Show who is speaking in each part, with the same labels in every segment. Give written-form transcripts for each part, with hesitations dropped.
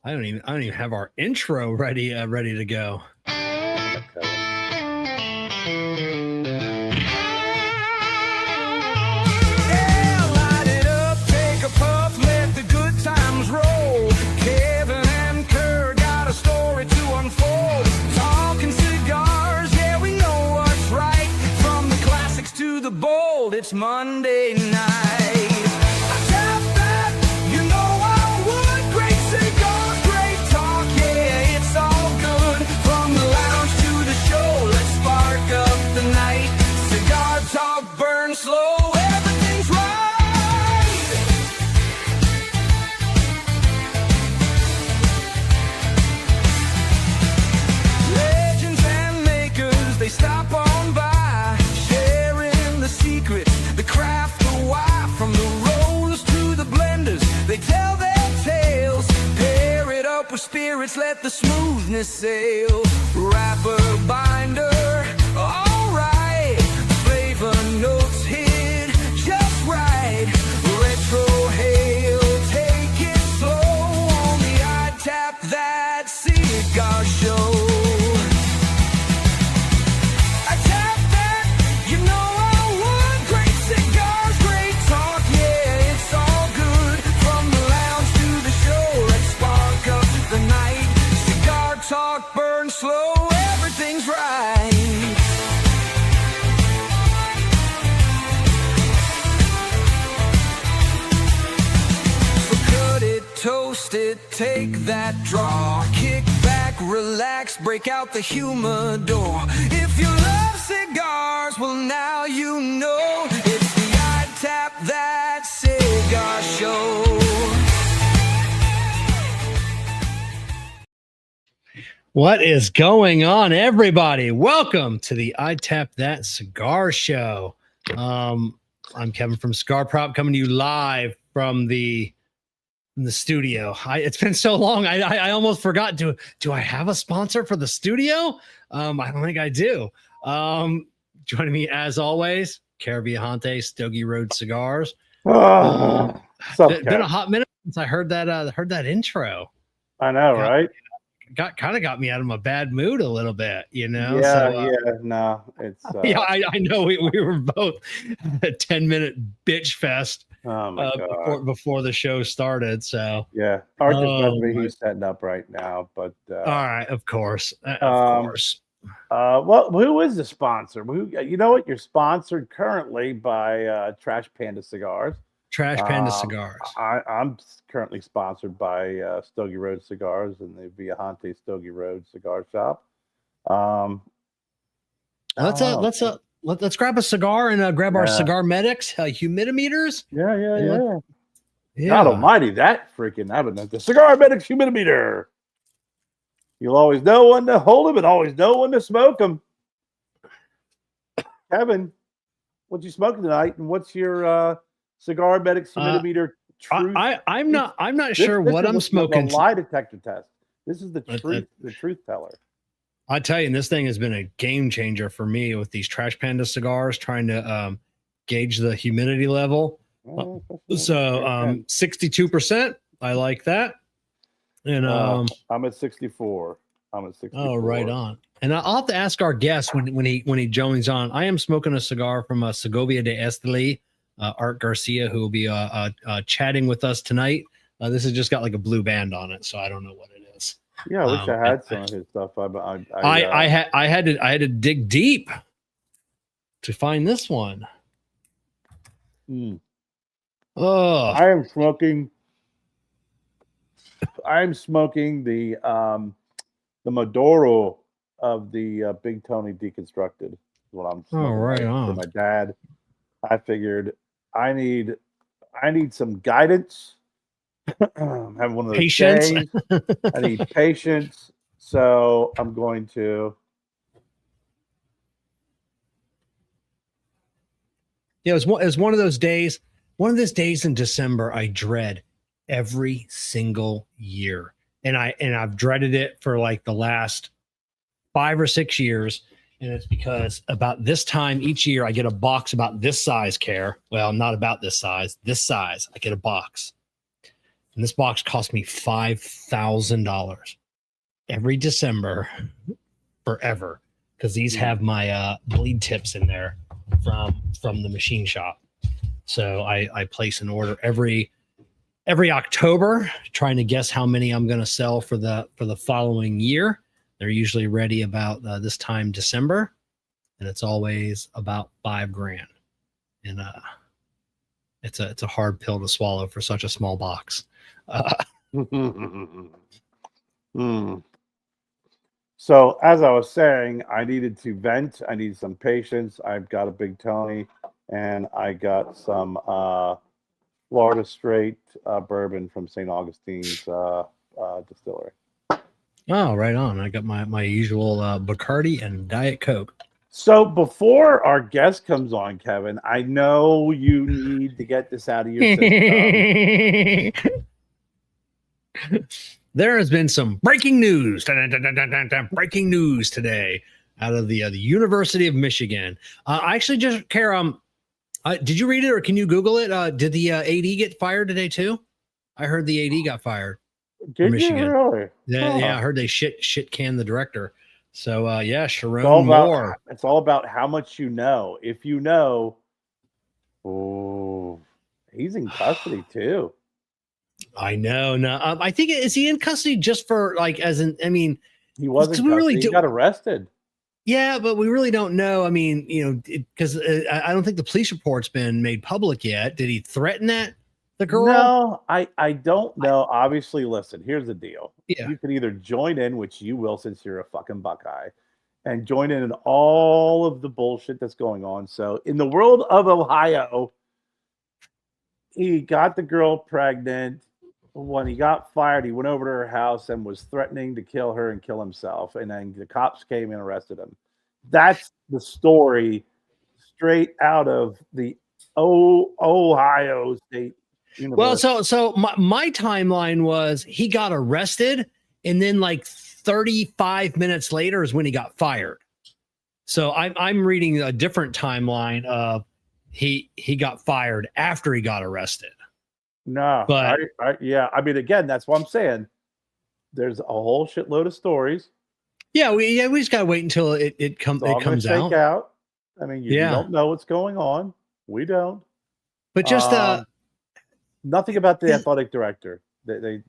Speaker 1: I don't even have our intro ready to go.
Speaker 2: Light it up, take a puff, let the good times roll. Kevin and Kerr got a story to unfold. Talking cigars, yeah, we know what's right. From the classics to the bold, it's Monday night. Slow, everything's right. Legends and makers, they stop on by, sharing the secrets, the craft, the why. From the rollers to the blenders, they tell their tales. Pair it up with spirits, let the smoothness sail. Wrapper, binder, alright. Flavor notes hit just right. Retro hail, take it slow on the iTap That Cigar Show. I tap that, you know I would. Great cigars, great talk, yeah, it's all good. From the lounge to the show, let's spark up the night. Cigar talk, burn slow, everything's right. Toast it, take that draw. Kick back, relax, break out the humidor. If you love cigars, well now you know. It's the iTap That Cigar Show.
Speaker 1: What is going on, everybody? Welcome to the iTap That Cigar Show. I'm Kevin from Cigar Prop, coming to you live from the studio. It's been so long. I almost forgot. Do I have a sponsor for the studio? I don't think I do. Joining me as always, Kerr, Viajante, Stogie Road Cigars. It's been a hot minute since I heard that intro.
Speaker 3: I know, right?
Speaker 1: Got me out of my bad mood a little bit, you know.
Speaker 3: No, it's
Speaker 1: yeah. I know we were both a 10-minute bitch fest.
Speaker 3: Oh my God.
Speaker 1: Before the show started, so
Speaker 3: yeah, Arthur's he's setting up right now, but
Speaker 1: all right, of course.
Speaker 3: Well, who is the sponsor? You know what? You're sponsored currently by Trash Panda Cigars.
Speaker 1: Trash Panda Cigars.
Speaker 3: I'm currently sponsored by Stogie Road Cigars and the Viajante Stogie Road Cigar Shop.
Speaker 1: Let's grab a cigar and grab our CigarMedics humidimeters.
Speaker 3: Yeah. God almighty, that freaking evidence. The CigarMedics humidimeter. You'll always know when to hold them and always know when to smoke them. Kevin, what you smoking tonight? And what's your CigarMedics humidimeter?
Speaker 1: I'm not sure what I'm smoking.
Speaker 3: A lie detector test. This is the truth. The truth teller.
Speaker 1: I tell you, this thing has been a game changer for me with these Trash Panda cigars, trying to gauge the humidity level. So 62%. I like that. And
Speaker 3: I'm at 64.
Speaker 1: Oh, right on. And I'll have to ask our guest when he joins on. I am smoking a cigar from Segovias De Esteli, Art Garcia, who will be chatting with us tonight. This has just got like a blue band on it, so I don't know what it is.
Speaker 3: Yeah, I wish I had some of his stuff.
Speaker 1: I had to dig deep to find this one. Oh,
Speaker 3: I am smoking the Maduro of the Big Tony Deconstructed. Is what I'm smoking.
Speaker 1: Oh, right on.
Speaker 3: For my dad. I figured I need some guidance. Have one of those
Speaker 1: patience.
Speaker 3: Days. I need patience, so I'm going to.
Speaker 1: Yeah, it was one of those days. One of those days in December, I dread every single year, and I've dreaded it for like the last 5 or 6 years. And it's because about this time each year, I get a box about this size, Kerr. Well, not about this size. I get a box. And this box cost me $5,000 every December forever, because these have my bleed tips in there from the machine shop. So I place an order every October, trying to guess how many I'm going to sell for the following year. They're usually ready about this time December, and it's always about $5,000. And it's a hard pill to swallow for such a small box.
Speaker 3: So as I was saying, I needed to vent. I need some patience. I've got a big Tony, and I got some Florida straight bourbon from St. Augustine's distillery.
Speaker 1: Oh, right on. I got my usual Bacardi and Diet Coke.
Speaker 3: So before our guest comes on, Kevin, I know you need to get this out of your system.
Speaker 1: There has been some breaking news. Breaking news today out of the University of Michigan. I actually just Kerr, did you read it or can you Google it? Did the AD get fired today too? I heard the AD got fired.
Speaker 3: Did
Speaker 1: Michigan.
Speaker 3: you really?
Speaker 1: Yeah, I heard they shit canned the director. So yeah, Sharon Moore.
Speaker 3: It's all about how much you know. If you know, oh, he's in custody too.
Speaker 1: I know. No, I think is he in custody just for like as in? I mean,
Speaker 3: he wasn't. He got arrested.
Speaker 1: Yeah, but we really don't know. I mean, you know, because I don't think the police report's been made public yet. Did he threaten the girl?
Speaker 3: No, I don't know. Obviously, listen. Here's the deal.
Speaker 1: Yeah.
Speaker 3: You can either join in, which you will, since you're a fucking Buckeye, and join in all of the bullshit that's going on. So, in the world of Ohio, he got the girl pregnant. When he got fired, he went over to her house and was threatening to kill her and kill himself. And then the cops came and arrested him. That's the story straight out of the Ohio State University.
Speaker 1: Well, so my timeline was he got arrested, and then like 35 minutes later is when he got fired. So I'm reading a different timeline of he got fired after he got arrested.
Speaker 3: No,
Speaker 1: but
Speaker 3: I mean, again, that's what I'm saying. There's a whole shitload of stories.
Speaker 1: Yeah, we just gotta wait until it comes out.
Speaker 3: I mean, you don't know what's going on. We don't.
Speaker 1: But just
Speaker 3: nothing about the athletic director. They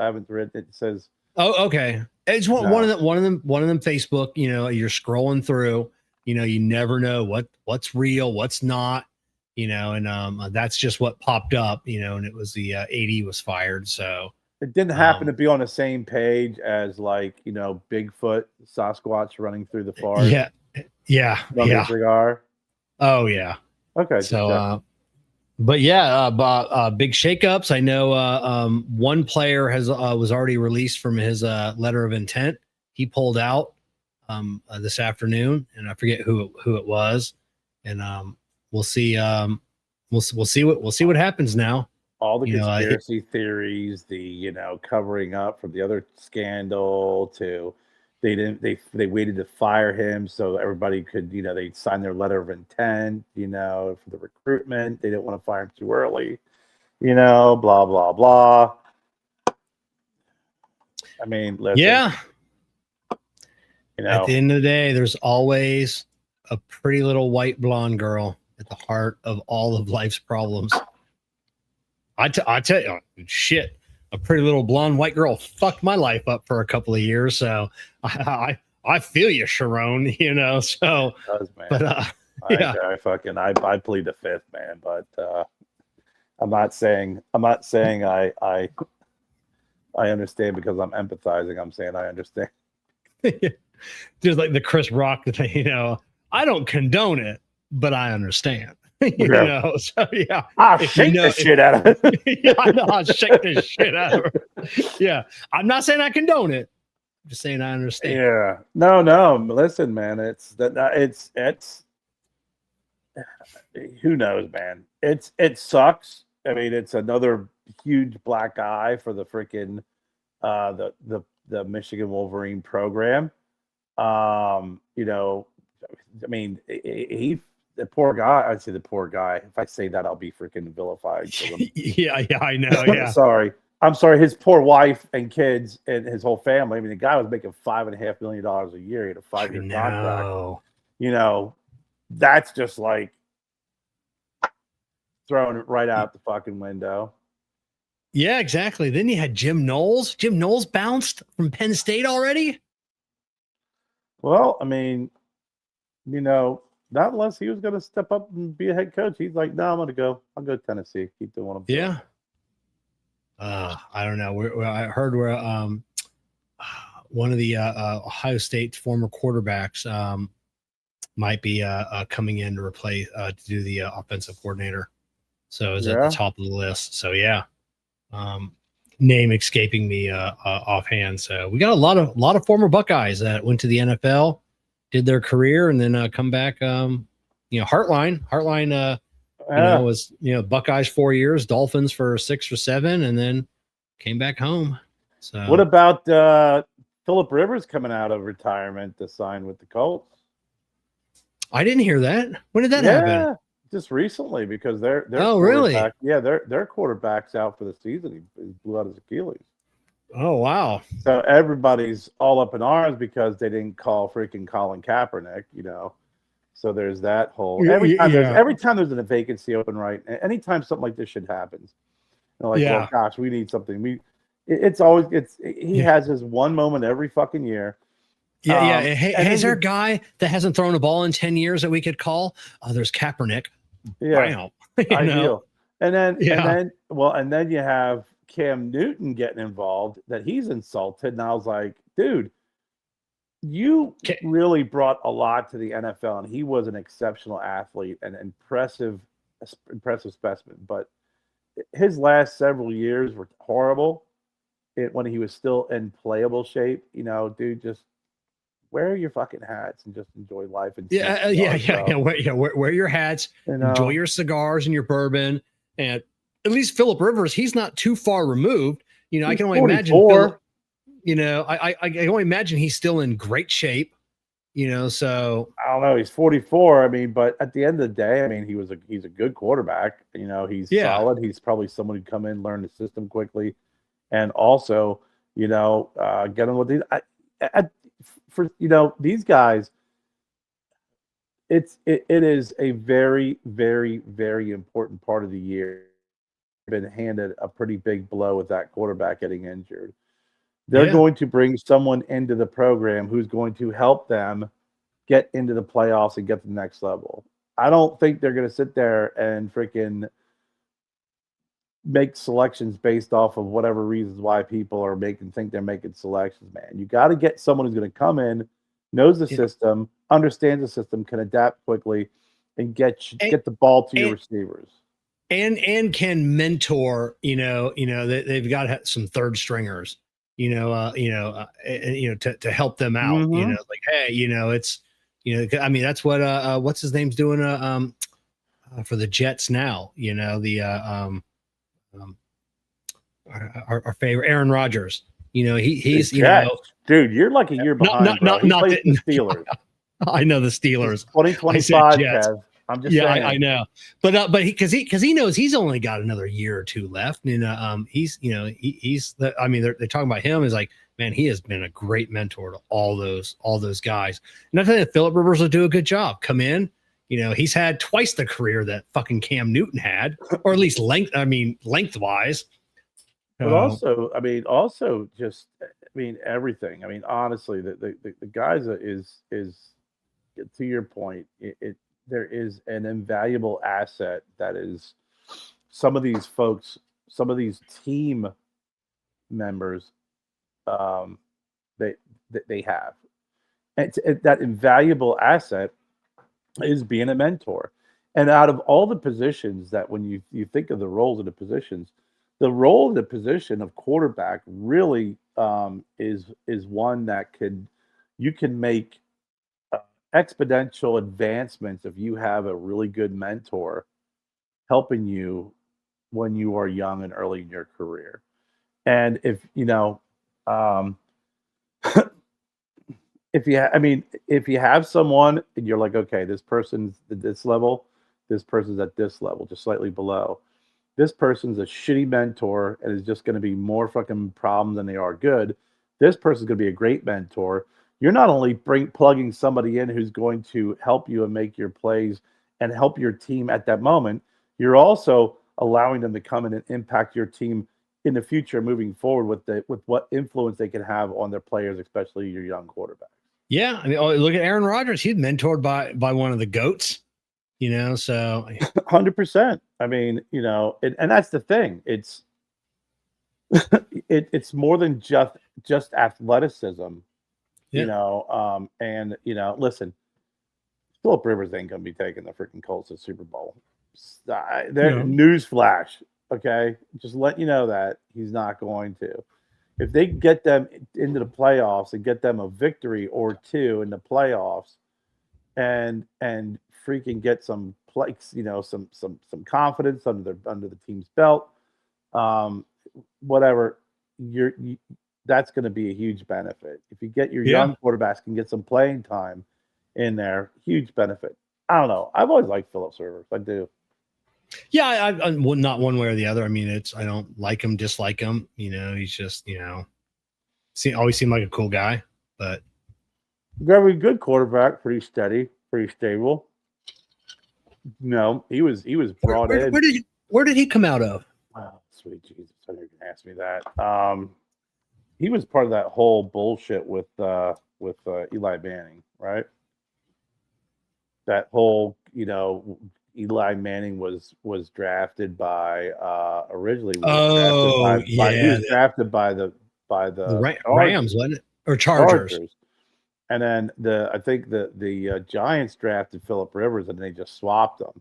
Speaker 3: I haven't read. It says.
Speaker 1: Oh, okay. It's one of them Facebook. You know, you're scrolling through. You know, you never know what's real, what's not. You know, and that's just what popped up. You know, and it was the AD was fired. So
Speaker 3: it didn't happen to be on the same page as like Bigfoot, Sasquatch running through the forest.
Speaker 1: Yeah.
Speaker 3: Cigar.
Speaker 1: Oh yeah.
Speaker 3: Okay.
Speaker 1: So, but yeah, big shakeups. I know one player was already released from his letter of intent. He pulled out this afternoon, and I forget who it was. And we'll see. We'll see what happens now.
Speaker 3: All the conspiracy theories, the covering up from the other scandal to they waited to fire him so everybody could they'd sign their letter of intent for the recruitment. They didn't want to fire him too early, blah blah blah. I mean, listen,
Speaker 1: yeah. At the end of the day, there's always a pretty little white blonde girl at the heart of all of life's problems. I tell you, shit, a pretty little blonde white girl fucked my life up for a couple of years. So I feel you, Sharon, so, but
Speaker 3: I plead the fifth, man, but I'm not saying I understand because I'm empathizing. I'm saying I understand.
Speaker 1: Just like the Chris Rock thing, I don't condone it, but I understand. So yeah,
Speaker 3: I'll shake the shit out of it.
Speaker 1: Yeah, I know, I'll shake the shit out of her. Yeah, I'm not saying I condone it. I'm just saying I understand.
Speaker 3: Yeah, no. Listen, man, it's who knows, man. It sucks. I mean, it's another huge black eye for the freaking the Michigan Wolverine program. I mean, the poor guy. I'd say the poor guy. If I say that, I'll be freaking vilified.
Speaker 1: Yeah, I know. Yeah,
Speaker 3: sorry. I'm sorry, his poor wife and kids and his whole family. I mean, the guy was making $5.5 million a year. He had a 5-year contract. You know, that's just like throwing it right out the fucking window.
Speaker 1: Yeah, exactly. Then you had Jim Knowles. Jim Knowles bounced from Penn State already.
Speaker 3: Well, I mean, you know, not unless he was going to step up and be a head coach. He's like, no, I'm going to go. I'll go to Tennessee. Keep doing what I'm doing.
Speaker 1: Yeah. I don't know. I heard where one of the Ohio State former quarterbacks might be coming in to replace to do the offensive coordinator. So is at the top of the list. So yeah, name escaping me offhand. So we got a lot of former Buckeyes that went to the NFL, did their career, and then come back. You know, Hartline. You know, was Buckeyes 4 years, Dolphins for 6 or 7, and then came back home. So
Speaker 3: what about Phillip Rivers coming out of retirement to sign with the Colts?
Speaker 1: I didn't hear that. When did that happen?
Speaker 3: Just recently, because their
Speaker 1: really?
Speaker 3: Yeah, their quarterback's out for the season. He blew out his Achilles.
Speaker 1: Oh wow!
Speaker 3: So everybody's all up in arms because they didn't call freaking Colin Kaepernick. You know. So there's that whole every time there's a vacancy open, right? Anytime something like this shit happens, like, well, gosh, we need something. He has his one moment every fucking year.
Speaker 1: Hey, is there a guy that hasn't thrown a ball in 10 years that we could call? Oh, there's Kaepernick.
Speaker 3: Yeah, ideal. And then you have Cam Newton getting involved that he's insulted, and I was like, dude. You really brought a lot to the NFL, and he was an exceptional athlete and impressive specimen. But his last several years were horrible. When he was still in playable shape, you know, dude, just wear your fucking hats and just enjoy life. And
Speaker 1: wear your hats, enjoy your cigars and your bourbon, and at least Phillip Rivers, he's not too far removed. You know, I can only imagine. You know, I can only imagine he's still in great shape, you know, so
Speaker 3: I don't know. He's 44. I mean, but at the end of the day, I mean, he's a good quarterback. You know, he's solid. He's probably someone who'd come in, learn the system quickly, and also, you know, get on with these. These guys, it is a very, very, very important part of the year. Been handed a pretty big blow with that quarterback getting injured. They're going to bring someone into the program who's going to help them get into the playoffs and get to the next level. I don't think they're going to sit there and freaking make selections based off of whatever reasons why people are think they're making selections, man. You got to get someone who's going to come in, knows the system, understands the system, can adapt quickly, and get the ball to your receivers.
Speaker 1: And can mentor, they've got some third stringers. To help them out, like, hey, it's, I mean, that's what, what's his name's doing, for the Jets now, our favorite Aaron Rodgers, he's,
Speaker 3: dude, you're like a year behind, bro. He plays the Steelers.
Speaker 1: I know the Steelers.
Speaker 3: 2025, Kev. I'm just saying.
Speaker 1: I know, but because he knows he's only got another year or two left, and he's they're talking about him as like, man, he has been a great mentor to all those guys, and I think that Phillip Rivers will do a good job. Come in, he's had twice the career that fucking Cam Newton had, or at least lengthwise.
Speaker 3: But also everything. I mean, honestly, the guys is to your point. There is an invaluable asset that is some of these folks, some of these team members, they have. And that invaluable asset is being a mentor. And out of all the positions that when you think of the roles of the positions, the role of the position of quarterback really is one that you can make exponential advancements if you have a really good mentor helping you when you are young and early in your career. And if if you have someone and you're like, okay, this person's at this level, this person's at this level, just slightly below, this person's a shitty mentor and is just going to be more fucking problem than they are good. This person's going to be a great mentor. You're not only plugging somebody in who's going to help you and make your plays and help your team at that moment, you're also allowing them to come in and impact your team in the future moving forward with what influence they can have on their players, especially your young quarterbacks.
Speaker 1: Yeah, I mean, look at Aaron Rodgers. He's mentored by one of the GOATs, so
Speaker 3: 100%. I mean, and that's the thing. It's it's more than just athleticism, and listen, Philip Rivers ain't gonna be taking the freaking Colts to the Super Bowl. Newsflash, okay? Just let you know that he's not going to. If they get them into the playoffs and get them a victory or two in the playoffs, and freaking get some some confidence under the team's belt, whatever, that's going to be a huge benefit. If you get your young quarterbacks can get some playing time in there, huge benefit. I don't know. I've always liked Philip Rivers. I do.
Speaker 1: Yeah, I'm not one way or the other. I mean, I don't like him, dislike him. He's just always seemed like a cool guy. But
Speaker 3: very good quarterback, pretty steady, pretty stable. No, he was brought in.
Speaker 1: Where did he come out of?
Speaker 3: Oh, sweet Jesus! I knew you were gonna ask me that. He was part of that whole bullshit with Eli Manning, right? That whole, Eli Manning was drafted by originally. He was drafted by the
Speaker 1: Rams, wasn't it? Or Chargers.
Speaker 3: And then I think the Giants drafted Philip Rivers and they just swapped him,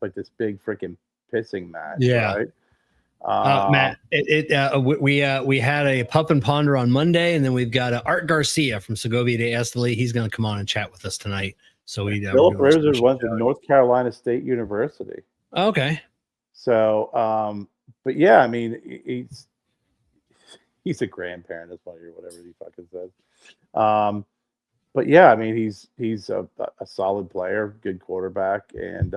Speaker 3: like this big freaking pissing match.
Speaker 1: Yeah.
Speaker 3: Right?
Speaker 1: Matt, we had a pup and ponder on Monday, and then we've got Art Garcia from Segovias De Esteli. He's going to come on and chat with us tonight. So
Speaker 3: Philip Rivers went to North Carolina State University.
Speaker 1: Okay.
Speaker 3: So, but yeah, I mean, he's a grandparent. That's funny or whatever he fucking says. But yeah, I mean, he's a solid player, good quarterback, and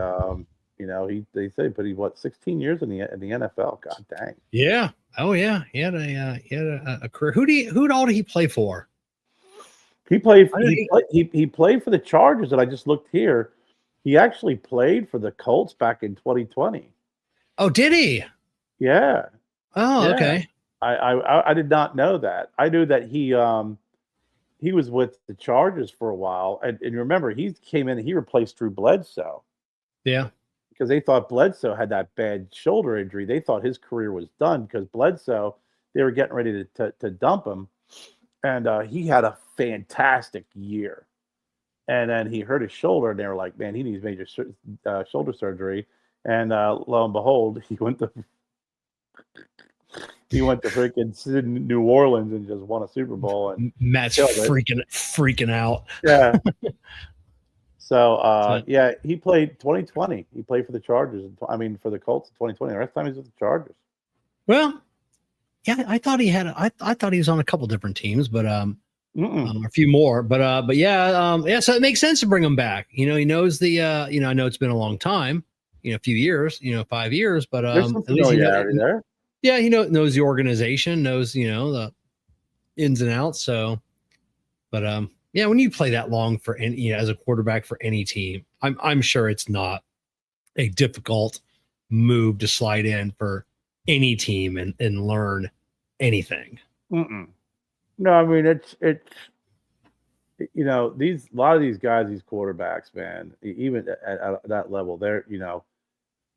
Speaker 3: they say, but he 16 years in the NFL. God dang.
Speaker 1: Yeah. Oh yeah. He had a career. Who all did he play for?
Speaker 3: He played for the Chargers, and I just looked here. He actually played for the Colts back in 2020.
Speaker 1: Oh, did he?
Speaker 3: Yeah.
Speaker 1: Oh,
Speaker 3: yeah.
Speaker 1: Okay.
Speaker 3: I did not know that. I knew that he was with the Chargers for a while, and remember, he came in and he replaced Drew Bledsoe.
Speaker 1: Yeah.
Speaker 3: Because they thought Bledsoe had that bad shoulder injury. They thought his career was done because Bledsoe, they were getting ready to dump him. And he had a fantastic year. And then he hurt his shoulder, and they were like, man, he needs major shoulder surgery. And lo and behold, he went to freaking New Orleans and just won a Super Bowl. And
Speaker 1: Matt's freaking out.
Speaker 3: Yeah. So, yeah, he played 2020. He played for the Chargers. For the Colts in 2020. The rest of the time he's with the Chargers.
Speaker 1: Well, yeah, I thought he was on a couple different teams, but a few more. But yeah. So it makes sense to bring him back. He knows I know it's been a long time, a few years, 5 years, but
Speaker 3: there's some
Speaker 1: at least
Speaker 3: there.
Speaker 1: Yeah, he knows the organization, knows the ins and outs. So, but yeah, when you play that long for any, as a quarterback for any team, I'm sure it's not a difficult move to slide in for any team and learn anything.
Speaker 3: No, I mean it's a lot of these guys, these quarterbacks, man, even at that level, they're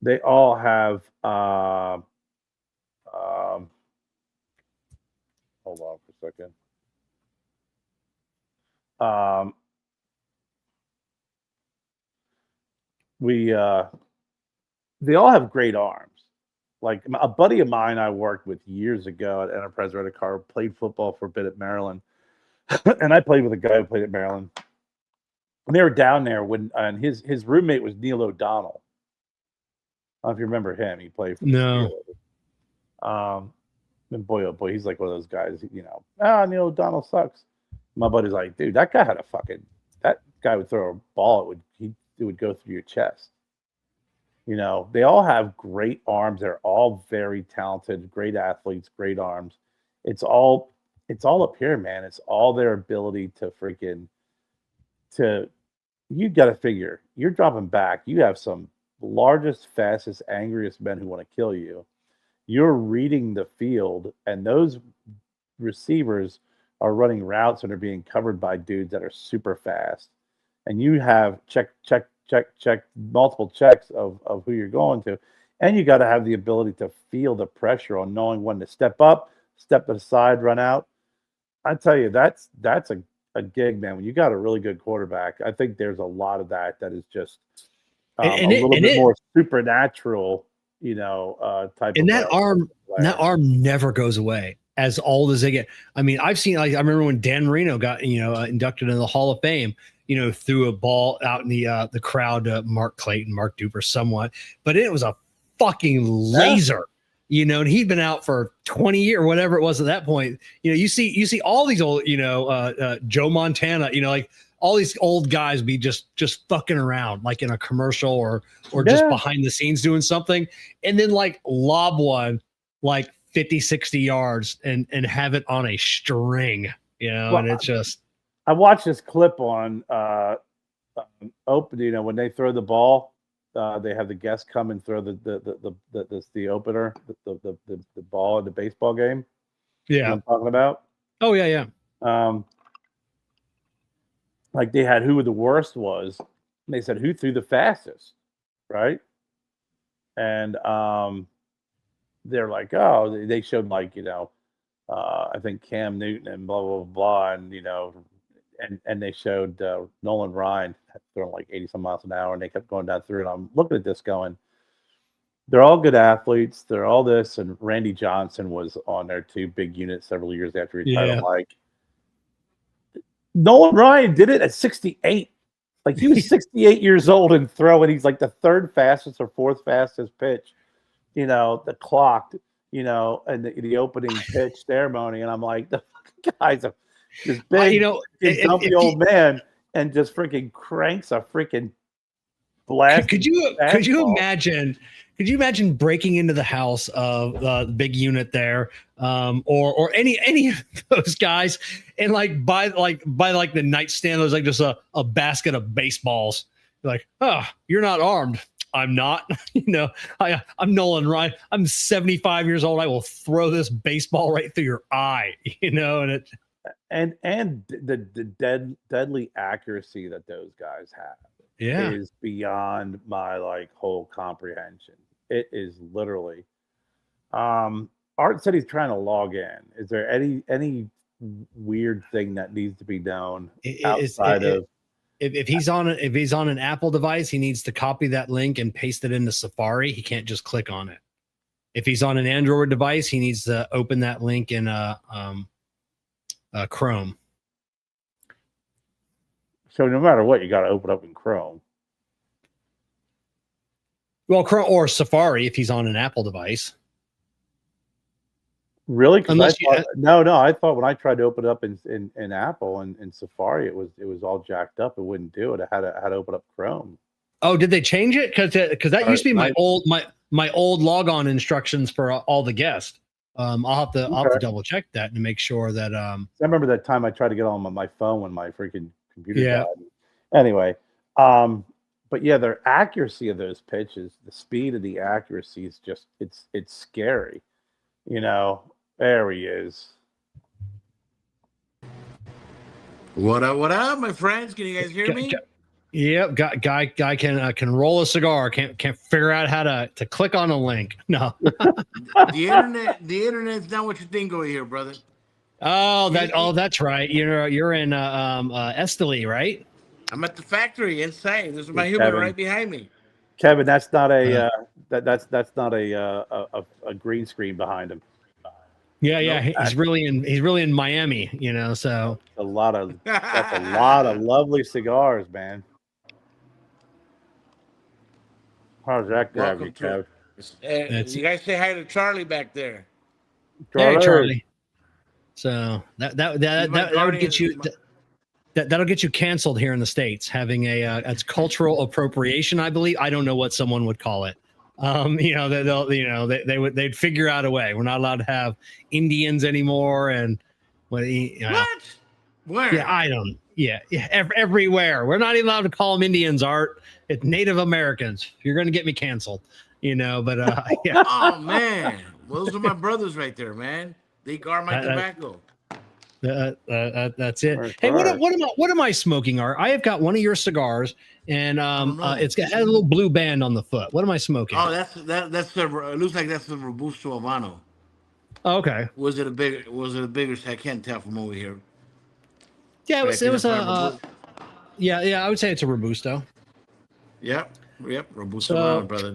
Speaker 3: they all have hold on for a second. They all have great arms. Like a buddy of mine I worked with years ago at Enterprise Rent a Car played football for a bit at Maryland. And I played with a guy who played at Maryland. And they were down there and his roommate was Neil O'Donnell. I don't know if you remember him. He played for
Speaker 1: No.
Speaker 3: And boy, oh boy, he's like one of those guys, Neil O'Donnell sucks. My buddy's like, dude, that guy would throw a ball, it would go through your chest. You know, they all have great arms. They're all very talented, great athletes, great arms. It's all up here, man. It's all their ability to freaking to you got to figure you're dropping back. You have some largest, fastest, angriest men who want to kill you. You're reading the field, and those receivers are running routes and are being covered by dudes that are super fast. And you have check, multiple checks of who you're going to. And you got to have the ability to feel the pressure on knowing when to step up, step to the side, run out. I tell you, that's a gig, man. When you got a really good quarterback, I think there's a lot of that is just a little bit more supernatural, type
Speaker 1: and
Speaker 3: of
Speaker 1: that arm never goes away as old as they get. I mean, I've seen, like, I remember when Dan Marino got, inducted into the Hall of Fame, threw a ball out in the crowd to Mark Clayton, Mark Duper somewhat, but it was a fucking laser, and he'd been out for 20 years or whatever it was at that point. You see all these old, Joe Montana, like all these old guys be just fucking around, like in a commercial or just behind the scenes doing something, and then like lob one like 50, 60 yards and have it on a string, well, and it's just.
Speaker 3: I watched this clip on open, when they throw the ball, they have the guests come and throw the opener, the ball in the baseball game.
Speaker 1: Yeah,
Speaker 3: you know what I'm talking about.
Speaker 1: Oh yeah.
Speaker 3: Like they had who the worst was. And they said who threw the fastest, right? And they're like, oh, they showed like I think Cam Newton and blah blah blah, and and they showed Nolan Ryan throwing like 80 some miles an hour, and they kept going down through. And I'm looking at this going, they're all good athletes. They're all this. And Randy Johnson was on there too, big unit several years after he retired.
Speaker 1: Yeah.
Speaker 3: Like Nolan Ryan did it at 68. Like he was 68 years old and throwing. He's like the third fastest or fourth fastest pitch, the clocked, and the opening pitch ceremony. And I'm like, the guys are this big, dumpy old man, and just freaking cranks a freaking blast.
Speaker 1: Could you imagine? Could you imagine breaking into the house of the big unit there, or any of those guys, and like by the nightstand there's like just a basket of baseballs? You're like, oh, you're not armed. I'm not. I'm Nolan Ryan. I'm 75 years old. I will throw this baseball right through your eye. And
Speaker 3: the deadly accuracy that those guys have. Is beyond my whole comprehension. It is literally. Art said he's trying to log in. Is there any weird thing that needs to be known outside of?
Speaker 1: If he's on an Apple device, he needs to copy that link and paste it into Safari. He can't just click on it. If he's on an Android device, he needs to open that link in Chrome.
Speaker 3: So no matter what, you got to open up in Chrome.
Speaker 1: Well, Chrome or Safari if he's on an Apple device.
Speaker 3: Really? No. I thought when I tried to open it up in Apple and in Safari, it was all jacked up. It wouldn't do it. I had to open up Chrome.
Speaker 1: Oh, did they change it? Because that used to be my old logon instructions for all the guests. I'll have to double check that to make sure that. I
Speaker 3: remember that time I tried to get on my phone when my freaking computer died. Anyway, but yeah, their accuracy of those pitches, the speed of the accuracy is just it's scary. There he is.
Speaker 4: What up, my friends? Can you guys hear me?
Speaker 1: Yep, guy can roll a cigar. Can't figure out how to click on a link. No,
Speaker 4: the internet's not what you think over here, brother.
Speaker 1: That's right. You're in Esteli, right?
Speaker 4: I'm at the factory inside. There's my human right behind me.
Speaker 3: Kevin, that's not a that's not a green screen behind him.
Speaker 1: Yeah, he's really in Miami, so
Speaker 3: that's a lot of lovely cigars, man. How's that grab you, Kev?
Speaker 4: You guys say hi to Charlie back there.
Speaker 1: Hey, Charlie. So that would get you. that'll get you canceled here in the States. Having it's cultural appropriation, I believe. I don't know what someone would call it. They'd figure out a way. We're not allowed to have Indians anymore, and
Speaker 4: What? Where?
Speaker 1: Yeah, I don't. Yeah, everywhere. We're not even allowed to call them Indians. Art. It's Native Americans. You're going to get me canceled. But yeah.
Speaker 4: Oh man, well, those are my brothers right there, man. They guard my tobacco.
Speaker 1: That's it. Hey, what am I smoking? Art? I have got one of your cigars, and it's got a little blue band on the foot. What am I smoking?
Speaker 4: Oh, that's the. It looks like that's the Robusto Habano.
Speaker 1: Okay.
Speaker 4: Was it a bigger? I can't tell from over here.
Speaker 1: Yeah, it was a. Yeah. I would say it's a Robusto.
Speaker 4: Yep. Robusto Habano, brother.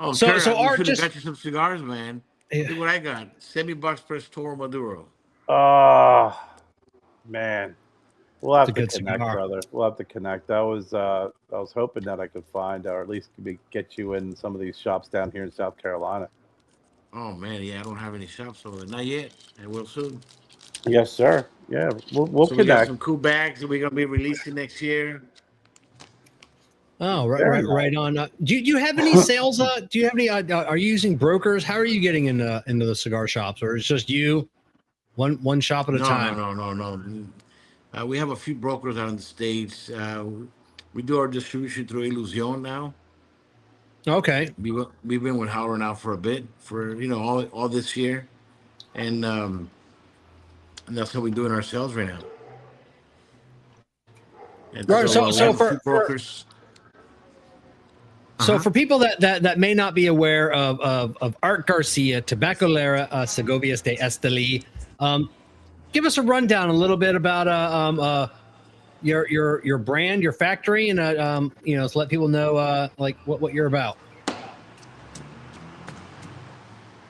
Speaker 4: Oh,
Speaker 1: so
Speaker 4: Kerr,
Speaker 1: Art
Speaker 4: just got you some cigars, man.
Speaker 1: Yeah.
Speaker 4: Look what I got. $70 per Toro Maduro.
Speaker 3: Oh, man. We'll have to
Speaker 1: It's a good
Speaker 3: connect,
Speaker 1: cigar.
Speaker 3: brother. We'll have to connect. I was hoping that I could find, or at least get you in some of these shops down here in South Carolina.
Speaker 4: Oh man, yeah, I don't have any shops over there. Not yet. I will soon.
Speaker 3: Yes, sir. Yeah, we'll
Speaker 4: So we got
Speaker 3: connect.
Speaker 4: some cool bags that we're gonna be releasing next year.
Speaker 1: Oh,
Speaker 3: Very
Speaker 1: right on. Do you have any sales? Do you have any? Are you using brokers? How are you getting into the cigar shops, or it's just you, one shop at a time?
Speaker 4: No. We have a few brokers out in the States. We do our distribution through Ilusion now.
Speaker 1: Okay.
Speaker 4: We've been with Howler now for a bit, for all this year, and that's how we're doing our sales right now. And
Speaker 1: Right. So
Speaker 4: we have a
Speaker 1: for
Speaker 4: few brokers.
Speaker 1: So for people that may not be aware of Art Garcia, Tabacalera Segovias De Esteli, give us a rundown a little bit about your brand, your factory, and to let people know like what you're about.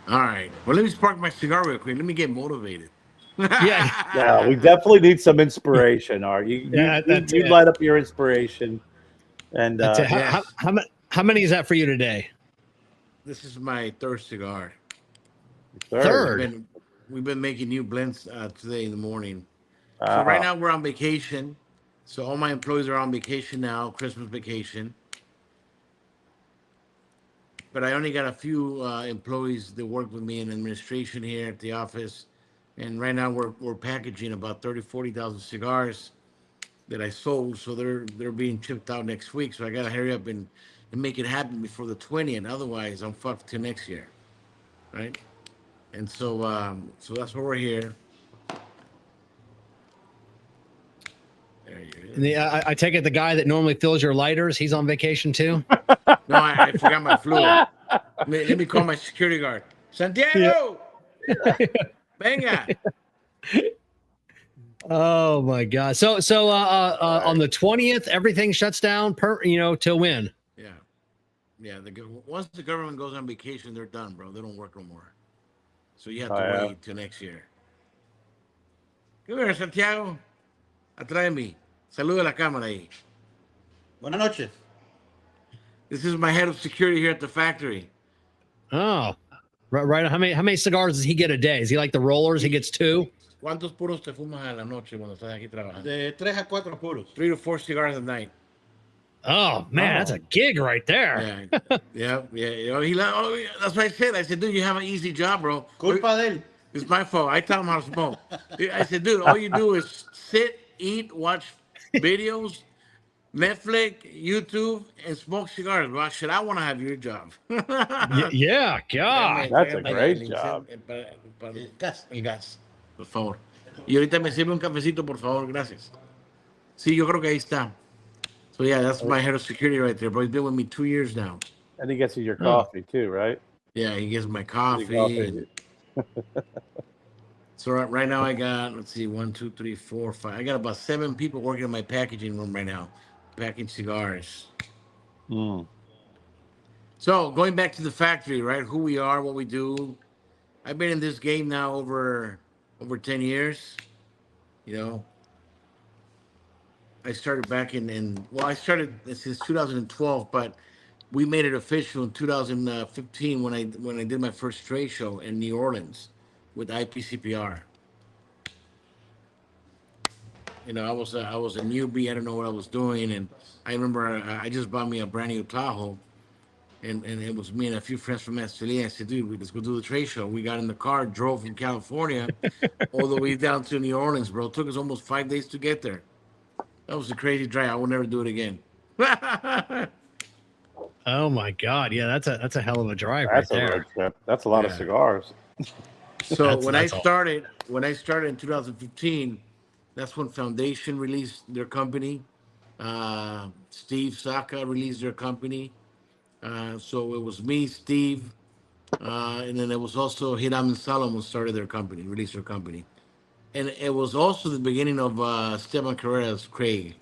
Speaker 4: All right. Well, let me spark my cigar real quick. Let me get motivated.
Speaker 1: Yeah.
Speaker 3: We definitely need some inspiration, Art. You light up your inspiration. And
Speaker 1: That's it.
Speaker 4: yes.
Speaker 1: How many is that for you today?
Speaker 4: This is my third cigar.
Speaker 1: Third.
Speaker 4: We've been making new blends today in the morning. So right now we're on vacation. So all my employees are on vacation now, Christmas vacation. But I only got a few employees that work with me in administration here at the office. And right now we're packaging about 40,000 cigars that I sold. So they're being shipped out next week. So I got to hurry up and make it happen before the 20th. Otherwise, I'm fucked till next year. Right? And so that's why we're here. There you go.
Speaker 1: I take it the guy that normally fills your lighters, he's on vacation too?
Speaker 4: No, I forgot my fluid. Let me call my security guard. Santiago! Venga!
Speaker 1: Oh my God. So on the 20th, everything shuts down till when?
Speaker 4: Yeah. Once the government goes on vacation, they're done, bro. They don't work no more. So you have to wait till next year. Come here, Santiago. Atrás de mí. Saluda a la cámara ahí.
Speaker 5: Buenas noches.
Speaker 4: This is my head of security here at the factory.
Speaker 1: Oh, right. How many cigars does he get a day? Is he like the rollers? He gets 2?
Speaker 4: ¿Cuántos puros te fumas a la noche cuando estás aquí trabajando?
Speaker 5: De 3 a 4 puros.
Speaker 4: 3 to 4 cigars a night.
Speaker 1: Oh man, that's a gig right there.
Speaker 4: Yeah. That's what I said. I said, dude, you have an easy job, bro.
Speaker 5: Culpa de él.
Speaker 4: It's my fault. I tell him how to smoke. I said, dude, all you do is sit, eat, watch videos, Netflix, YouTube, and smoke cigars. Well, shit, I want to have your job.
Speaker 1: Yeah, God.
Speaker 3: That's a great job.
Speaker 4: El gas, por favor. Y ahorita me sirve un cafecito, por favor, gracias. Sí, yo creo que ahí está. So yeah, that's my head of security right there, bro. He's been with me 2 years now.
Speaker 3: And he gets you your coffee too, right?
Speaker 4: Yeah, he gives my coffee. So right now I got, let's see, 1, 2, 3, 4, 5. I got about 7 people working in my packaging room right now, packing cigars. So going back to the factory, right? Who we are, what we do. I've been in this game now over 10 years. I started back I started since 2012, but we made it official in 2015 when I did my first trade show in New Orleans with IPCPR. You know, I was a newbie. I don't know what I was doing, and I remember I just bought me a brand new Tahoe, and it was me and a few friends from Esteli. I said, dude, let's go do the trade show. We got in the car, drove from California all the way down to New Orleans, bro. It took us almost 5 days to get there. That was a crazy drive. I will never do it again.
Speaker 1: Oh my God. Yeah, that's a hell of a drive right
Speaker 3: That's a road
Speaker 1: there.
Speaker 3: trip. That's a lot of
Speaker 4: Yeah.
Speaker 3: cigars.
Speaker 4: So
Speaker 1: That's all.
Speaker 4: when I started in 2015, that's when Foundation released their company. Steve Saka released their company. So it was me, Steve, and then it was also Hiram and Solomon started their company, released their company, and it was also the beginning of Esteban Carrera's Craig.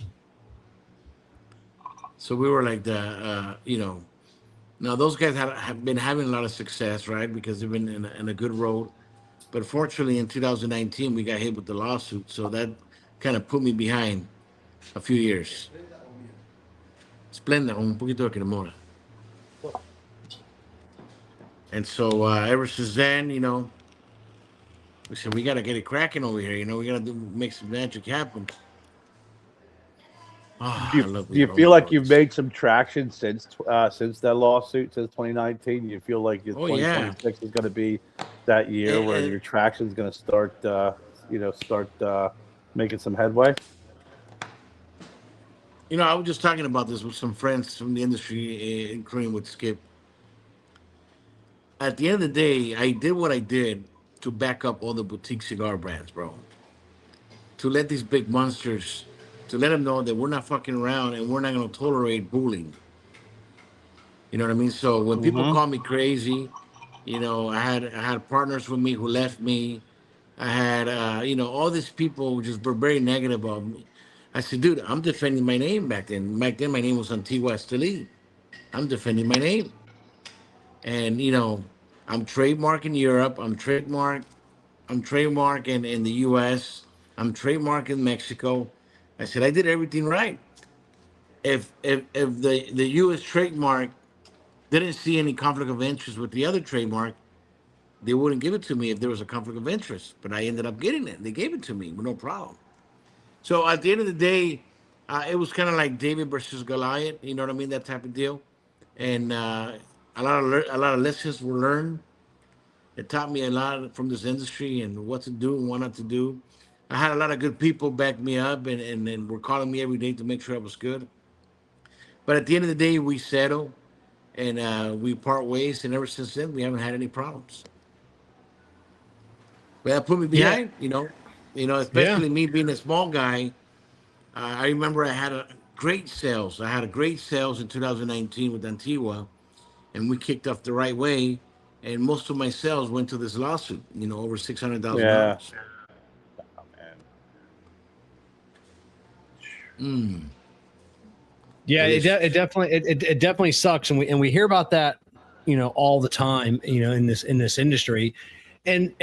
Speaker 4: So we were like the, you know, now those guys have been having a lot of success, right? Because they've been in a good road. But fortunately, in 2019, we got hit with the lawsuit, so that kind of put me behind a few years. Splenda, con un poquito de cremora. And so ever since then, you know, we said we got to get it cracking over here. You know, we got to make some magic happen. Oh,
Speaker 3: Do you,
Speaker 4: I love
Speaker 3: do you
Speaker 4: these
Speaker 3: feel like you've
Speaker 4: roads.
Speaker 3: made some traction since that lawsuit, since 2019? You feel like your
Speaker 4: Oh yeah,
Speaker 3: 2026 is going to be that year where
Speaker 4: and
Speaker 3: your traction is going to start, making some headway?
Speaker 4: you know, I was just talking about this with some friends from the industry, including with Skip. At the end of the day, I did what I did to back up all the boutique cigar brands, bro. To let these big monsters, to let them know that we're not fucking around and we're not going to tolerate bullying. You know what I mean? So when people
Speaker 3: Mm-hmm.
Speaker 4: call me crazy, you know, I had partners with me who left me. I had you know, all these people who just were very negative about me. I said, dude, I'm defending my name back then. Back then, my name was Antigua Esteli. I'm defending my name, and you know, I'm trademark in Europe. I'm trademark in the U.S. I'm trademark in Mexico. I said I did everything right. If the U.S. trademark didn't see any conflict of interest with the other trademark, they wouldn't give it to me if there was a conflict of interest. But I ended up getting it. They gave it to me with no problem. So at the end of the day, it was kind of like David versus Goliath. You know what I mean? That type of deal. And a lot of lessons were learned. It taught me a lot from this industry and what to do and what not to do. I had a lot of good people back me up and were calling me every day to make sure I was good. But at the end of the day, we settle and we part ways. And ever since then, we haven't had any problems. But that put me
Speaker 1: Yeah.
Speaker 4: behind,
Speaker 1: Yeah.
Speaker 4: especially me being a small guy. I remember I had a great sales. I had a great sales in 2019 with Antigua, and we kicked off the right way. And most of my sales went to this lawsuit, you know, over
Speaker 3: Yeah.
Speaker 4: $600,000.
Speaker 3: Oh, man.
Speaker 4: Mm,
Speaker 1: Yeah,
Speaker 4: it is.
Speaker 1: it definitely it definitely sucks, and we hear about that, you know, all the time, you know, in this industry, and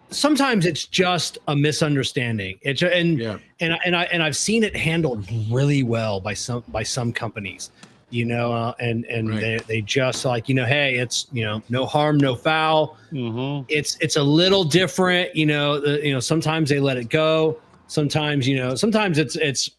Speaker 1: sometimes it's just a misunderstanding. It's
Speaker 4: Yeah.
Speaker 1: and I've seen it handled really well by some companies, you know, and
Speaker 4: Right.
Speaker 1: they just like, you know, hey, it's, you know, no harm, no foul.
Speaker 3: Mm-hmm.
Speaker 1: It's a little different, you know. Sometimes they let it go. Sometimes, you know, sometimes it's a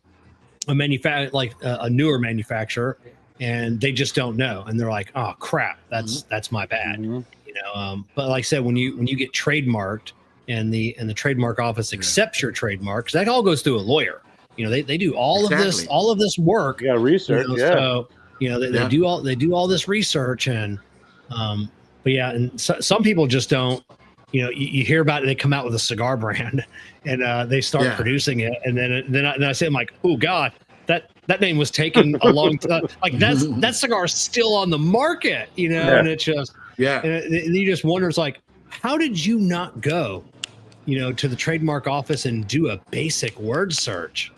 Speaker 1: a newer manufacturer, and they just don't know, and they're like, oh crap,
Speaker 4: Hmm.
Speaker 1: that's my bad,
Speaker 3: Mm-hmm.
Speaker 1: you know. But like I said, when you get trademarked and the trademark office
Speaker 4: Yeah.
Speaker 1: accepts your trademark, because that all goes through a lawyer, you know, they do
Speaker 4: Exactly.
Speaker 1: all of this work,
Speaker 3: You got
Speaker 1: you
Speaker 3: research,
Speaker 1: know.
Speaker 3: yeah.
Speaker 1: So you know,
Speaker 4: Yeah.
Speaker 1: they do all this research, and but yeah, and some people just don't, you know. You hear about it, they come out with a cigar brand, and they start
Speaker 4: Yeah.
Speaker 1: producing it, and then I say, I'm like, oh god, that name was taken a long time. Like that cigar is still on the market, you know.
Speaker 3: Yeah.
Speaker 1: And it's just,
Speaker 4: Yeah.
Speaker 1: and you just wonder, it's like, how did you not go, you know, to the trademark office and do a basic word search?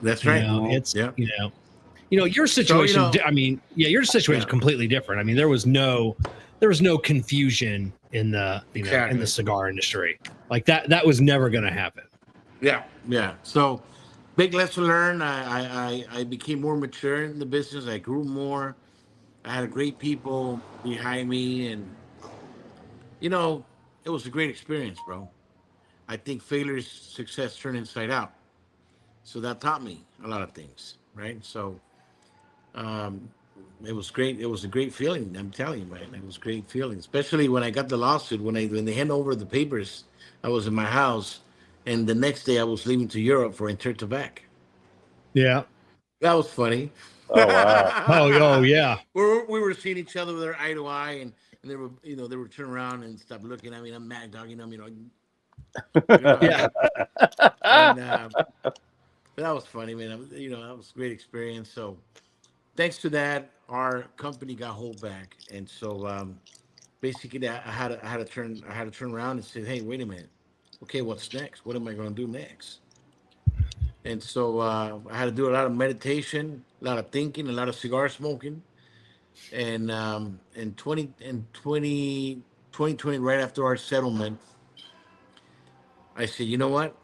Speaker 4: That's
Speaker 1: You
Speaker 4: right.
Speaker 1: know,
Speaker 3: Mhm.
Speaker 1: it's,
Speaker 4: Yeah.
Speaker 1: you know, your
Speaker 4: So,
Speaker 1: situation. I mean, yeah, your situation is
Speaker 4: yeah.
Speaker 1: completely different. I mean, there was no confusion in the, you know, in the
Speaker 4: Exactly.
Speaker 1: cigar industry. Like that was never going to happen.
Speaker 4: Yeah. Yeah. So, big lesson learned. I became more mature in the business. I grew more. I had great people behind me, and you know, it was a great experience, bro. I think failure is success turned inside out. So that taught me a lot of things, right? So um, it was great. It was a great feeling. I'm telling you, man, it was a great feeling, especially when I got the lawsuit. When they hand over the papers, I was in my house, and the next day I was leaving to Europe for Intertobac.
Speaker 1: Yeah.
Speaker 4: That was funny.
Speaker 3: Oh wow.
Speaker 1: Oh, yeah.
Speaker 4: We were seeing each other with our eye to eye, and they were, they were turning around and stop looking at me. And I'm mad dog,
Speaker 1: Yeah.
Speaker 4: and that was funny, man. That was a great experience. So thanks to that, our company got hold back, and so basically, I had to turn around and say, hey, wait a minute. Okay, what's next? What am I going to do next? And so I had to do a lot of meditation, a lot of thinking, a lot of cigar smoking. And in 2020, right after our settlement, I said, you know what?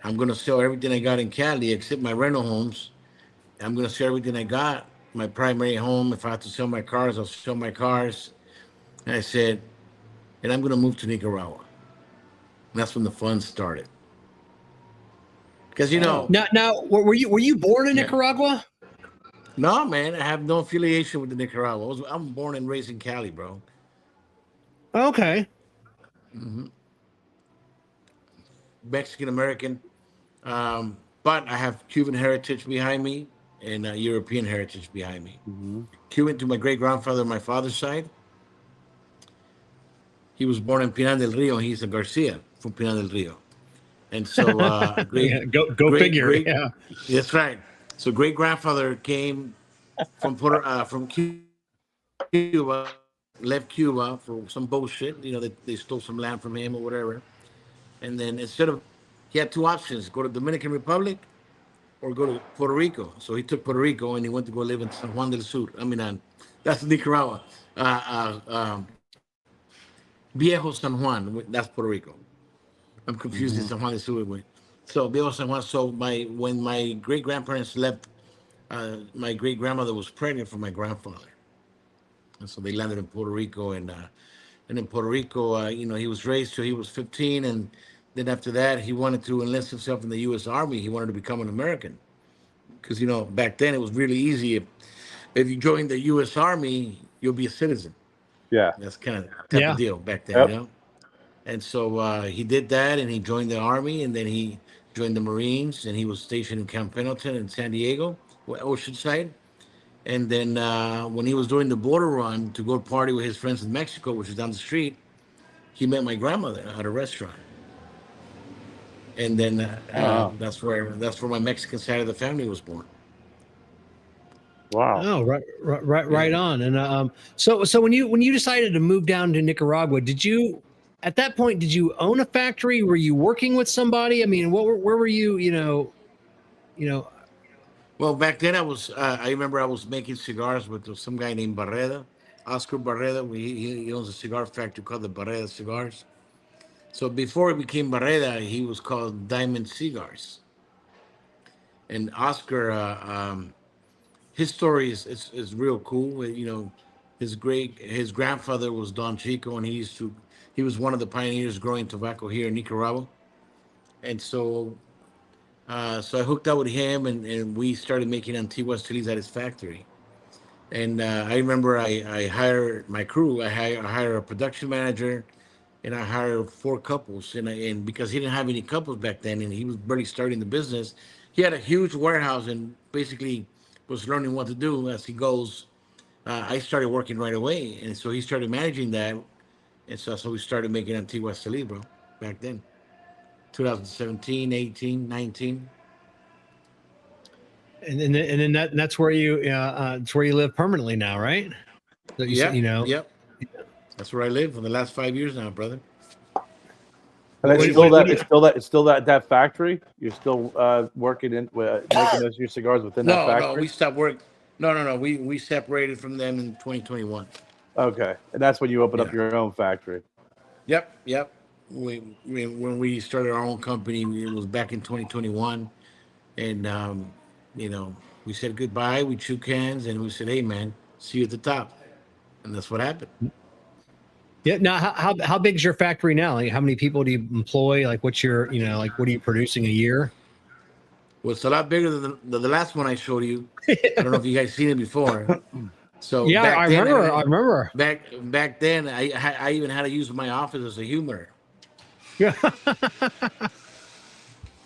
Speaker 4: I'm going to sell everything I got in Cali except my rental homes. I'm going to sell everything I got, my primary home. If I have to sell my cars, I'll sell my cars. And I said, and I'm going to move to Nicaragua. And that's when the fun started. Because,
Speaker 1: Now, were you born in
Speaker 4: Yeah.
Speaker 1: Nicaragua?
Speaker 4: No, man, I have no affiliation with the Nicaragua. I'm born and raised in Cali, bro.
Speaker 1: Okay.
Speaker 4: Mexican American, but I have Cuban heritage behind me and European heritage behind me.
Speaker 3: Mhm.
Speaker 4: Cuban to my great grandfather on my father's side. He was born in Pinar del Rio. He's a Garcia from Pinar del Rio, and so
Speaker 1: Yeah, go
Speaker 4: great,
Speaker 1: figure.
Speaker 4: great.
Speaker 1: Yeah.
Speaker 4: That's right. So great grandfather came from Cuba, left Cuba for some bullshit. They stole some land from him or whatever. And then he had two options: go to Dominican Republic or go to Puerto Rico. So he took Puerto Rico and he went to go live in San Juan del Sur. That's Nicaragua. Viejo San Juan, that's Puerto Rico. I'm confused in
Speaker 3: Mhm.
Speaker 4: San Juan del Sur. So Viejo San Juan. So when my great grandparents left, my great grandmother was pregnant for my grandfather, and so they landed in Puerto Rico. And in Puerto Rico, he was raised till he was 15, and then after that, he wanted to enlist himself in the U.S. Army. He wanted to become an American because back then it was really easy. If you joined the U.S. Army, you'll be a citizen.
Speaker 3: Yeah.
Speaker 4: That's kind of type of
Speaker 1: Yeah.
Speaker 4: deal back then,
Speaker 3: Yep.
Speaker 4: And so he did that, and he joined the Army, and then he joined the Marines, and he was stationed in Camp Pendleton in San Diego, Oceanside. And then when he was doing the border run to go party with his friends in Mexico, which is down the street, he met my grandmother at a restaurant. And then
Speaker 3: Wow.
Speaker 4: that's where my Mexican side of the family was born.
Speaker 3: Wow.
Speaker 1: Oh, right
Speaker 4: Yeah.
Speaker 1: on. And so when you decided to move down to Nicaragua, at that point did you own a factory? Were you working with somebody? I mean, where were you?
Speaker 4: Well, back then I remember I was making cigars with some guy named Barreda, Oscar Barreda. He owns a cigar factory called the Barreda Cigars. So before it became Barreda, he was called Diamond Cigars. And Oscar, his story is real cool. His grandfather was Don Chico, and he was one of the pioneers growing tobacco here in Nicaragua. And so I hooked up with him, and we started making Antiguas Chilis at his factory. And I remember I hired my crew. I hired a production manager, and I hired four couples. And because he didn't have any couples back then, and he was barely starting the business, he had a huge warehouse and basically was learning what to do as he goes. I started working right away, and so he started managing that, and so we started making Antigua Chilis, bro, back then, 2017, 18, 19.
Speaker 1: And then that's where you live permanently now, right? So you said,
Speaker 4: Yep, yep. That's where I live for the last 5 years now, brother.
Speaker 3: And it's
Speaker 1: What-
Speaker 3: still
Speaker 1: what-
Speaker 3: that.
Speaker 1: what do
Speaker 3: It's still that factory. You're still working in making those new cigars within that
Speaker 4: No,
Speaker 3: factory.
Speaker 4: we stopped work. No. We separated from them in 2021.
Speaker 3: Okay, and that's when you open up
Speaker 4: Yeah.
Speaker 3: your own factory.
Speaker 4: Yep. When we started our own company, it was back in 2021, and we said goodbye. We shook hands, and we said, "Hey, man, see you at the top," and that's what happened.
Speaker 1: Yeah. Now, how big is your factory now? Like, how many people do you employ? Like, what's your, like, what are you producing a year?
Speaker 4: Well, it's a lot bigger than the last one I showed you. I don't know if you guys seen it before. So
Speaker 1: Yeah,
Speaker 4: back
Speaker 1: I
Speaker 4: then,
Speaker 1: remember. I remember.
Speaker 4: Back then, I even had to use my office as a humor.
Speaker 1: Yeah.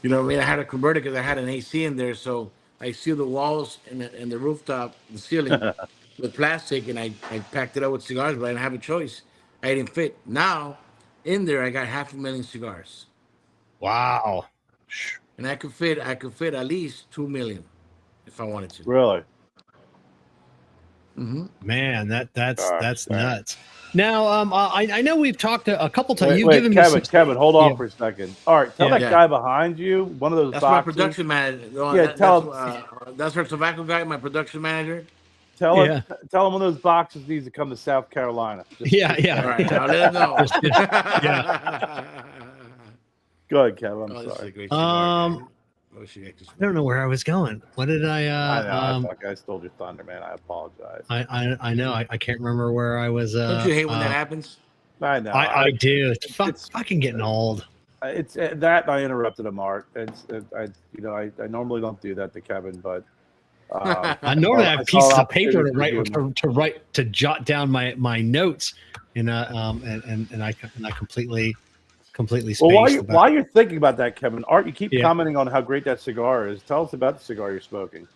Speaker 4: You know what I mean? I had to convert it because I had an AC in there, so I sealed the walls and the rooftop, the ceiling with plastic, and I packed it up with cigars, but I didn't have a choice. I didn't fit. Now, in there, I got 500,000 cigars,
Speaker 1: Wow.
Speaker 4: and I could fit at least 2 million if I wanted to.
Speaker 3: Really?
Speaker 1: Man, that's
Speaker 3: Gosh, dang.
Speaker 1: nuts. Now, I know we've talked a couple times.
Speaker 3: Wait,
Speaker 1: You've
Speaker 3: wait,
Speaker 1: given
Speaker 3: Kevin,
Speaker 1: me some,
Speaker 3: Kevin, hold on
Speaker 1: Yeah.
Speaker 3: for a second. All right, tell
Speaker 1: Yeah.
Speaker 3: that guy behind you, one of those
Speaker 4: That's my
Speaker 3: boxes.
Speaker 4: production manager.
Speaker 3: Yeah, tell
Speaker 4: that's our tobacco guy, my production manager.
Speaker 3: Tell
Speaker 1: Yeah.
Speaker 3: him, tell him one of those boxes needs to come to South Carolina.
Speaker 1: Yeah, yeah.
Speaker 4: All right, I'll let him know.
Speaker 3: Go ahead, Kevin. I'm
Speaker 4: Oh, this is a
Speaker 3: sorry.
Speaker 4: great cigar, man.
Speaker 1: I don't know where I was going. What did
Speaker 3: I know. I thought I stole your thunder, man. I apologize.
Speaker 1: I know. I can't remember where I was.
Speaker 4: Don't you hate when that happens?
Speaker 3: I know.
Speaker 1: I do. It's fucking getting old.
Speaker 3: It's that I interrupted him, Art. I normally don't do that to Kevin, but
Speaker 1: I normally have
Speaker 3: saw
Speaker 1: pieces
Speaker 3: an
Speaker 1: of paper to
Speaker 3: opportunity
Speaker 1: write to jot down my notes, and I completely spaced.
Speaker 3: Well, while you're thinking about that, Kevin, Art, you keep
Speaker 1: Yeah.
Speaker 3: commenting on how great that cigar is. Tell us about the cigar you're smoking.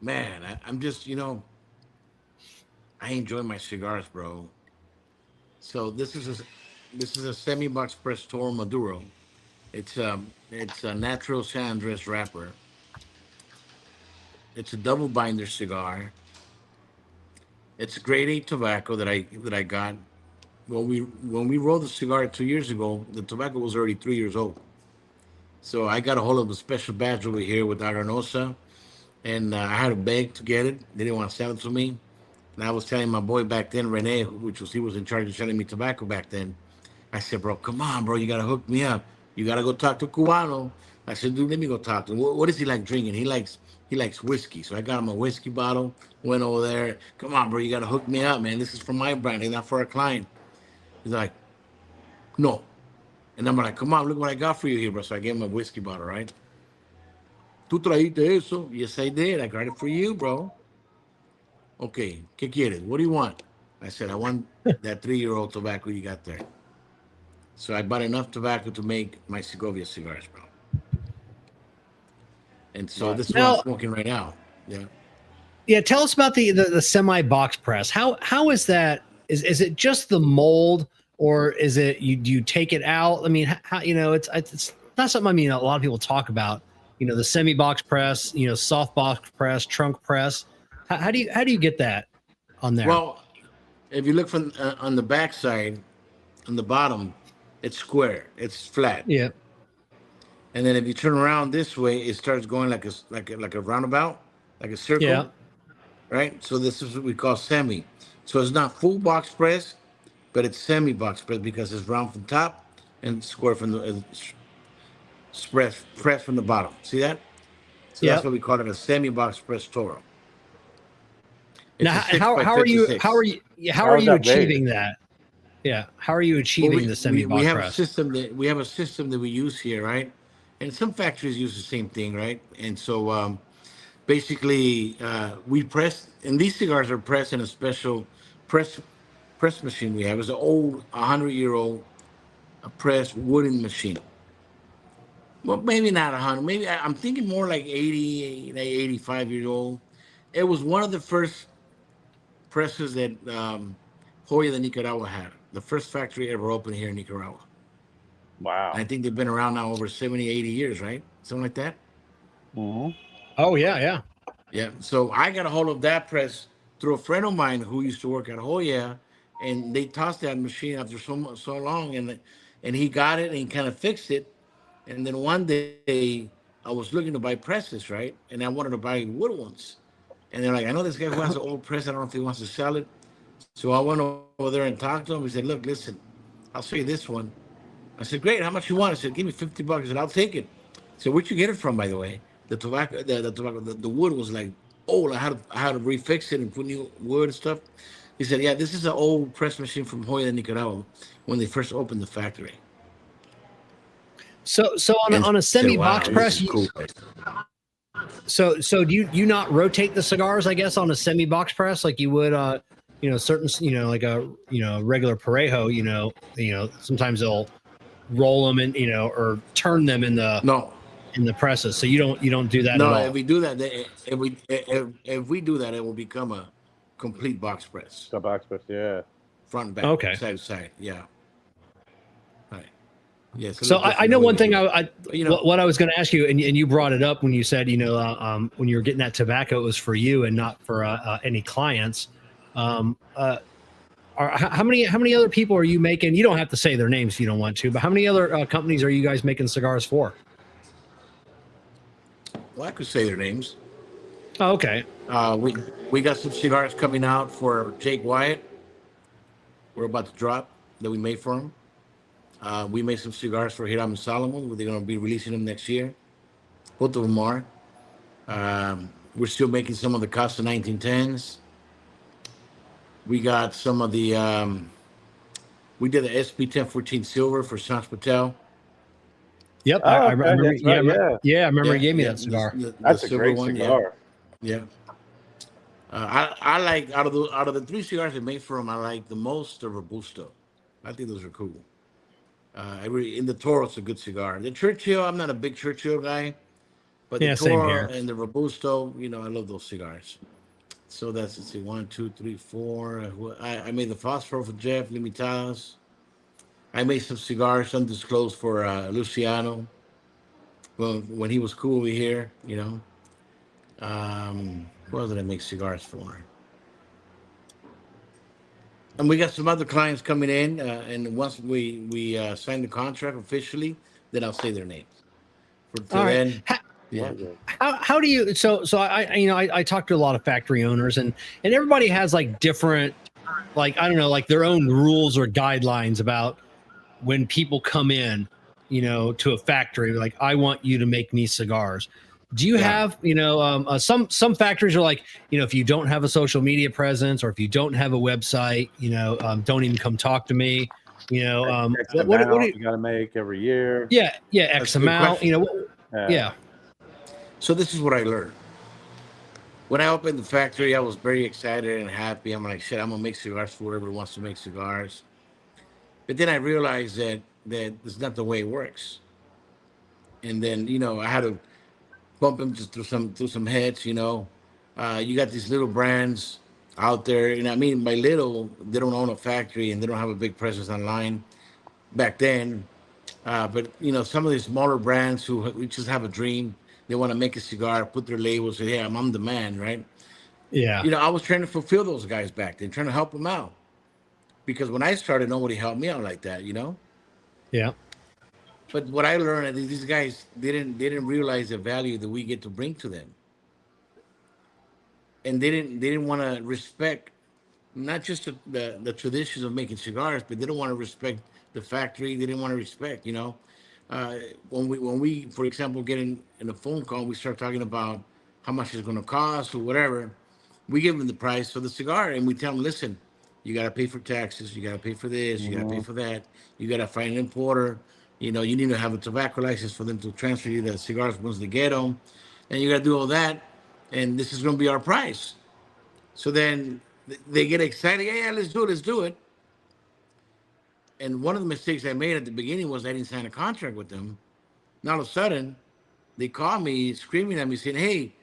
Speaker 4: Man, I'm just, I enjoy my cigars, bro. So this is a semi-box press Toro Maduro. It's a natural San Andres wrapper. It's a double binder cigar. It's grade 8 tobacco that I got. When we rolled the cigar 2 years ago, the tobacco was already 3 years old. So I got a hold of a special badge over here with Aranosa, and I had to beg to get it. They didn't want to sell it to me. And I was telling my boy back then, Rene, he was in charge of selling me tobacco back then. I said, bro, come on, bro, you got to hook me up. You got to go talk to Cubano. I said, dude, let me go talk to him. What does he like drinking? He likes whiskey. So I got him a whiskey bottle, went over there. Come on, bro, you got to hook me up, man. This is for my brand, not for a client. He's like, no. And I'm like, come on, look what I got for you here, bro. So I gave him a whiskey bottle, right? ¿Tú trajiste eso? Yes, I did. I got it for you, bro. Okay, ¿qué quieres? What do you want? I said, I want that 3-year-old tobacco you got there. So I bought enough tobacco to make my Segovias cigars, bro. And so this is what I'm smoking right now. Yeah.
Speaker 1: Yeah, tell us about the semi box press. How is that? Is it just the mold, or is it do you take it out? I mean, how it's not something a lot of people talk about. The semi box press, soft box press, trunk press. How do you get that on there?
Speaker 4: Well, if you look from on the back side, on the bottom, it's square, it's flat.
Speaker 1: Yeah.
Speaker 4: And then if you turn around this way, it starts going like a roundabout, like a circle.
Speaker 1: Yeah.
Speaker 4: Right. So this is what we call semi. So it's not full box press, but it's semi box press because it's round from top and square from the press from the bottom. See that? So that's what we call it, a semi box press Toro. It's
Speaker 1: now, how are you achieving that? Yeah. How are you achieving the semi box press?
Speaker 4: We have a system that we use here, right? And some factories use the same thing, right? And so basically we press, and these cigars are pressed in a special press machine we have. It's an old 100-year-old press wooden machine. Well, maybe not 100. Maybe I'm thinking more like 80, 85 years old. It was one of the first presses that Joya de Nicaragua had. The first factory ever opened here in Nicaragua.
Speaker 3: Wow.
Speaker 4: I think they've been around now over 70, 80 years, right? Something like that.
Speaker 3: Mm-hmm.
Speaker 1: Oh, yeah.
Speaker 4: Yeah. So I got a hold of that press through a friend of mine who used to work at Joya, and they tossed that machine after so long, and he got it and he kind of fixed it. And then one day I was looking to buy presses, right? And I wanted to buy wood ones. And they're like, I know this guy who has an old press. I don't know if he wants to sell it. So I went over there and talked to him. He said, look, listen, I'll show you this one. I said, great. How much you want? I said, give me $50. I said, I'll take it. So where'd you get it from, by the way? The tobacco, the wood was like old. I had to refix it and put new wood and stuff. He said, yeah, this is an old press machine from Joya de Nicaragua when they first opened the factory.
Speaker 1: So on a semi box press,
Speaker 4: cool.
Speaker 1: So do you not rotate the cigars, I guess, on a semi box press like you would certain, like a regular Parejo, sometimes they'll roll them in, or turn them in the
Speaker 4: No,
Speaker 1: presses. So you don't do that at
Speaker 4: no.
Speaker 1: all.
Speaker 4: If we do that, if we do that, it will become a complete box press,
Speaker 3: The box press, yeah.
Speaker 4: front and back,
Speaker 1: Okay.
Speaker 4: side to side. Yeah. Right. Yes.
Speaker 1: So I know one thing what I was going to ask you, and you brought it up when you said, when you were getting that tobacco, it was for you and not for any clients. How many other people are you making? You don't have to say their names if you don't want to, but how many other companies are you guys making cigars for?
Speaker 4: Well, I could say their names.
Speaker 1: Oh, okay.
Speaker 4: We got some cigars coming out for Jake Wyatt. We're about to drop that we made for him. We made some cigars for Hiram and Solomon. They're going to be releasing them next year. Both of them are. We're still making some of the Casa 1910s. We got some of the. We did the SP 1014 silver for Sanj Patel.
Speaker 1: Yep,
Speaker 3: Oh,
Speaker 1: I
Speaker 3: okay,
Speaker 1: remember.
Speaker 3: that's right,
Speaker 1: Yeah, I remember
Speaker 4: Yeah,
Speaker 1: you gave me
Speaker 4: yeah,
Speaker 1: that cigar.
Speaker 3: That's a
Speaker 4: silver
Speaker 3: great
Speaker 4: one,
Speaker 3: cigar.
Speaker 4: Yeah. I like out of the three cigars I made for him, I like the most the Robusto. I think those are cool. In the Toro, it's a good cigar. The Churchill, I'm not a big Churchill guy, but the
Speaker 1: Yeah, same
Speaker 4: Toro
Speaker 1: here.
Speaker 4: and the Robusto, I love those cigars. So that's, let's see, 1, 2, 3, 4. I made the Phosphor for Jeff Limitados. I made some cigars undisclosed for Luciano. Well, when he was cool over here, Who else did I make cigars for? And we got some other clients coming in, and once we sign the contract officially, then I'll say their names.
Speaker 1: All right.
Speaker 4: Then, yeah.
Speaker 1: How do you I talk to a lot of factory owners and everybody has like different, like, I don't know, like their own rules or guidelines about when people come in, to a factory, like, I want you to make me cigars. Do you have, some factories are like, if you don't have a social media presence or if you don't have a website, don't even come talk to me.
Speaker 3: X
Speaker 1: What
Speaker 3: amount
Speaker 1: do you
Speaker 3: you got to make every year.
Speaker 1: Yeah, X
Speaker 4: That's a good
Speaker 1: amount,
Speaker 4: question.
Speaker 1: yeah.
Speaker 4: So this is what I learned. When I opened the factory, I was very excited and happy. I'm like, shit, I'm gonna make cigars for whoever wants to make cigars. But then I realized that that's not the way it works. And then, I had to bump them just through some heads, you got these little brands out there, and I mean by little, they don't own a factory and they don't have a big presence online back then. But some of these smaller brands who just have a dream, they want to make a cigar, put their labels, say, "Hey, I'm on demand," right?
Speaker 1: Yeah.
Speaker 4: I was trying to fulfill those guys back then, trying to help them out, because when I started, nobody helped me out like that,
Speaker 1: Yeah.
Speaker 4: But what I learned is these guys didn't realize the value that we get to bring to them, and they didn't want to respect not just the traditions of making cigars, but they don't want to respect the factory. They didn't want to respect, when we for example get in a phone call, we start talking about how much it's going to cost or whatever. We give them the price for the cigar, and we tell them, listen, you got to pay for taxes, you got to pay for this, you got to pay for that, you got to find an importer. You need to have a tobacco license for them to transfer you the cigars once they get them, and you got to do all that. And this is going to be our price. So then they get excited. Yeah, let's do it. And one of the mistakes I made at the beginning was I didn't sign a contract with them. Now all of a sudden, they call me screaming at me saying, "Hey,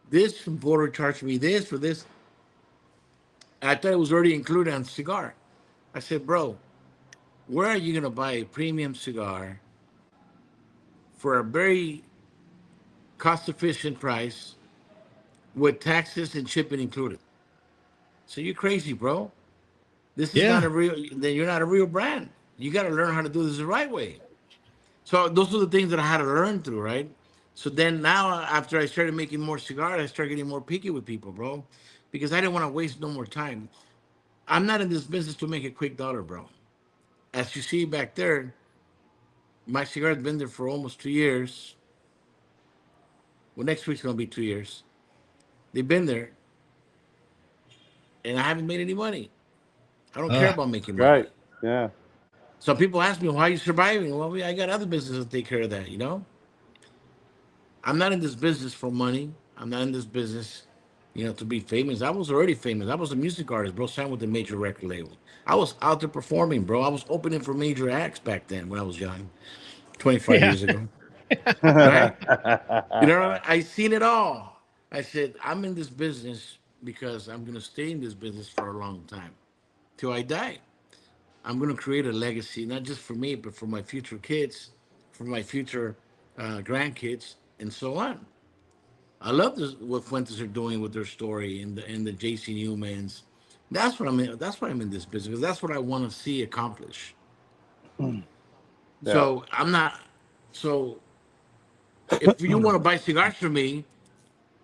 Speaker 4: this importer charged me this for this." I thought it was already included on the cigar. I said, "Bro, where are you going to buy a premium cigar for a very cost-efficient price with taxes and shipping included?" So you're crazy, bro. This is not a real. Then you're not a real brand. You got to learn how to do this the right way. So those are the things that I had to learn through, right? So then now, after I started making more cigars, I started getting more picky with people, bro, because I didn't want to waste no more time. I'm not in this business to make a quick dollar, bro. As you see back there, my cigar's been there for almost 2 years. Well, next week's gonna be 2 years. They've been there, and I haven't made any money. I don't care about making money.
Speaker 3: Right. Yeah.
Speaker 4: So people ask me, "Why are you surviving?" Well, I got other businesses to take care of that, I'm not in this business for money. I'm not in this business, to be famous. I was already famous. I was a music artist, bro, signed with a major record label. I was out there performing, bro. I was opening for major acts back then when I was young, 25
Speaker 1: Yeah.
Speaker 4: years ago. Right? I seen it all. I said, I'm in this business because I'm going to stay in this business for a long time till I die. I'm going to create a legacy, not just for me, but for my future kids, for my future grandkids, and so on. I love this, what Fuentes are doing with their story and the JC Newmans. That's what I'm in. That's why I'm in this business. Because that's what I want to see accomplished.
Speaker 3: Yeah.
Speaker 4: So I'm not. So if you want to buy cigars from me,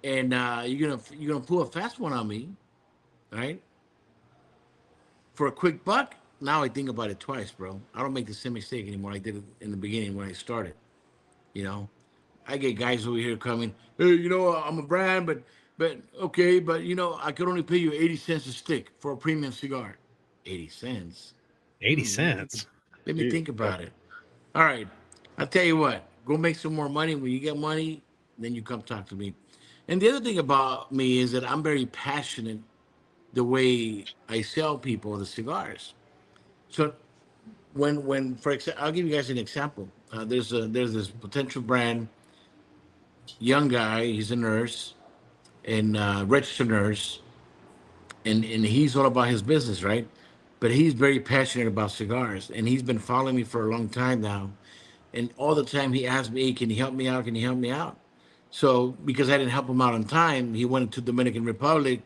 Speaker 4: and you're gonna pull a fast one on me, right? For a quick buck. Now I think about it twice, bro. I don't make the same mistake anymore I did it in the beginning when I started. You know, I get guys over here coming, hey, I'm a brand, but okay, but I could only pay you 80 cents a stick for a premium cigar. 80 cents.
Speaker 1: 80 cents.
Speaker 4: Let me
Speaker 3: Jeez.
Speaker 4: think about it. All right. I'll tell you what, go make some more money. When you get money, then you come talk to me. And the other thing about me is that I'm very passionate the way I sell people the cigars. So when for example, I'll give you guys an example. There's this potential brand, young guy. He's a nurse and registered nurse, and he's all about his business, right? But he's very passionate about cigars, and he's been following me for a long time now. And all the time he asks me, hey, can you help me out? Can you help me out? So because I didn't help him out on time, he went to Dominican Republic,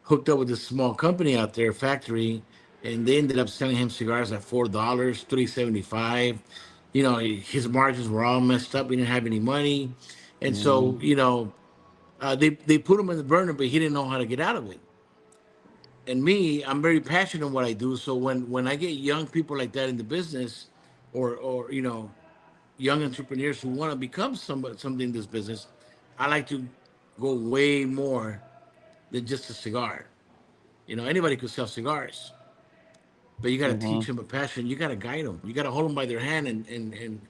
Speaker 4: hooked up with this small company out there, factory, and they ended up selling him cigars at $4, $3.75. His margins were all messed up. He didn't have any money, and so they put him in the burner, but he didn't know how to get out of it. And me, I'm very passionate in what I do. So when I get young people like that in the business, or young entrepreneurs who want to become something in this business, I like to go way more than just a cigar. Anybody could sell cigars, but you got to teach them a passion. You got to guide them. You got to hold them by their hand. And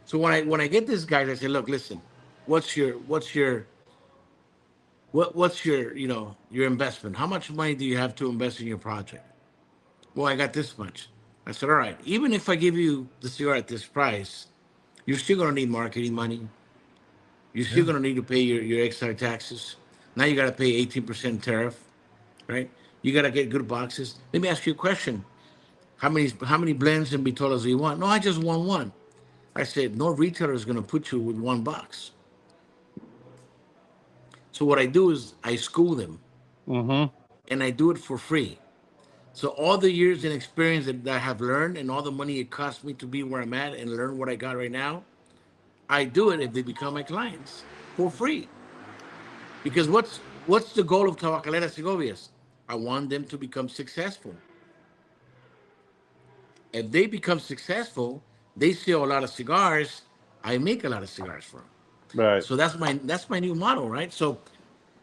Speaker 4: so when I get these guys, I say, look, listen, what's your your investment? How much money do you have to invest in your project? Well, I got this much. I said, all right, even if I give you the cigar at this price, you're still going to need marketing money. You're still going to need to pay your excise taxes. Now you got to pay 18% tariff, right? You got to get good boxes. Let me ask you a question. How many blends and bitolas do you want? No, I just want one. I said, no retailer is going to put you with one box. So what I do is I school them, and I do it for free. So all the years and experience that I have learned, and all the money it cost me to be where I'm at and learn what I got right now, I do it if they become my clients for free. Because what's the goal of Tabacalera Segovias? I want them to become successful. If they become successful, they sell a lot of cigars. I make a lot of cigars for them.
Speaker 3: Right.
Speaker 4: So that's my new model, right? So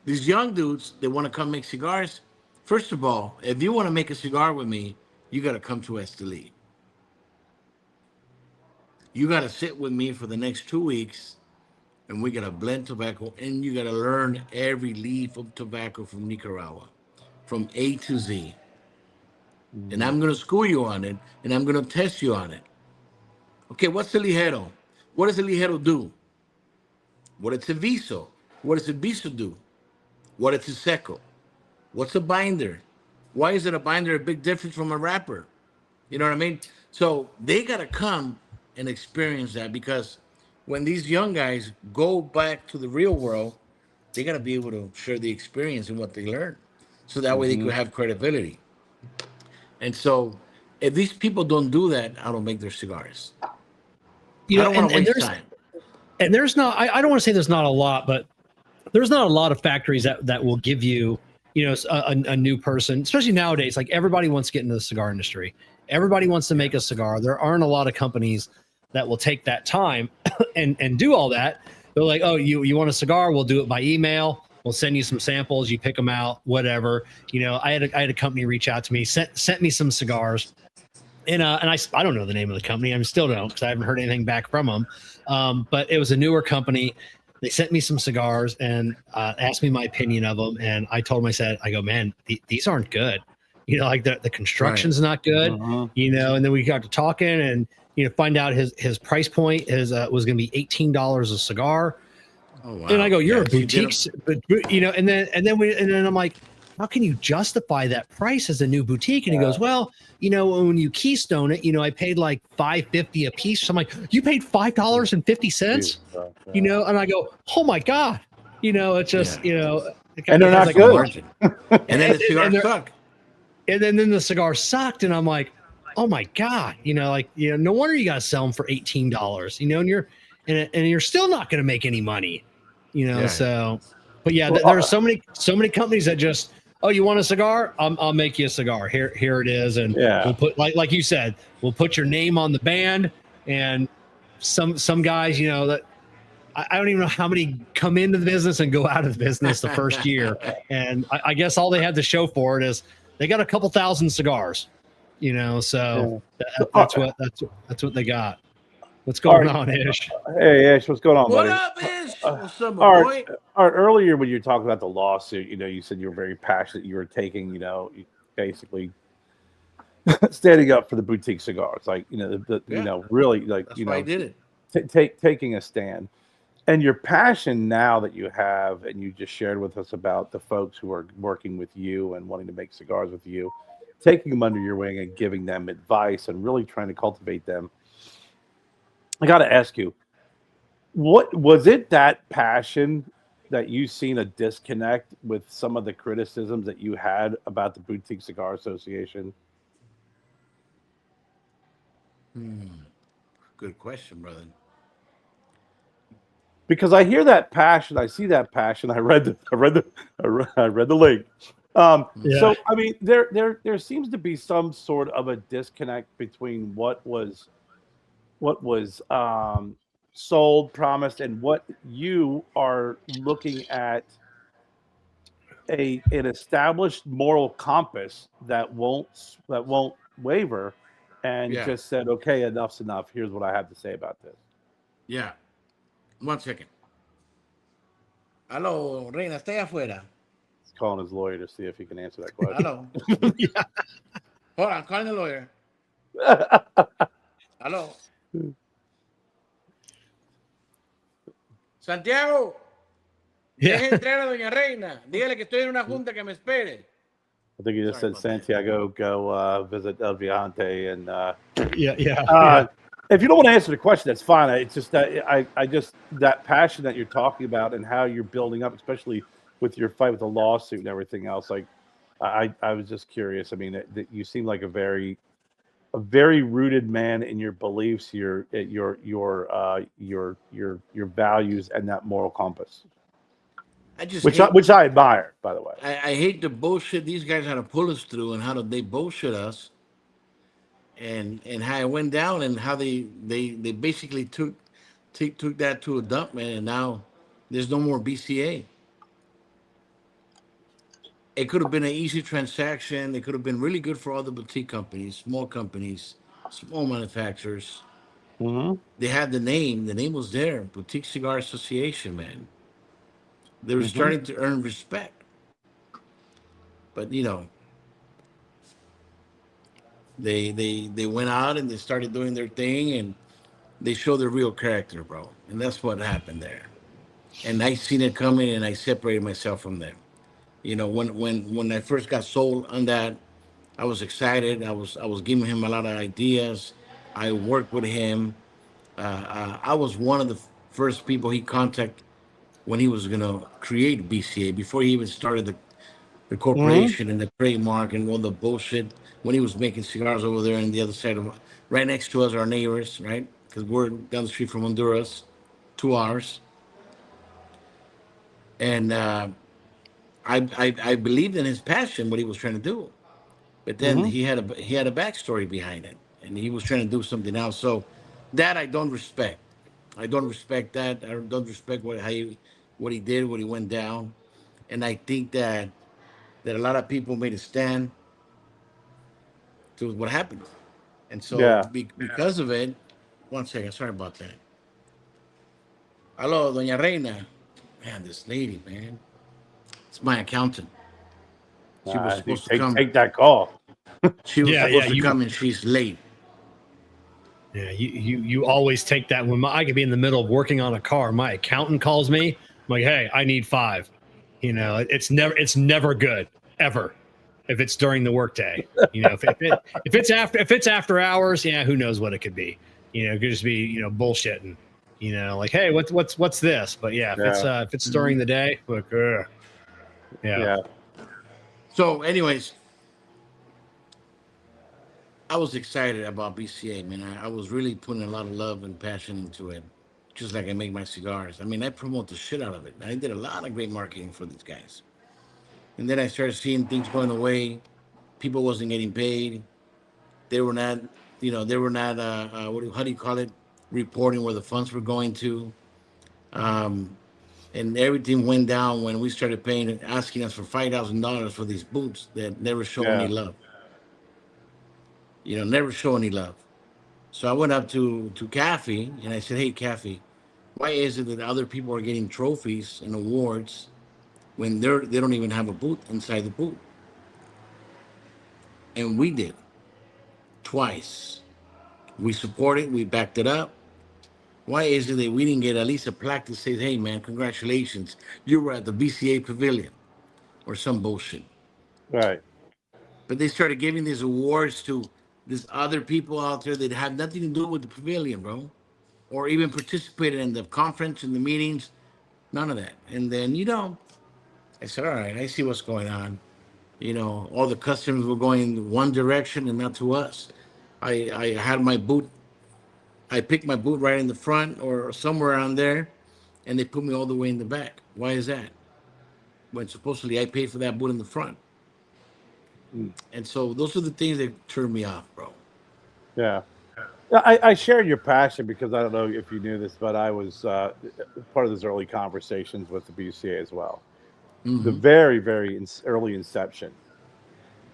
Speaker 4: these young dudes, they want to come make cigars. First of all, if you want to make a cigar with me, you got to come to Esteli. You got to sit with me for the next 2 weeks, and we got to blend tobacco, and you got to learn every leaf of tobacco from Nicaragua, from A to Z. And I'm going to school you on it, and I'm going to test you on it. Okay, what's a ligero? What does a ligero do? What is a viso? What does a viso do? What is a seco? What's a binder? Why is it a binder a big difference from a wrapper? You know what I mean? So they got to come and experience that, because when these young guys go back to the real world, they got to be able to share the experience and what they learned. So that way they could have credibility. And so if these people don't do that, I don't make their cigars. I don't want to waste time.
Speaker 1: And there's not, I don't want to say there's not a lot, but there's not a lot of factories that will give you, a new person, especially nowadays. Like, everybody wants to get into the cigar industry. Everybody wants to make a cigar. There aren't a lot of companies that will take that time and do all that. They're like, oh, you want a cigar? We'll do it by email. We'll send you some samples. You pick them out, whatever. I had a company reach out to me, sent me some cigars. And I don't know the name of the company. I still don't, because I haven't heard anything back from them. But it was a newer company. they sent me some cigars and asked me my opinion of them. And I told them, I go, man, these aren't good. Like the construction's not good, and then we got to talking and, find out his price point was going to be $18 a cigar.
Speaker 4: Oh, wow.
Speaker 1: And I go, you're a
Speaker 4: so you
Speaker 1: boutique, but and then I'm like, how can you justify that price as a new boutique? And he goes, well, when you keystone it, I paid like $5.50 a piece. So I'm like, you paid $5.50, and I go, oh my God, it's just,
Speaker 3: and they're not
Speaker 1: like
Speaker 3: good.
Speaker 4: And then the cigars suck.
Speaker 1: And then the cigar sucked, and I'm like, oh my God, no wonder you got to sell them for $18, and you're still not going to make any money, So, but yeah, there are so many companies that just, oh, you want a cigar? I'll make you a cigar. Here it is, and we'll put like you said, we'll put your name on the band, and some guys, that I don't even know how many come into the business and go out of the business the first year, and I guess all they have to show for it is they got a couple thousand cigars, so that's what they got. What's going on, Ish?
Speaker 3: Hey, Ish, what's going on,
Speaker 4: What
Speaker 3: buddy?
Speaker 4: up, Ish? What's up, my boy?
Speaker 3: Art, earlier when you were talking about the lawsuit, you said you were very passionate. You were taking, basically standing up for the boutique cigars, like really, like
Speaker 4: That's why I did it.
Speaker 3: Taking a stand. And your passion now that you have, and you just shared with us about the folks who are working with you and wanting to make cigars with you, taking them under your wing and giving them advice and really trying to cultivate them. I got to ask you, what was it, that passion that you seen a disconnect with some of the criticisms that you had about the Boutique Cigar Association?
Speaker 4: Good question, brother.
Speaker 3: Because I hear that passion, I see that passion. I read the link. So I mean, there seems to be some sort of a disconnect between what was sold, promised, and what you are looking at, an established moral compass that won't waver, and just said, okay, enough's enough. Here's what I have to say about this.
Speaker 4: Yeah. 1 second. Hello, Reina, stay afuera.
Speaker 3: He's calling his lawyer to see if he can answer that question.
Speaker 4: Hello. Hold on, I'm calling the lawyer. Hello. Santiago. Deje entrar a Doña Reina. Dígale que estoy en una junta, que me espere.
Speaker 3: I think he just said, Santiago, go visit El Viajante. And if you don't want to answer the question, that's fine. It's just that I just, that passion that you're talking about and how you're building up, especially with your fight with the lawsuit and everything else. Like, I was just curious. I mean, you seem like a very rooted man in your beliefs, your values, and that moral compass. Which I admire, by the way.
Speaker 4: I hate the bullshit these guys had to pull us through, and how they bullshit us, and how it went down, and how they basically took that to a dump, man, and now there's no more BCA. It could have been an easy transaction. It could have been really good for all the boutique companies, small manufacturers.
Speaker 3: Mm-hmm.
Speaker 4: They had the name. The name was there. Boutique Cigar Association, man. They were starting to earn respect. But, they went out and they started doing their thing, and they showed their real character, bro. And that's what happened there. And I seen it coming, and I separated myself from them. When I first got sold on that, I was excited. I was giving him a lot of ideas. I worked with him. I was one of the first people he contacted when he was going to create BCA, before he even started the corporation and the trademark and all the bullshit, when he was making cigars over there on the other side of, right next to us, our neighbors, right? Because we're down the street from Honduras, 2 hours. And I believed in his passion, what he was trying to do. But then he had a backstory behind it, and he was trying to do something else. So that I don't respect. I don't respect that. I don't respect what he did, what he went down. And I think that a lot of people made a stand to what happened. And so because of it, 1 second, sorry about that. Hello, Doña Reina. Man, this lady, man. It's my accountant. She was supposed to come.
Speaker 3: Take that call.
Speaker 4: She was
Speaker 1: Yeah,
Speaker 4: supposed to
Speaker 1: you-
Speaker 4: come and she's late.
Speaker 1: Yeah, you always take that when I could be in the middle of working on a car. My accountant calls me. I'm like, hey, I need 5. You know, it's never good ever if it's during the workday. You know, if it's after hours, yeah, who knows what it could be. You know, it could just be bullshitting. You know, like, hey, what's this? But yeah, if it's during the day, look, yeah.
Speaker 4: So, anyways, I was excited about BCA, man. I was really putting a lot of love and passion into it, just like I make my cigars. I mean, I promote the shit out of it. I did a lot of great marketing for these guys. And then I started seeing things going away. People wasn't getting paid. They were not, how do you call it? Reporting where the funds were going to. And everything went down when we started asking us for $5,000 for these boots that never show any love. Never show any love. So I went up to Cafe and I said, hey, Cafe, why is it that other people are getting trophies and awards when they don't even have a boot inside the boot? And we did twice. We supported, we backed it up. Why is it that we didn't get at least a plaque that says, hey, man, congratulations, you were at the BCA Pavilion or some bullshit?
Speaker 3: Right.
Speaker 4: But they started giving these awards to these other people out there that had nothing to do with the pavilion, bro, or even participated in the conference and the meetings. None of that. And then, I said, all right, I see what's going on. All the customers were going one direction and not to us. I had my boot. I picked my boot right in the front or somewhere around there, and they put me all the way in the back. Why is that? When supposedly I paid for that boot in the front. And so those are the things that turned me off, bro.
Speaker 3: Yeah. I shared your passion because I don't know if you knew this, but I was part of those early conversations with the BCA as well.
Speaker 4: Mm-hmm.
Speaker 3: The very, very early inception.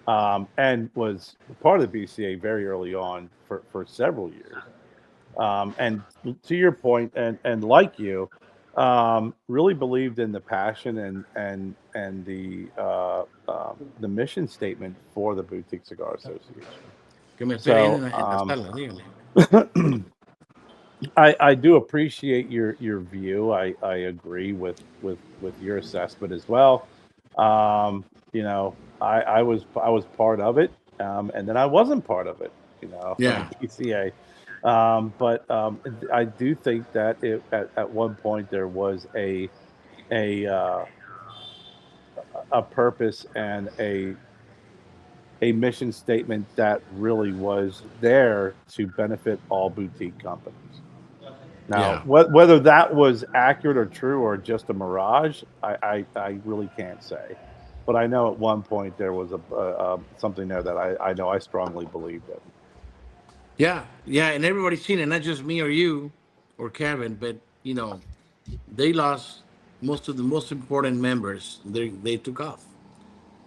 Speaker 3: And was part of the BCA very early on for several years. And to your point, and like you, really believed in the passion and the mission statement for the Boutique Cigar Association. I do appreciate your view. I agree with your assessment as well. I was part of it, and then I wasn't part of it.
Speaker 4: Yeah.
Speaker 3: BCA. But I do think that at one point there was a purpose and a mission statement that really was there to benefit all boutique companies. Now, whether that was accurate or true or just a mirage, I really can't say. But I know at one point there was something there that I know I strongly believed in.
Speaker 4: Yeah, and everybody's seen it, not just me or you or Kevin, but they lost most of the most important members. They took off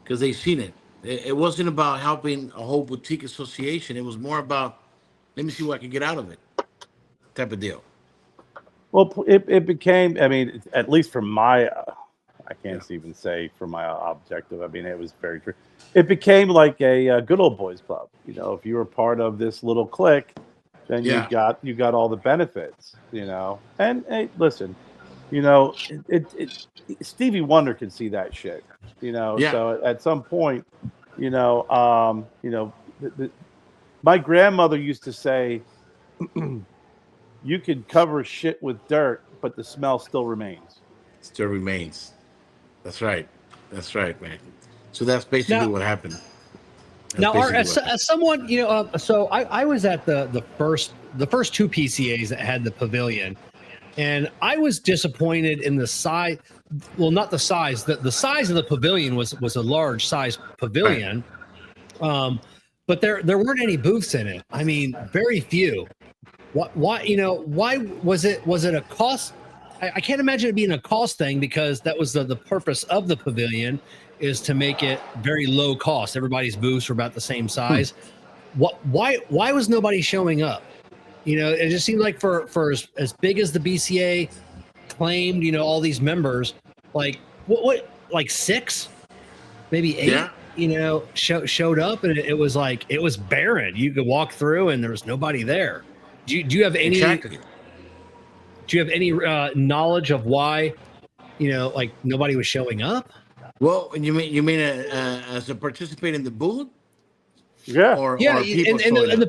Speaker 4: because they seen it. It wasn't about helping a whole boutique association. It was more about, let me see what I can get out of it, type of deal.
Speaker 3: Well, it became, I mean, at least from my, I can't even say from my objective. I mean, it was very true. It became like a good old boys club. If you were part of this little clique, then you got all the benefits. And hey, listen, Stevie Wonder can see that shit. So at some point, my grandmother used to say, you could cover shit with dirt, but the smell still remains.
Speaker 4: Still remains. That's right, man. So that's basically what happened.
Speaker 1: As someone, so I was at the first 2 PCAs that had the pavilion, and I was disappointed in the size. Well, not the size. The size of the pavilion was a large size pavilion, but there weren't any booths in it. I mean, very few. Why was it a cost? I can't imagine it being a cost thing because that was the purpose of the pavilion is to make it very low cost. Everybody's booths were about the same size. Why was nobody showing up? It just seemed like for as big as the BCA claimed, all these members, like like 6, maybe 8,
Speaker 4: Yeah.
Speaker 1: showed up, and it was like, it was barren. You could walk through and there was nobody there. Do you have any,
Speaker 4: Exactly.
Speaker 1: knowledge of why, like nobody was showing up?
Speaker 4: Well, you mean as a participant in the booth,
Speaker 3: Yeah.
Speaker 4: or people showing up?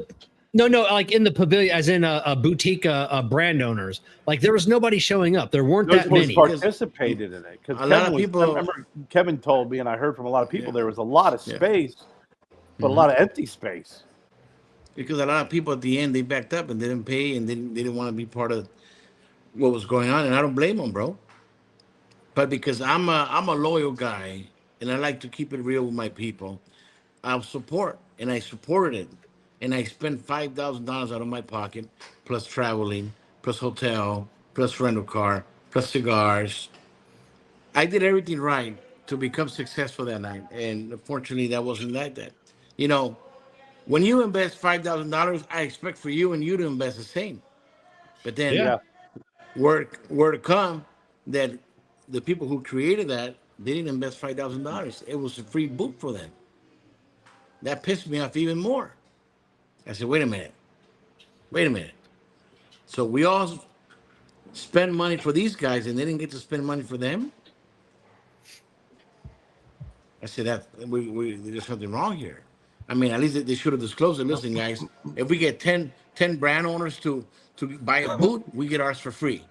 Speaker 1: No, like in the pavilion, as in a boutique, brand owners. Like there was nobody showing up. There weren't
Speaker 3: Those
Speaker 1: that
Speaker 3: ones
Speaker 1: many.
Speaker 3: participated in it because
Speaker 4: A lot of people-
Speaker 3: I remember Kevin told me, and I heard from a lot of people, there was a lot of
Speaker 4: Yeah.
Speaker 3: space, but a
Speaker 4: Mhm.
Speaker 3: lot of empty space.
Speaker 4: Because a lot of people at the end, they backed up and didn't pay, and they didn't want to be part of what was going on, and I don't blame them, bro. But because I'm a loyal guy, and I like to keep it real with my people, I'll support, and I supported it, and I spent $5,000 out of my pocket, plus traveling, plus hotel, plus rental car, plus cigars. I did everything right to become successful that night, and unfortunately, that wasn't like that. You know, when you invest $5,000, I expect for you and you to invest the same. But then,
Speaker 1: Yeah.
Speaker 4: word come that the people who created that, they didn't invest $5,000. It was a free boot for them. That pissed me off even more. I said, wait a minute. So we all spend money for these guys, and they didn't get to spend money for them. I said that there's something wrong here. I mean, at least they should have disclosed it. Listen, guys, if we get 10 brand owners to buy a boot, we get ours for free.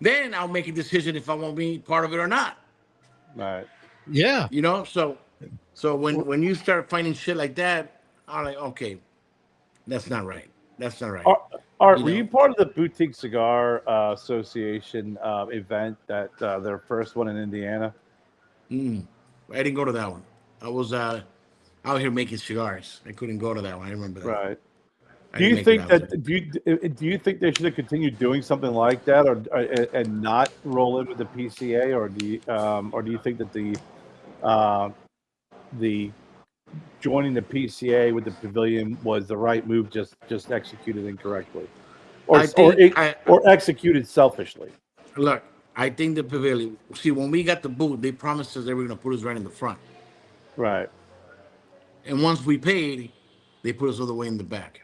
Speaker 4: Then I'll make a decision if I want to be part of it or not.
Speaker 3: Right.
Speaker 1: Yeah.
Speaker 4: So when you start finding shit like that, I'm like, okay, that's not right. That's not right.
Speaker 3: Art,
Speaker 4: You
Speaker 3: were
Speaker 4: know?
Speaker 3: you part of the Boutique Cigar Association event, that their first one in Indiana?
Speaker 4: I didn't go to that one. I was out here making cigars. I couldn't go to that one. I remember that.
Speaker 3: Right.
Speaker 4: I
Speaker 3: Do you
Speaker 4: didn't make
Speaker 3: think
Speaker 4: it out.
Speaker 3: that do you think they should have continued doing something like that, or and not roll in with the PCA, or do you think that the joining the PCA with the pavilion was the right move, just executed incorrectly, or or executed selfishly?
Speaker 4: Look, I think the pavilion. See, when we got the booth, they promised us they were going to put us right in the front,
Speaker 3: Right.
Speaker 4: and once we paid, they put us all the way in the back.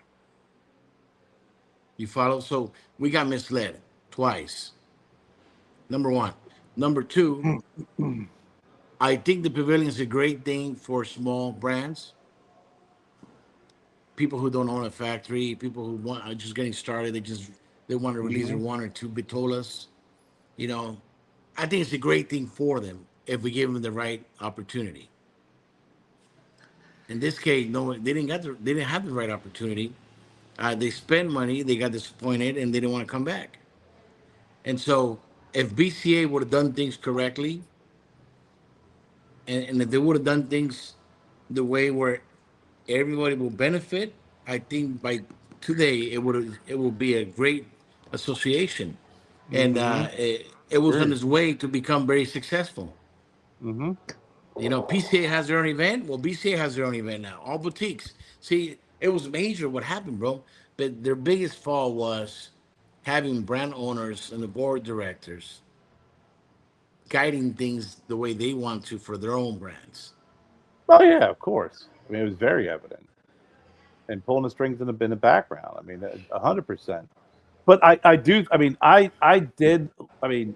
Speaker 4: You follow? So we got misled twice. Number one. Number two, I think the pavilion is a great thing for small brands, people who don't own a factory, people who are just getting started. They want to release their 1 or 2 bitolas. You know, I think it's a great thing for them if we give them the right opportunity. In this case, no, they didn't have the right opportunity. They spent money, they got disappointed, and they didn't want to come back. And so, if BCA would have done things correctly, and if they would have done things the way where everybody will benefit, I think by today it will be a great association, and it was on its way to become very successful.
Speaker 3: Mm-hmm.
Speaker 4: You know, PCA has their own event. Well, BCA has their own event now. All boutiques. See, it was major what happened, bro. But their biggest fall was having brand owners and the board directors guiding things the way they want to for their own brands.
Speaker 3: Oh yeah, of course. I mean, it was very evident, and pulling the strings in the background. I mean, 100%. But I do. I mean, I did. I mean,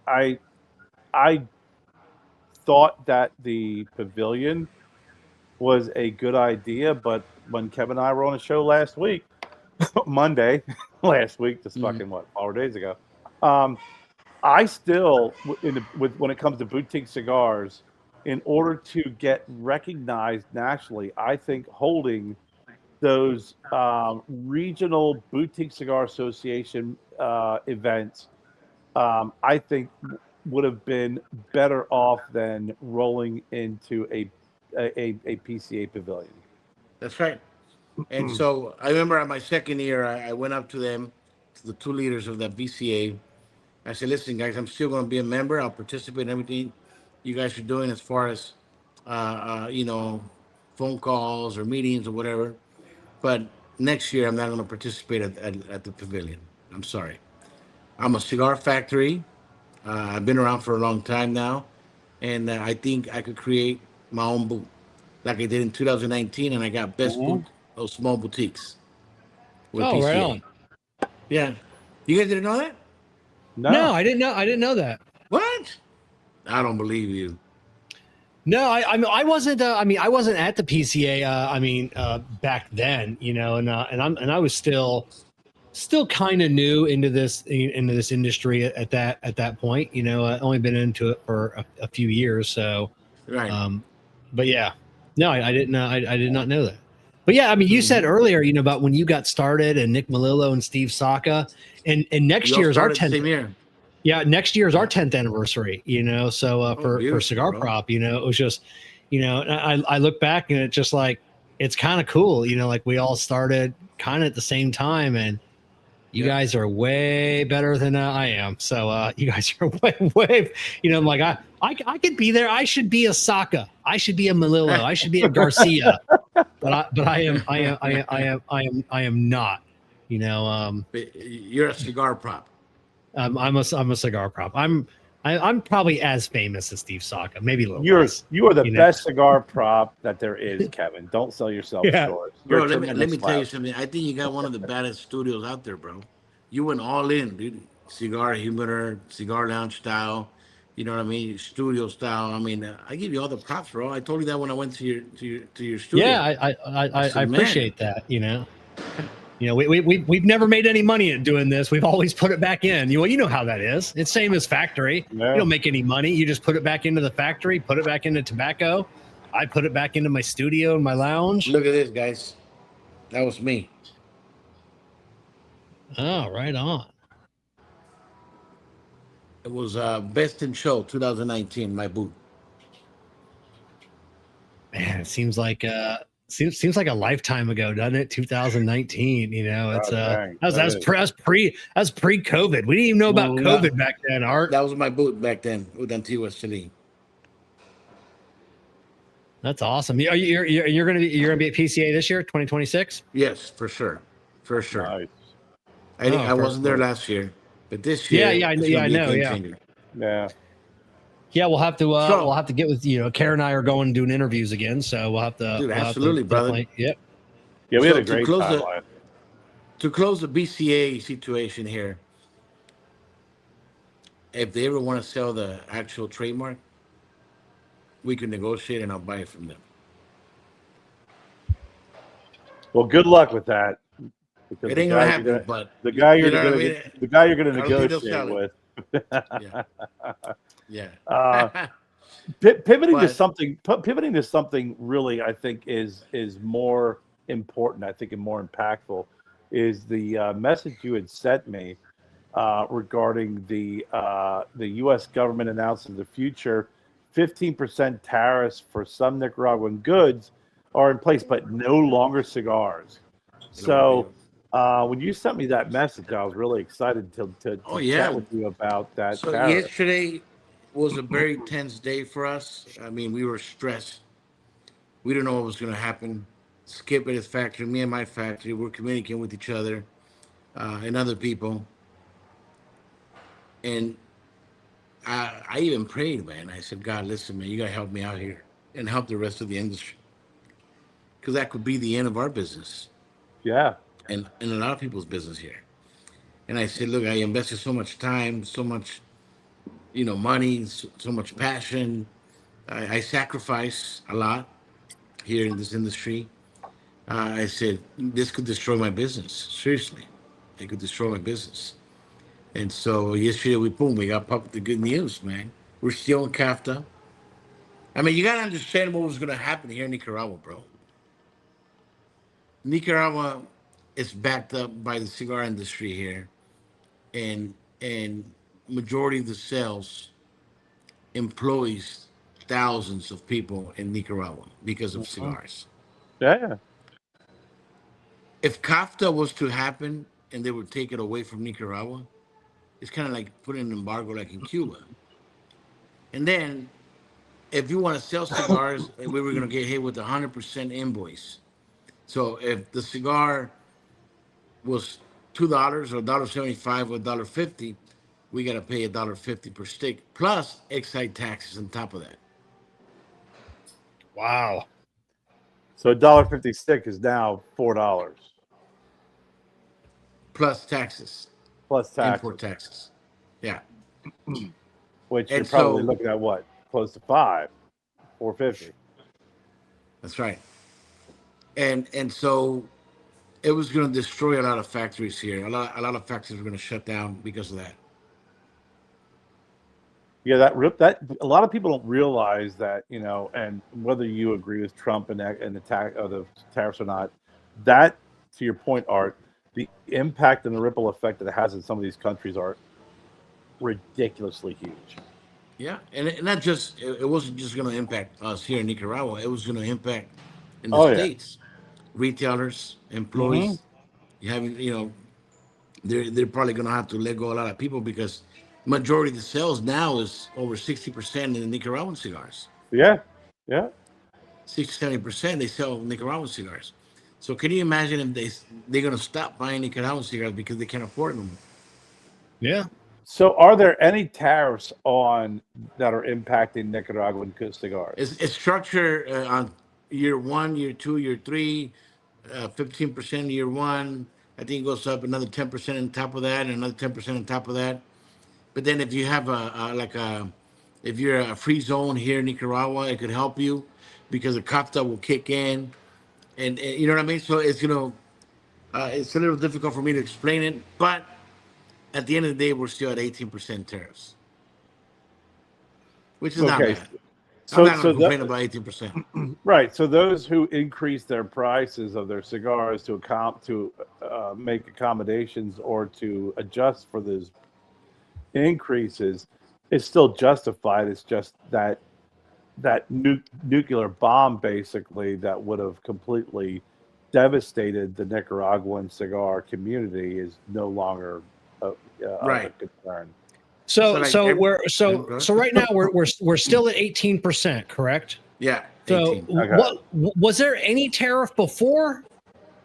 Speaker 3: I thought that the pavilion was a good idea, but when Kevin and I were on a show last week, Monday, last week, just fucking 4 days ago, I still, when it comes to boutique cigars, in order to get recognized nationally, I think holding those regional boutique cigar association events, I think would have been better off than rolling into a PCA pavilion.
Speaker 4: That's right. And so I remember at my second year, I went up to them, to the 2 leaders of that BCA. I said, listen, guys, I'm still going to be a member. I'll participate in everything you guys are doing as far as, phone calls or meetings or whatever. But next year, I'm not going to participate at the pavilion. I'm sorry. I'm a cigar factory. I've been around for a long time now, and I think I could create my own booth, like I did in 2019, and I got best
Speaker 3: Mhm.
Speaker 4: boot of small boutiques with
Speaker 1: Oh, right on.
Speaker 4: PCA. Yeah, you guys didn't know that?
Speaker 1: No,
Speaker 3: No.
Speaker 1: I didn't know. I didn't know that.
Speaker 4: What? I don't believe you.
Speaker 1: No, I wasn't. I mean, I wasn't at the PCA. Back then, and I was still kind of new into this industry at that point. I only been into it for a few years. So,
Speaker 4: Right.
Speaker 1: but yeah, no, I didn't know. I did not know that. But yeah, I mean, you said
Speaker 4: Mhm.
Speaker 1: earlier, about when you got started and Nick Melillo and Steve Saka, and next
Speaker 4: We all
Speaker 1: year's our
Speaker 4: started the
Speaker 1: 10th.
Speaker 4: same year.
Speaker 1: Yeah, next year's our
Speaker 4: Yeah.
Speaker 1: 10th anniversary, so
Speaker 4: Oh,
Speaker 1: for
Speaker 4: beautiful,
Speaker 1: Cigar
Speaker 4: bro.
Speaker 1: Prop, it was just, I look back and it's just like, it's kind of cool, like we all started kind of at the same time, and you
Speaker 4: Yeah.
Speaker 1: guys are way better than I am. So you guys are way, I'm like, I could be there. I should be a Saka. I should be a Melillo. I should be a Garcia. But I am not,
Speaker 4: But you're a cigar prop.
Speaker 1: I'm a cigar prop. I'm probably as famous as Steve Saka, maybe a little less.
Speaker 3: You are the
Speaker 1: you know?
Speaker 3: best cigar prop that there is, Kevin. Don't sell yourself
Speaker 1: Yeah.
Speaker 3: short. You're
Speaker 4: Bro,
Speaker 3: a
Speaker 4: let me
Speaker 3: tremendous
Speaker 4: tell you
Speaker 3: slouch.
Speaker 4: something. I think you got one of the baddest studios out there, bro. You went all in, dude. Cigar humidor, cigar lounge style. You know what I mean? Studio style. I mean, I give you all the props, bro. I told you that when I went to your studio.
Speaker 1: Yeah,
Speaker 4: I said,
Speaker 1: I appreciate that. We've never made any money at doing this. We've always put it back in. You know how that is. It's same as factory.
Speaker 3: Yeah.
Speaker 1: You don't make any money. You just put it back into the factory, put it back into tobacco. I put it back into my studio and my lounge.
Speaker 4: Look at this, guys. That was me.
Speaker 1: Oh, right on.
Speaker 4: It was Best in Show 2019, my booth.
Speaker 1: Man, it seems like seems like a lifetime ago, doesn't it? 2019. It's
Speaker 3: dang.
Speaker 1: that's pre-COVID. We didn't even know about COVID back then, Art.
Speaker 4: That was my booth back then with Antigua Esteli.
Speaker 1: That's awesome. You're gonna be at PCA this year, 2026.
Speaker 4: Yes, for sure. For sure.
Speaker 3: Nice.
Speaker 4: I wasn't there last year, but this year,
Speaker 1: Yeah,
Speaker 4: it's gonna
Speaker 1: I
Speaker 4: be a
Speaker 1: know,
Speaker 4: game
Speaker 1: yeah.
Speaker 4: changer.
Speaker 3: Yeah.
Speaker 1: Yeah, we'll have to get with Kerr and I are going and doing interviews again, so we'll have to.
Speaker 4: Dude,
Speaker 1: we'll have
Speaker 4: absolutely,
Speaker 1: to
Speaker 4: brother.
Speaker 1: definitely- Yep.
Speaker 3: Yeah, we
Speaker 4: So
Speaker 3: had a
Speaker 4: to
Speaker 3: great
Speaker 4: close
Speaker 3: time.
Speaker 4: the- To close the BCA situation here, if they ever want to sell the actual trademark, we can negotiate and I'll buy it from them.
Speaker 3: Well, good luck with that. Because
Speaker 4: It ain't gonna happen, but
Speaker 3: the guy
Speaker 4: you
Speaker 3: you're
Speaker 4: know what I
Speaker 3: gonna
Speaker 4: mean?
Speaker 3: the guy you're gonna
Speaker 4: I don't think they'll
Speaker 3: negotiate
Speaker 4: sell it.
Speaker 3: with.
Speaker 4: Yeah.
Speaker 3: Pivoting to
Speaker 4: But-
Speaker 3: something really, I think is more important. I think and more impactful is the message you had sent me regarding the U.S. government announcing the future 15% tariffs for some Nicaraguan goods are in place, but no longer cigars. So when you sent me that message, I was really excited to chat with you about that
Speaker 4: So
Speaker 3: tariff.
Speaker 4: yesterday was a very tense day for us. I mean, we were stressed. We didn't know what was going to happen. Skip at his factory, me and my factory, we're communicating with each other and other people. And I even prayed, man. I said, God, listen, man, you got to help me out here and help the rest of the industry. Because that could be the end of our business
Speaker 3: Yeah.
Speaker 4: and a lot of people's business here. And I said, look, I invested so much time, so much, money, so much passion. I sacrifice a lot here in this industry. I said, this could destroy my business. Seriously, it could destroy my business. And so yesterday we got popped the good news, man. We're still in CAFTA. I mean, you got to understand what was going to happen here in Nicaragua, bro. Nicaragua is backed up by the cigar industry here. And majority of the sales employs thousands of people in Nicaragua because of cigars.
Speaker 3: Yeah.
Speaker 4: If CAFTA was to happen and they would take it away from Nicaragua, it's kind of like putting an embargo like in Cuba. And then if you want to sell cigars, we were going to get hit with 100% invoice. So if the cigar was $2 or $1.75 or $1.50, we got to pay $1.50 per stick plus excise taxes on top of that.
Speaker 1: Wow.
Speaker 3: So $1.50 stick is now $4
Speaker 4: Plus taxes,
Speaker 3: plus taxes,
Speaker 4: import taxes. Yeah.
Speaker 3: which
Speaker 4: And
Speaker 3: you're probably
Speaker 4: so-
Speaker 3: looking at what, close to $4.50.
Speaker 4: That's right. And so it was going to destroy a lot of factories here. A lot of factories were going to shut down because of that.
Speaker 3: Yeah, that a lot of people don't realize that, you know, and whether you agree with Trump and the tariffs or not, that, to your point, Art, the impact and the ripple effect that it has in some of these countries are ridiculously huge.
Speaker 4: Yeah, and not just it wasn't just going to impact us here in Nicaragua. It was going to impact in the
Speaker 3: Oh, yeah.
Speaker 4: states, retailers, employees. You having they're probably going to have to let go a lot of people because majority of the sales now is over 60% in the Nicaraguan cigars.
Speaker 3: Yeah, yeah.
Speaker 4: 60-70% they sell Nicaraguan cigars. So can you imagine if they're going to stop buying Nicaraguan cigars because they can't afford them?
Speaker 1: Yeah.
Speaker 3: So, are there any tariffs on that are impacting Nicaraguan cigars?
Speaker 4: It's structured on year 1, year 2, year 3, 15% year 1. I think it goes up another 10% on top of that, and another 10% on top of that. But then if you have if you're a free zone here in Nicaragua, it could help you because the CAFTA will kick in, and you know what I mean. So it's it's a little difficult for me to explain it, but at the end of the day, we're still at 18% tariffs, which is not
Speaker 3: Okay,
Speaker 4: bad.
Speaker 3: so
Speaker 4: I'm not going to complain about 18%.
Speaker 3: right. So those who increase their prices of their cigars to make accommodations or to adjust for those increases, it's still justified. It's just that nuclear bomb basically that would have completely devastated the Nicaraguan cigar community is no longer
Speaker 4: Right.
Speaker 3: a concern.
Speaker 1: So
Speaker 4: like
Speaker 1: so
Speaker 4: every-
Speaker 1: we're so right now we're still at 18%, correct?
Speaker 4: Yeah,
Speaker 1: So
Speaker 4: 18.
Speaker 3: Okay.
Speaker 1: what was there any tariff before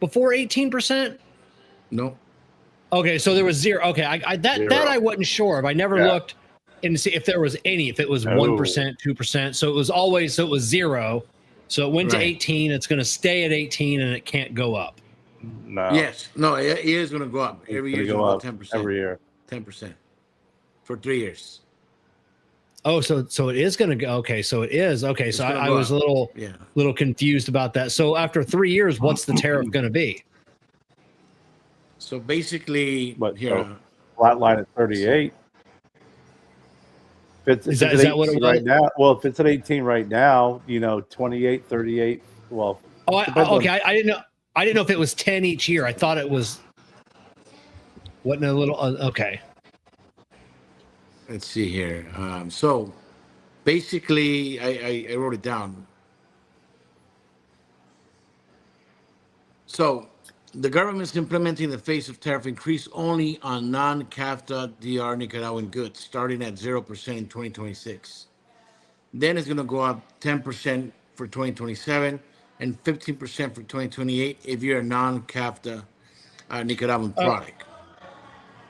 Speaker 1: 18%?
Speaker 4: No.
Speaker 1: Okay, so there was zero. Okay, that
Speaker 3: Zero.
Speaker 1: I wasn't sure of. I never
Speaker 3: Yeah.
Speaker 1: looked and see if there was any, if it was
Speaker 3: No.
Speaker 1: 1%, 2%. So it was always zero. So it went to
Speaker 4: Right.
Speaker 1: 18. It's going to stay at 18 and it can't go up.
Speaker 3: No,
Speaker 4: Yes. No, it is going to go up.
Speaker 3: it's
Speaker 4: Every
Speaker 3: gonna
Speaker 4: year it's
Speaker 3: go
Speaker 4: going
Speaker 3: up
Speaker 4: to go 10%.
Speaker 3: every year.
Speaker 4: 10% for 3 years.
Speaker 1: Oh, so it is going to go. Okay, so it is. Okay,
Speaker 4: It's
Speaker 1: so
Speaker 4: gonna
Speaker 1: I
Speaker 4: go
Speaker 1: was a
Speaker 4: up.
Speaker 1: little
Speaker 4: Yeah.
Speaker 1: confused about that. So after 3 years, what's the tariff going to be?
Speaker 4: So basically,
Speaker 3: But
Speaker 4: here,
Speaker 3: so flat line at 38. If
Speaker 1: Is
Speaker 3: it's
Speaker 1: that
Speaker 3: at
Speaker 1: what it
Speaker 3: 18
Speaker 1: was?
Speaker 3: right now? Well, if it's at 18 right now, 28, 38. Well,
Speaker 1: Oh,
Speaker 3: depends on-
Speaker 1: okay. I didn't know. I didn't know if it was 10 each year. I thought it was. Wasn't a little okay.
Speaker 4: let's see here. So basically, I wrote it down. So the government is implementing the face of tariff increase only on non-CAFTA DR Nicaraguan goods, starting at 0% in 2026. Then it's going to go up 10% for 2027 and 15% for 2028 if you're a non-CAFTA Nicaraguan product.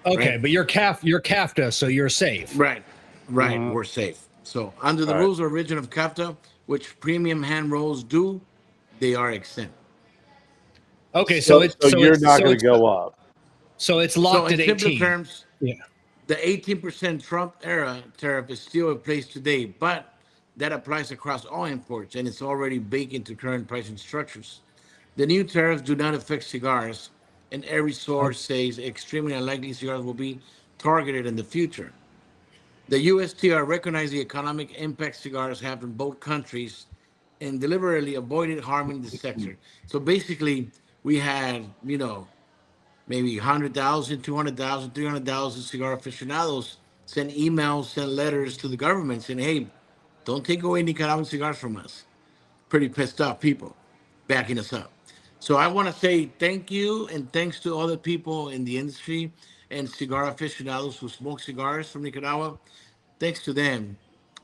Speaker 1: Okay,
Speaker 4: Right.
Speaker 1: but you're CAFTA, so you're safe.
Speaker 4: Right, we're safe. So under the
Speaker 3: Right.
Speaker 4: rules or origin of CAFTA, which premium hand rolls do, they are exempt.
Speaker 1: Okay,
Speaker 3: so
Speaker 1: so
Speaker 3: you're
Speaker 1: it's,
Speaker 3: not
Speaker 1: so
Speaker 3: going
Speaker 1: it's,
Speaker 3: to go up.
Speaker 1: So it's
Speaker 4: So
Speaker 1: locked
Speaker 4: in
Speaker 1: at
Speaker 4: simpler
Speaker 1: 18.
Speaker 4: terms,
Speaker 1: Yeah.
Speaker 4: the 18% Trump era tariff is still in place today, but that applies across all imports and it's already baked into current pricing structures. The new tariffs do not affect cigars, and every source says extremely unlikely cigars will be targeted in the future. The USTR recognized the economic impact cigars have in both countries and deliberately avoided harming the sector. So basically, we had, maybe 100,000, 200,000, 300,000 cigar aficionados send emails, send letters to the government saying, hey, don't take away Nicaraguan cigars from us. Pretty pissed off people backing us up. So I want to say thank you and thanks to all the people in the industry and cigar aficionados who smoke cigars from Nicaragua. Thanks to them,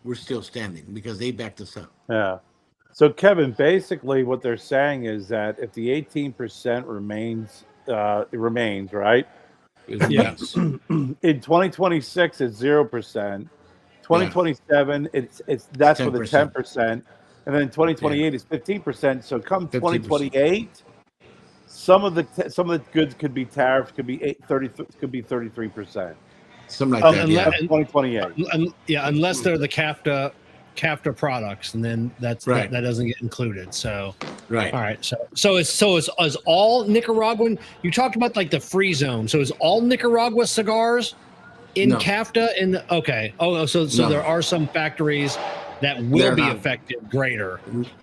Speaker 4: we're still standing because they backed us up.
Speaker 3: Yeah. So Kevin, basically what they're saying is that if the 18% remains, it remains, right?
Speaker 1: Yeah.
Speaker 3: In 2026, it's 0%. 2027, it's that's with a
Speaker 4: 10%.
Speaker 3: 10%, and then in 2028 is 15%. So come 2028, some of the goods could be tariffed, could be 33%.
Speaker 4: Something like that. Yeah.
Speaker 3: 2028.
Speaker 1: Unless they're the CAFTA products, and then that doesn't get included. So
Speaker 4: Right.
Speaker 1: all right. So is all Nicaraguan? You talked about like the free zone. So is all Nicaragua cigars in CAFTA? Okay. So there are some factories that will be affected greater.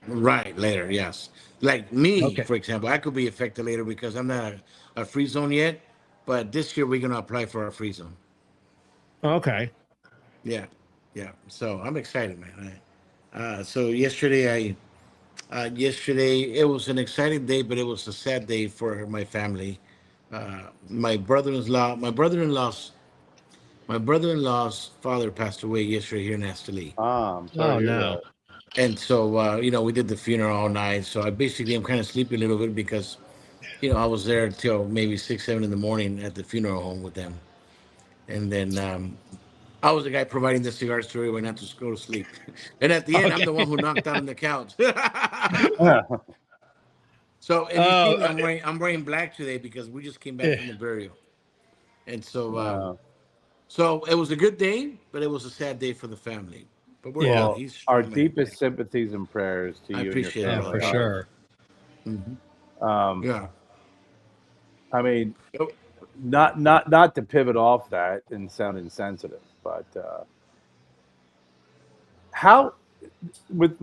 Speaker 4: Right. Later. Yes. Like me, for example, I could be affected later because I'm not a free zone yet. But this year we're gonna apply for a free zone.
Speaker 1: Okay.
Speaker 4: Yeah. Yeah. So I'm excited, man. So yesterday it was an exciting day, but it was a sad day for my family. My brother-in-law's father passed away yesterday here in Esteli.
Speaker 3: I'm sorry to hear that.
Speaker 4: And so we did the funeral all night. So I'm kind of sleepy a little bit because I was there till maybe 6-7 in the morning at the funeral home with them. And then I was the guy providing the cigars to everyone not to go to sleep. And at the end, I'm the one who knocked out on the couch. So if you see me, I'm wearing black today because we just came back from the burial. And so so it was a good day, but it was a sad day for the family. But we're
Speaker 3: our deepest sympathies and prayers to you. I
Speaker 4: appreciate
Speaker 3: and
Speaker 4: it
Speaker 1: for sure.
Speaker 3: Mm-hmm. I mean, not to pivot off that and sound insensitive, but how with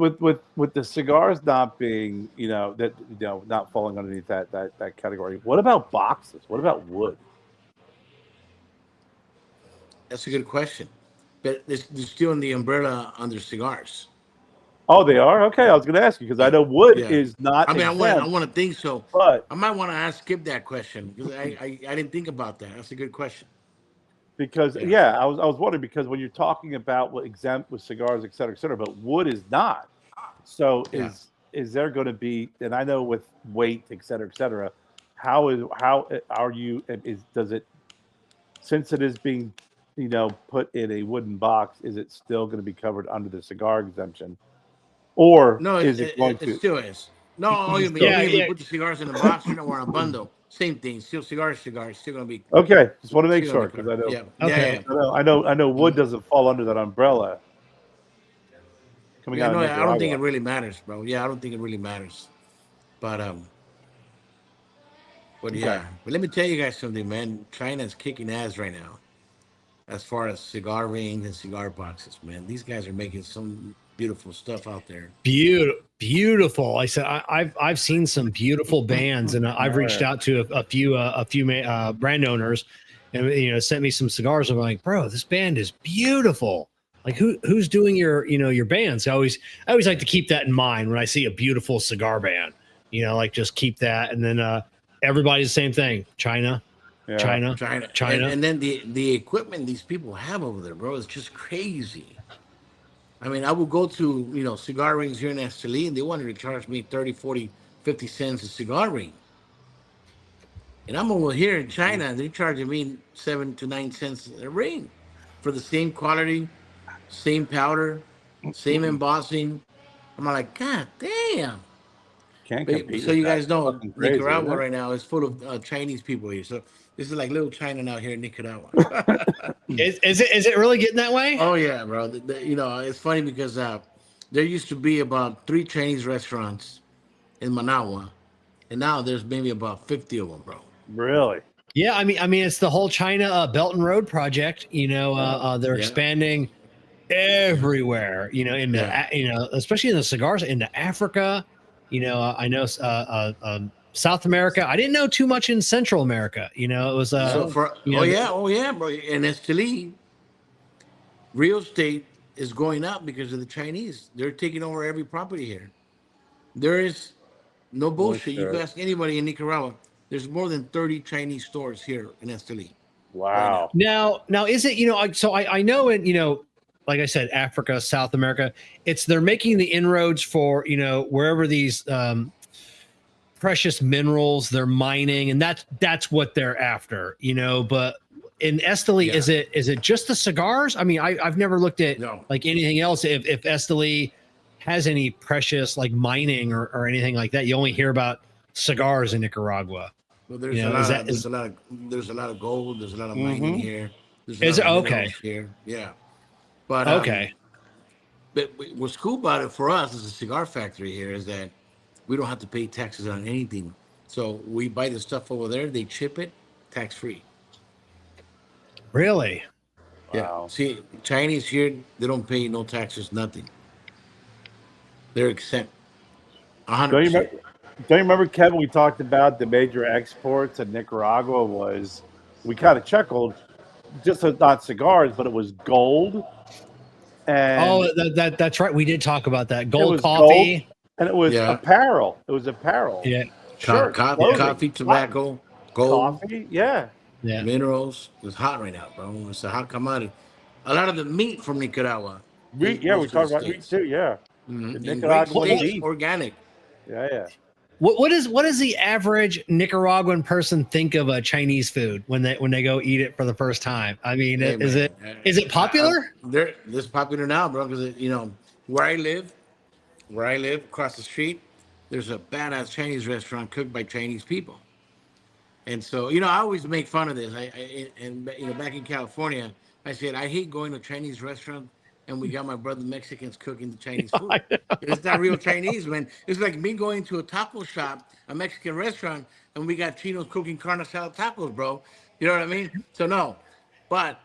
Speaker 3: the cigars not being not falling underneath that category. What about boxes? What about wood?
Speaker 4: That's a good question. But they're still in the umbrella under cigars.
Speaker 3: Oh, they are? Okay, I was going to ask you because I know wood is not.
Speaker 4: I mean, I want to think so,
Speaker 3: but
Speaker 4: I might want to ask Skip that question because I didn't think about that. That's a good question.
Speaker 3: Because I was wondering because when you're talking about what exempt with cigars, et cetera, but wood is not. So is there going to be? And I know with weight, et cetera, how are you? Does it since it is being put in a wooden box? Is it still going to be covered under the cigar exemption? Or
Speaker 4: no,
Speaker 3: is it going to?
Speaker 4: It still is. No, you mean we put the cigars in the box, you're not wearing a bundle. Same thing. Still cigars, still going to be.
Speaker 3: Okay, just want to make sure because I know.
Speaker 1: Okay.
Speaker 3: I know. Wood doesn't fall under that umbrella.
Speaker 4: I don't think it really matters, bro. Yeah, I don't think it really matters. But But let me tell you guys something, man. China's kicking ass right now, as far as cigar rings and cigar boxes, man. These guys are making some beautiful stuff out there.
Speaker 1: Beautiful. I said I've seen some beautiful bands, and I've reached out to a few brand owners, and sent me some cigars. I'm like, bro, this band is beautiful. Like who's doing your bands? I always like to keep that in mind when I see a beautiful cigar band. Like just keep that, and then everybody's the same thing. China.
Speaker 4: And then the equipment these people have over there, bro, is just crazy. I mean, I would go to, cigar rings here in Esteli, and they wanted to charge me 30, 40, 50 cents a cigar ring. And I'm over here in China, and they're charging me 7 to 9 cents a ring for the same quality, same powder, same embossing. I'm like, God damn. So you guys know Nicaragua right now is full of Chinese people here. So this is like little China now here in Nicaragua.
Speaker 1: Is it really getting that way?
Speaker 4: Oh yeah, bro. It's funny because there used to be about 3 Chinese restaurants in Managua, and now there's maybe about 50 of them, bro.
Speaker 3: Really?
Speaker 1: Yeah, I mean, it's the whole China Belt and Road project. They're expanding everywhere. Especially in the cigars into Africa. I know South America. I didn't know too much in Central America. It was
Speaker 4: bro. In Esteli, real estate is going up because of the Chinese. They're taking over every property here. There is no bullshit. You can ask anybody in Nicaragua. There's more than 30 Chinese stores here in Esteli.
Speaker 3: Wow.
Speaker 1: Right now is it so I know in like I said, Africa, South America, they're making the inroads for, wherever these precious minerals they're mining, and that's what they're after, you know. But in Esteli,
Speaker 4: Yeah.
Speaker 1: is it just the cigars? I mean, I've never looked at
Speaker 4: No.
Speaker 1: like anything else. If Esteli has any precious like mining or anything like that, you only hear about cigars in Nicaragua.
Speaker 4: Well, there's
Speaker 1: You
Speaker 4: a
Speaker 1: know,
Speaker 4: lot
Speaker 1: is
Speaker 4: of
Speaker 1: that
Speaker 4: there's a lot of gold. There's a lot of mining
Speaker 3: Mhm.
Speaker 4: here. There's a
Speaker 1: Is
Speaker 4: lot
Speaker 1: it?
Speaker 4: of
Speaker 1: Okay.
Speaker 4: minerals here. Yeah, but
Speaker 1: Okay.
Speaker 4: but what's cool about it for us as a cigar factory here is that we don't have to pay taxes on anything. So we buy the stuff over there, they ship it tax free.
Speaker 1: Really?
Speaker 4: Yeah.
Speaker 3: Wow.
Speaker 4: See, Chinese here, they don't pay no taxes, nothing. They're exempt.
Speaker 3: Don't you
Speaker 4: 100%.
Speaker 3: remember? Don't you remember, Kevin? We talked about the major exports of Nicaragua was. We kind of chuckled, just not cigars, but it was gold, and
Speaker 1: Oh, that's right. We did talk about that.
Speaker 3: it
Speaker 1: Gold
Speaker 3: was
Speaker 1: coffee.
Speaker 3: gold, and it was
Speaker 4: Yeah.
Speaker 3: apparel. It was apparel,
Speaker 1: Yeah.
Speaker 3: shirts, clothing,
Speaker 4: Coffee, tobacco, gold,
Speaker 3: coffee. Yeah,
Speaker 1: Yeah.
Speaker 4: minerals. It's hot right now, bro. It's a hot commodity. A lot of the meat from Nicaragua.
Speaker 3: we
Speaker 4: goes to
Speaker 3: talked
Speaker 4: the
Speaker 3: about meat
Speaker 4: States.
Speaker 3: too. Yeah,
Speaker 4: Mhm.
Speaker 3: the
Speaker 4: And great
Speaker 3: Nicaraguan
Speaker 4: steaks,
Speaker 3: beef.
Speaker 4: organic.
Speaker 3: Yeah.
Speaker 1: What is the average Nicaraguan person think of a Chinese food when they go eat it for the first time? I mean,
Speaker 4: Hey,
Speaker 1: is
Speaker 4: man,
Speaker 1: it popular?
Speaker 4: This popular now, bro. Because you know where I live across the street, there's a badass Chinese restaurant cooked by Chinese people. And so, you know, I always make fun of this. And you know, back in California, I said I hate going to Chinese restaurant and we got my brother Mexicans cooking the Chinese food. It's not real Chinese, man. It's like me going to a taco shop, a Mexican restaurant, and we got chinos cooking carne asada tacos, bro. You know what I mean? So no, but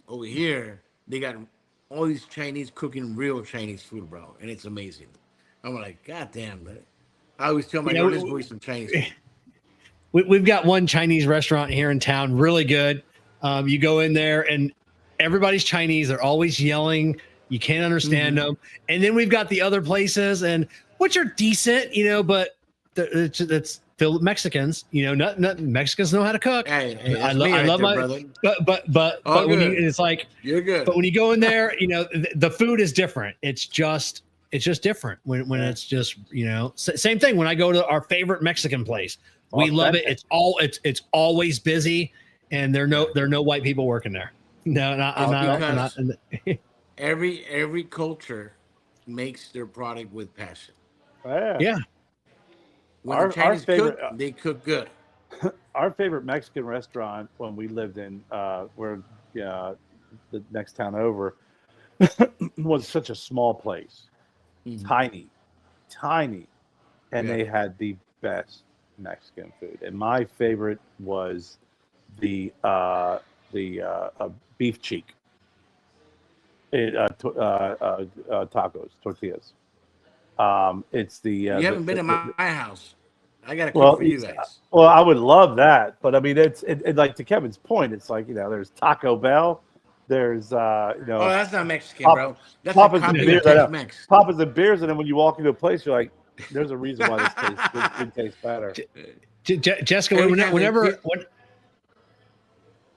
Speaker 4: over here they got all these Chinese cooking real Chinese food, bro, and it's amazing. I'm like, God damn, man. I always tell my
Speaker 1: Yeah,
Speaker 4: girl, let's go eat some Chinese food.
Speaker 1: We've got one Chinese restaurant here in town, really good. You go in there and everybody's Chinese. They're always yelling. You can't understand them. And then we've got the other places, and which are decent, you know, but it's filled with Mexicans. You know, not Mexicans know how to cook.
Speaker 4: Hey,
Speaker 1: I
Speaker 4: that's me right
Speaker 1: love
Speaker 4: there,
Speaker 1: my
Speaker 4: brother.
Speaker 1: but
Speaker 4: All
Speaker 1: when
Speaker 4: good.
Speaker 1: it's like,
Speaker 4: You're good.
Speaker 1: but when you go in there, you know, the food is different. It's just different when it's just, you know, same thing. When I go to our favorite Mexican place, we love it. It's always busy, and there are no white people working there. No, I'm not.
Speaker 4: Every culture makes their product with passion.
Speaker 3: Yeah.
Speaker 1: Yeah.
Speaker 4: When
Speaker 3: Our
Speaker 4: the Chinese
Speaker 3: favorite-
Speaker 4: cook, they cook good.
Speaker 3: Our favorite Mexican restaurant when we lived in where the next town over was such a small place, tiny, and
Speaker 4: Yeah.
Speaker 3: they had the best Mexican food. And my favorite was the beef cheek, tacos, tortillas. It's the
Speaker 4: You haven't been to my house. I gotta cook
Speaker 3: well,
Speaker 4: for you guys.
Speaker 3: well, I would love that, but I mean, it's like to Kevin's point. It's like, you know, there's Taco Bell, there's
Speaker 4: Oh, that's not Mexican,
Speaker 3: Pop-
Speaker 4: bro. That's
Speaker 3: Papa's
Speaker 4: a
Speaker 3: and
Speaker 4: copy
Speaker 3: beers,
Speaker 4: of
Speaker 3: I know.
Speaker 4: Tex-Mex.
Speaker 3: Papa's and beers, and then when you walk into a place, you're like, there's a reason why this tastes better.
Speaker 1: Jessica,
Speaker 4: Every time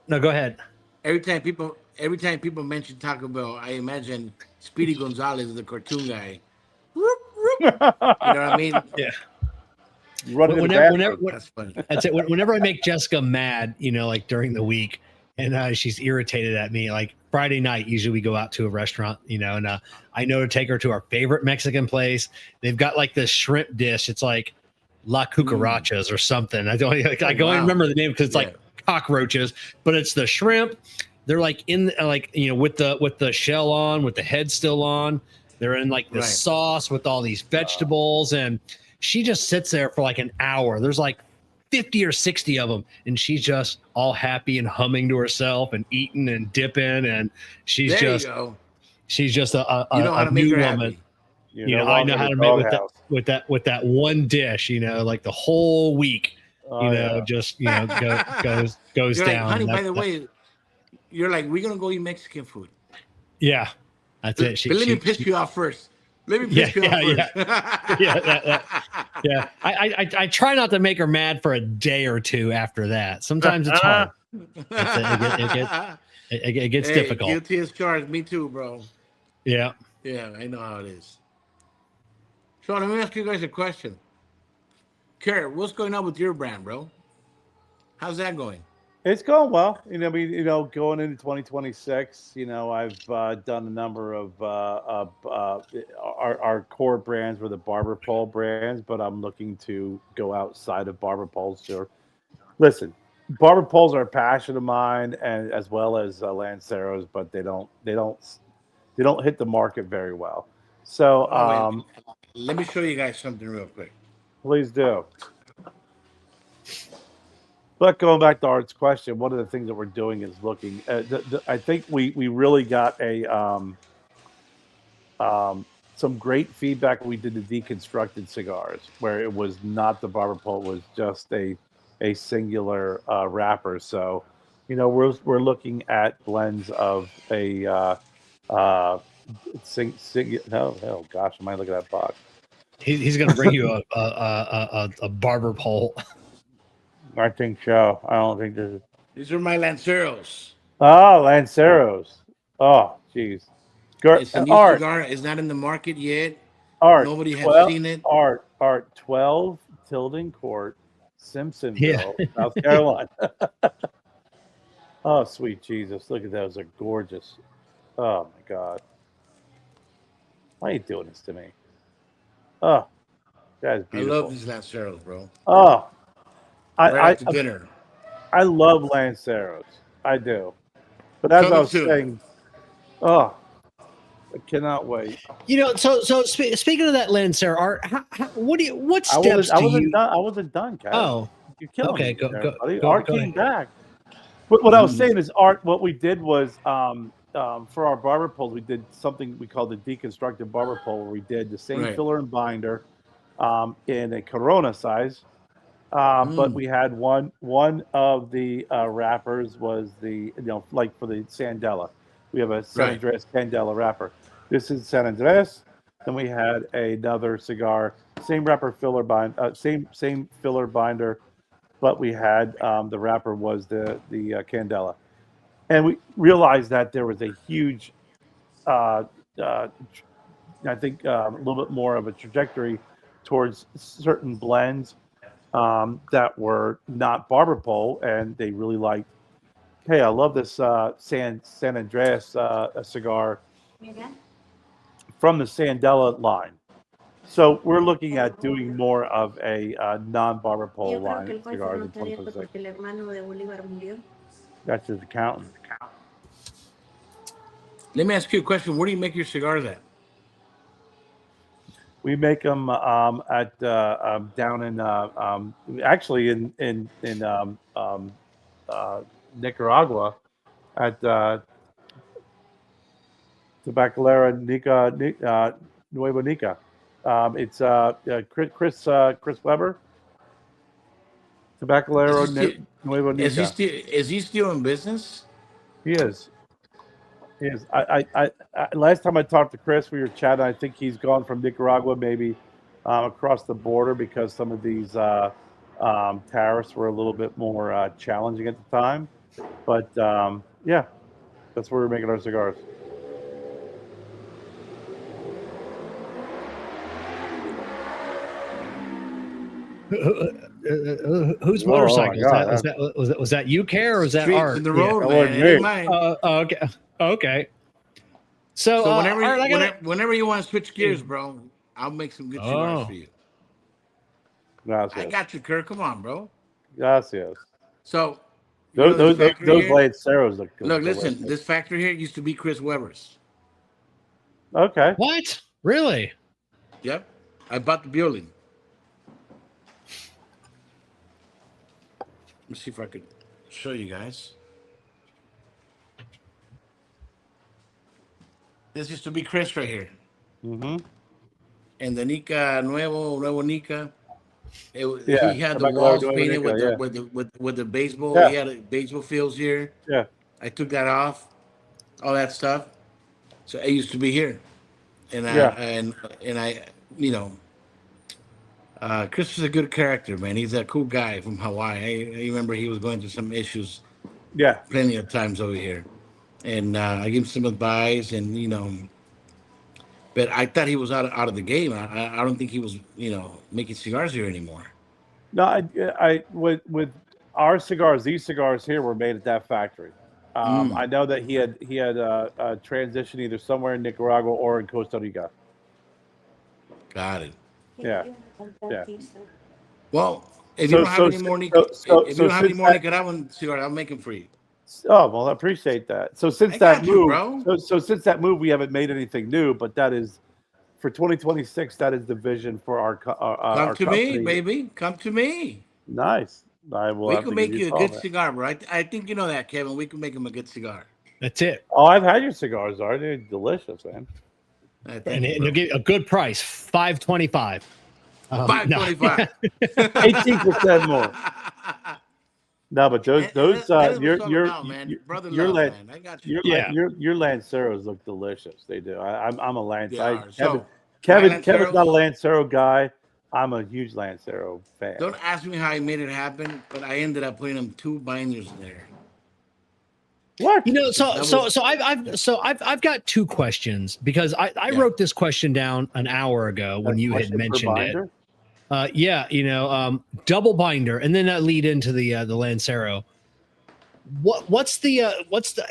Speaker 1: no, go ahead.
Speaker 4: Every time people mention Taco Bell, I imagine Speedy Gonzalez, the cartoon guy. You know what I mean?
Speaker 1: Yeah.
Speaker 3: Running
Speaker 1: Whenever,
Speaker 4: That's funny.
Speaker 1: that's it. Whenever I make Jessica mad, you know, like during the week, and she's irritated at me, like Friday night, usually we go out to a restaurant, you know, and I know to take her to our favorite Mexican place. They've got like this shrimp dish. It's like La Cucarachas or something. I don't even remember the name because it's like cockroaches, but it's the shrimp. They're like in like, you know, with the shell on, with the head still on. They're in like the sauce with all these vegetables, and she just sits there for like an hour. There's like 50 or 60 of them, and she's just all happy and humming to herself and eating and dipping, and she's
Speaker 4: There
Speaker 1: just
Speaker 4: you go.
Speaker 1: she's just a
Speaker 4: You know how to make
Speaker 1: new
Speaker 4: her
Speaker 1: woman.
Speaker 4: happy.
Speaker 1: You know, I know how to make with that one dish, you know, like the whole week, just, you know, goes
Speaker 4: You're like,
Speaker 1: down.
Speaker 4: honey, by the way, you're like, we're gonna go eat Mexican food.
Speaker 1: Yeah, that's it.
Speaker 4: But let me piss you off first. Let me piss you off first.
Speaker 1: Yeah. I try not to make her mad for a day or two after that. Sometimes it's hard. It gets difficult.
Speaker 4: Guilty as charged. Me too, bro.
Speaker 1: Yeah.
Speaker 4: Yeah, I know how it is. So let me ask you guys a question. Kerr, what's going on with your brand, bro? How's that going?
Speaker 3: It's going well. Going into 2026, I've done a number of our core brands were the barber pole brands, but I'm looking to go outside of barber poles. Sure. Listen, barber poles are a passion of mine, and as well as Lanceros, but they don't hit the market very well. So,
Speaker 4: Oh wait, let me show you guys something real quick.
Speaker 3: please do. But going back to Art's question, one of the things that we're doing is looking. I think we really got some great feedback when we did the deconstructed cigars, where it was not the barber pole, it was just a singular wrapper. So, we're looking at blends of a oh gosh, am I looking at that box?
Speaker 1: He's going to bring you a barber pole.
Speaker 3: I think so. I don't think this is.
Speaker 4: These are my Lanceros.
Speaker 3: Oh, Lanceros. Oh, jeez.
Speaker 4: It's a new
Speaker 3: Art,
Speaker 4: cigar. It's not in the market yet.
Speaker 3: Art.
Speaker 4: Nobody has
Speaker 3: 12
Speaker 4: seen it.
Speaker 3: Art. 12 Tilden Court, Simpsonville,
Speaker 1: Yeah.
Speaker 3: South Carolina. Oh, sweet Jesus. Look at those. They're gorgeous. Oh, my God. Why are you doing this to me? Oh, that is
Speaker 4: I
Speaker 3: beautiful.
Speaker 4: love these Lanceros, bro.
Speaker 3: Oh,
Speaker 4: Right after dinner.
Speaker 3: I love Lanceros. I do. But as I was saying, oh, I cannot wait.
Speaker 1: So speaking of that Lancero, Art, what steps
Speaker 3: I
Speaker 1: do you?
Speaker 3: wasn't done, Kyle.
Speaker 1: Oh,
Speaker 3: You're killing
Speaker 1: okay.
Speaker 3: me
Speaker 1: Go,
Speaker 3: there,
Speaker 1: go,
Speaker 3: buddy.
Speaker 1: go,
Speaker 3: Art
Speaker 1: go
Speaker 3: came
Speaker 1: ahead.
Speaker 3: back. What I was saying is, Art, what we did was for our barber poles, we did something we called the deconstructed barber pole, where we did the same filler and binder in a Corona size. But we had one of the wrappers was like for the Sandela. We have a San Andres Candela wrapper. This is San Andres. Then we had another cigar, same wrapper filler same filler binder, but we had the wrapper was the Candela, and we realized that there was a huge, I think a little bit more of a trajectory towards certain blends that were not barber pole, and they really liked. Hey, I love this San Andreas cigar from the Sandela line. So we're looking at doing more of a non-barber pole line of cigars in 2026. That's his accountant.
Speaker 4: Let me ask you a question. Where do you make your cigars at?
Speaker 3: We make them at down in actually in Nicaragua at Tabacalera Nica Nueva Nica. It's Chris Weber. Tabacalera Nueva Nica.
Speaker 4: Is he still in business?
Speaker 3: He is. He is. I last time I talked to Chris, we were chatting. I think he's gone from Nicaragua maybe across the border because some of these tariffs were a little bit more challenging at the time. But yeah, that's where we're making our cigars.
Speaker 1: Whose motorcycle? Was that you, Kerr, or was that
Speaker 4: Streets
Speaker 1: Art?
Speaker 4: in the road,
Speaker 3: Yeah,
Speaker 4: man. It ain't mine.
Speaker 1: Okay. So,
Speaker 4: whenever you want to switch gears, bro, I'll make some good cigars for you.
Speaker 3: Gracias.
Speaker 4: I got you, Kerr. Come on, bro.
Speaker 3: Gracias.
Speaker 4: So
Speaker 3: those Lanceros look good.
Speaker 4: Look, listen. This factory here used to be Chris Weber's.
Speaker 3: Okay.
Speaker 1: What? Really?
Speaker 4: Yep. I bought the building. Let me see if I could show you guys. This used to be Chris right here.
Speaker 3: Mm-hmm.
Speaker 4: And the Nuevo Nica. He had the
Speaker 3: Tabacalera
Speaker 4: walls
Speaker 3: Nueva
Speaker 4: painted
Speaker 3: Nica,
Speaker 4: with the baseball.
Speaker 3: Yeah.
Speaker 4: He had baseball fields here.
Speaker 3: Yeah.
Speaker 4: I took that off, all that stuff. So I used to be here, and I Chris is a good character, man. He's a cool guy from Hawaii. I remember he was going through some issues.
Speaker 3: Yeah.
Speaker 4: Plenty of times over here, and I gave him some advice, and but I thought he was out of the game. I don't think he was making cigars here anymore.
Speaker 3: No, with our cigars, these cigars here were made at that factory. I know that he had a transition either somewhere in Nicaragua or in Costa Rica.
Speaker 4: Got it.
Speaker 3: Yeah, yeah.
Speaker 4: Well, if you
Speaker 3: So
Speaker 4: don't have
Speaker 3: so
Speaker 4: any more, if you
Speaker 3: so
Speaker 4: don't have any
Speaker 3: since
Speaker 4: more
Speaker 3: that,
Speaker 4: Nicaraguan cigars, I'll make them for you.
Speaker 3: oh well, I appreciate that. So since
Speaker 4: I
Speaker 3: that
Speaker 4: got you,
Speaker 3: move,
Speaker 4: bro.
Speaker 3: so since that move, we haven't made anything new, but that is for 2026. That is the vision for
Speaker 4: Come
Speaker 3: our
Speaker 4: to me,
Speaker 3: company.
Speaker 4: baby. Come to me.
Speaker 3: Nice. I will
Speaker 4: We
Speaker 3: have
Speaker 4: can
Speaker 3: to give
Speaker 4: make
Speaker 3: you a
Speaker 4: you a
Speaker 3: call,
Speaker 4: good
Speaker 3: man.
Speaker 4: cigar, bro. I think you know that, Kevin. We can make him a good cigar.
Speaker 1: That's it.
Speaker 3: Oh, I've had your cigars. Are they delicious, man?
Speaker 4: Thank you,
Speaker 1: And
Speaker 4: bro.
Speaker 1: you'll get a good price, $5.25. No.
Speaker 4: 525.
Speaker 3: 18% more. No, but those
Speaker 4: That is what it's all about, man. Brother
Speaker 3: your
Speaker 4: love,
Speaker 3: land
Speaker 4: man. I got you.
Speaker 3: your
Speaker 1: Yeah.
Speaker 3: your Lanceros look delicious. They do. I'm a Lance.
Speaker 4: They are.
Speaker 3: Kevin
Speaker 4: So, my
Speaker 3: Kevin's not a
Speaker 4: Lanceros,
Speaker 3: Lancero guy. I'm a huge Lancero fan.
Speaker 4: don't ask me how I made it happen, but I ended up putting them 2 binders there.
Speaker 3: What?
Speaker 1: You know,
Speaker 4: That was-
Speaker 1: I've got 2 questions because I
Speaker 4: Yeah.
Speaker 1: wrote this question down an hour ago when
Speaker 3: A
Speaker 1: you had
Speaker 3: question per
Speaker 1: mentioned it.
Speaker 3: binder?
Speaker 1: Yeah, double binder, and then that lead into the Lancero. What's the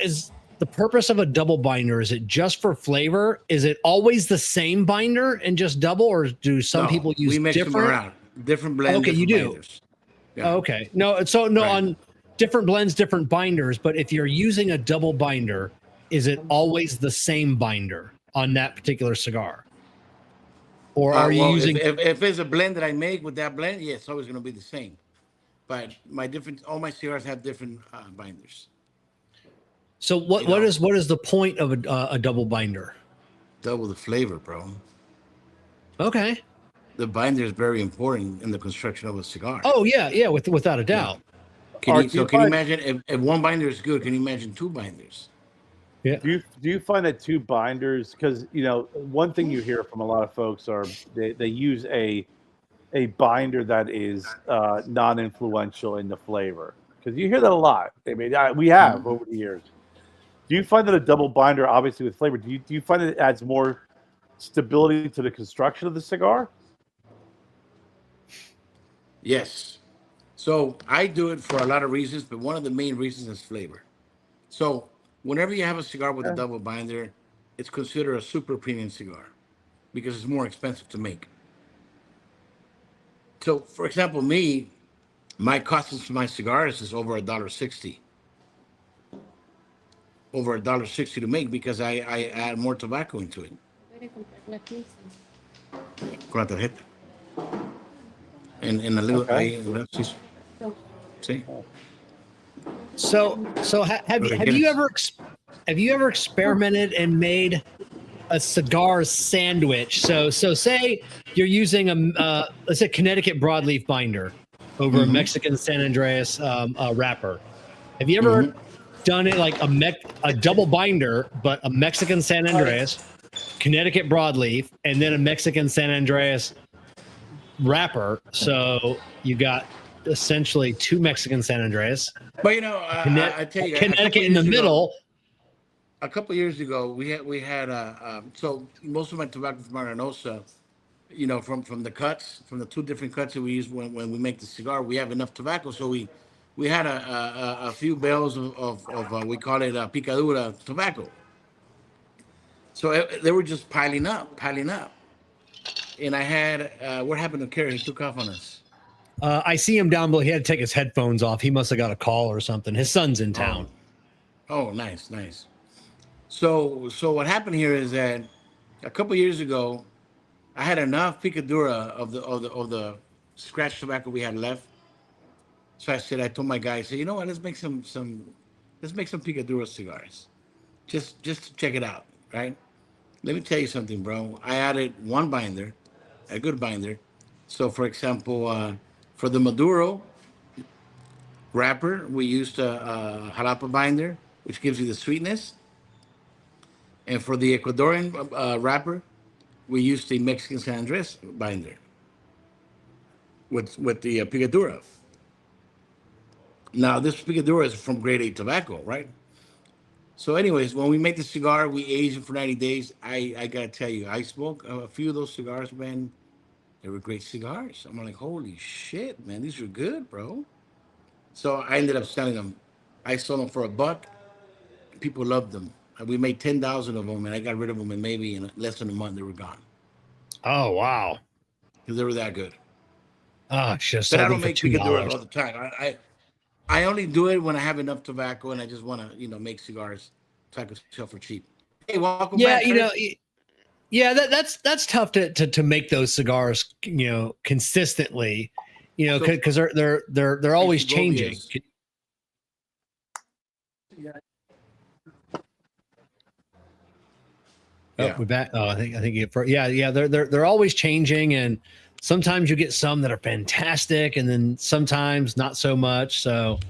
Speaker 1: is the purpose of a double binder? Is it just for flavor? Is it always the same binder and just double, or do some
Speaker 4: No,
Speaker 1: people use
Speaker 4: we mix them
Speaker 1: different?
Speaker 4: around. Different blends.
Speaker 1: Okay, you
Speaker 4: different
Speaker 1: do.
Speaker 4: binders. Yeah.
Speaker 1: Oh, okay, no, so no
Speaker 4: Right.
Speaker 1: on different blends, different binders. But if you're using a double binder, is it always the same binder on that particular cigar, or are you
Speaker 4: Well,
Speaker 1: using?
Speaker 4: if it's a blend that I make with that blend, yeah, it's always going to be the same. But all my cigars have different binders.
Speaker 1: So what is the point of a double binder?
Speaker 4: Double the flavor, bro.
Speaker 1: Okay.
Speaker 4: The binder is very important in the construction of a cigar.
Speaker 1: Oh yeah, without a doubt.
Speaker 4: Can
Speaker 3: Art,
Speaker 4: you imagine if 1 binder is good? Can you imagine 2 binders?
Speaker 1: Yeah.
Speaker 3: Do you find that 2 binders, because one thing you hear from a lot of folks are they use a binder that is non-influential in the flavor, because you hear that a lot. I mean, we have over the years. Do you find that a double binder, obviously with flavor, do you find that it adds more stability to the construction of the cigar?
Speaker 4: Yes. So I do it for a lot of reasons, but one of the main reasons is flavor. So whenever you have a cigar with a double binder, it's considered a super premium cigar because it's more expensive to make. So, for example, my cost of my cigars is over $1.60. Over $1.60 to make because I add more tobacco into it. Con la tarjeta. And a little.
Speaker 3: Okay.
Speaker 4: See?
Speaker 1: So have you ever experimented and made a cigar sandwich? So say you're using a let's say Connecticut broadleaf binder over a Mexican San Andreas wrapper. Have you ever done it like a double binder, but a Mexican San Andreas, Connecticut broadleaf, and then a Mexican San Andreas wrapper? So you got essentially 2 Mexican San Andreas.
Speaker 4: But I tell you,
Speaker 1: Connecticut in the middle.
Speaker 4: A couple of years ago, we had so most of my tobacco from Arenosa, from the cuts, from the 2 different cuts that we use when we make the cigar, we have enough tobacco, so we had a few bales of we call it picadura tobacco. So they were just piling up, and I had what happened to Kerr? He took off on us.
Speaker 1: I see him down below. He had to take his headphones off. He must have got a call or something. His son's in town.
Speaker 4: Oh, nice. So what happened here is that a couple of years ago, I had enough picadura of the scratch tobacco we had left. So I told my guy, I said, you know what, let's make some picadura cigars, just to check it out, right? Let me tell you something, bro. I added 1 binder, a good binder. So, for example, for the Maduro wrapper, we used a jalapa binder, which gives you the sweetness. And for the Ecuadorian wrapper, we used the Mexican San Andres binder with the picadura. Now, this picadura is from grade A tobacco, right? So anyways, when we make the cigar, we age it for 90 days. I got to tell you, I smoke a few of those cigars, man. They were great cigars. I'm like, holy shit, man, these are good, bro. So I ended up selling them. I sold them for $1. People loved them. We made 10,000 of them, and I got rid of them in maybe in less than a month. They were gone
Speaker 1: Oh wow.
Speaker 4: because they were that good.
Speaker 1: Oh, should have
Speaker 4: But
Speaker 1: sold
Speaker 4: I
Speaker 1: them
Speaker 4: don't
Speaker 1: for
Speaker 4: make picadillos
Speaker 1: $2.
Speaker 4: all the time. I only do it when I have enough tobacco and I just want to, make cigars so I can sell for cheap. Hey, welcome
Speaker 1: Yeah,
Speaker 4: back. Kerr.
Speaker 1: yeah, that's tough to make those cigars, consistently,
Speaker 4: So-
Speaker 1: because they're always changing.
Speaker 4: Segovias.
Speaker 1: Oh,
Speaker 4: Yeah.
Speaker 1: we're back. Oh, I think yeah. They're always changing, and sometimes you get some that are fantastic, and then sometimes not so much. So,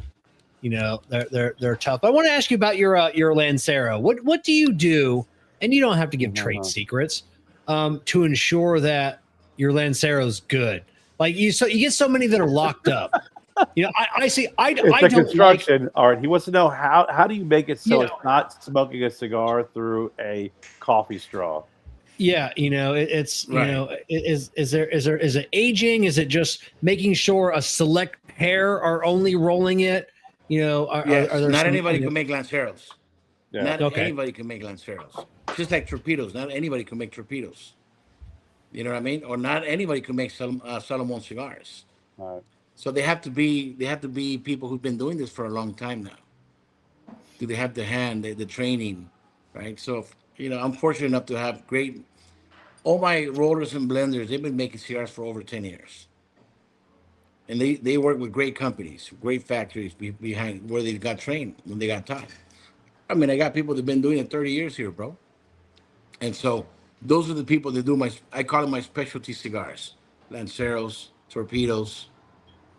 Speaker 1: they're tough. I want to ask you about your Lancero. What do you do? And you don't have to give trade secrets, to ensure that your Lancero's good. Like you get so many that are locked up. I see. I
Speaker 3: It's
Speaker 1: don't
Speaker 3: the
Speaker 1: like.
Speaker 3: construction art. He wants to know how do you make it so
Speaker 1: Yeah.
Speaker 3: it's not smoking a cigar through a coffee straw.
Speaker 1: Yeah, it's
Speaker 4: Right.
Speaker 1: is it aging? Is it just making sure a select pair are only rolling it?
Speaker 4: Yes,
Speaker 1: are there
Speaker 4: not
Speaker 1: some,
Speaker 4: anybody can make Lanceros.
Speaker 3: Yeah.
Speaker 4: Not
Speaker 1: Okay.
Speaker 4: anybody can make Lanceros. Just like torpedoes. Not anybody can make torpedoes. You know what I mean? Or not anybody can make Salomon cigars.
Speaker 3: All right.
Speaker 4: So they have to be people who've been doing this for a long time now. Do they have the hand, the training, right? So I'm fortunate enough to have all my rollers and blenders. They've been making cigars for over 10 years, and they work with great companies, great factories behind where they got trained when they got taught. I mean, I got people that've been doing it 30 years here, bro. And so those are the people that do I call them my specialty cigars, Lanceros, torpedoes.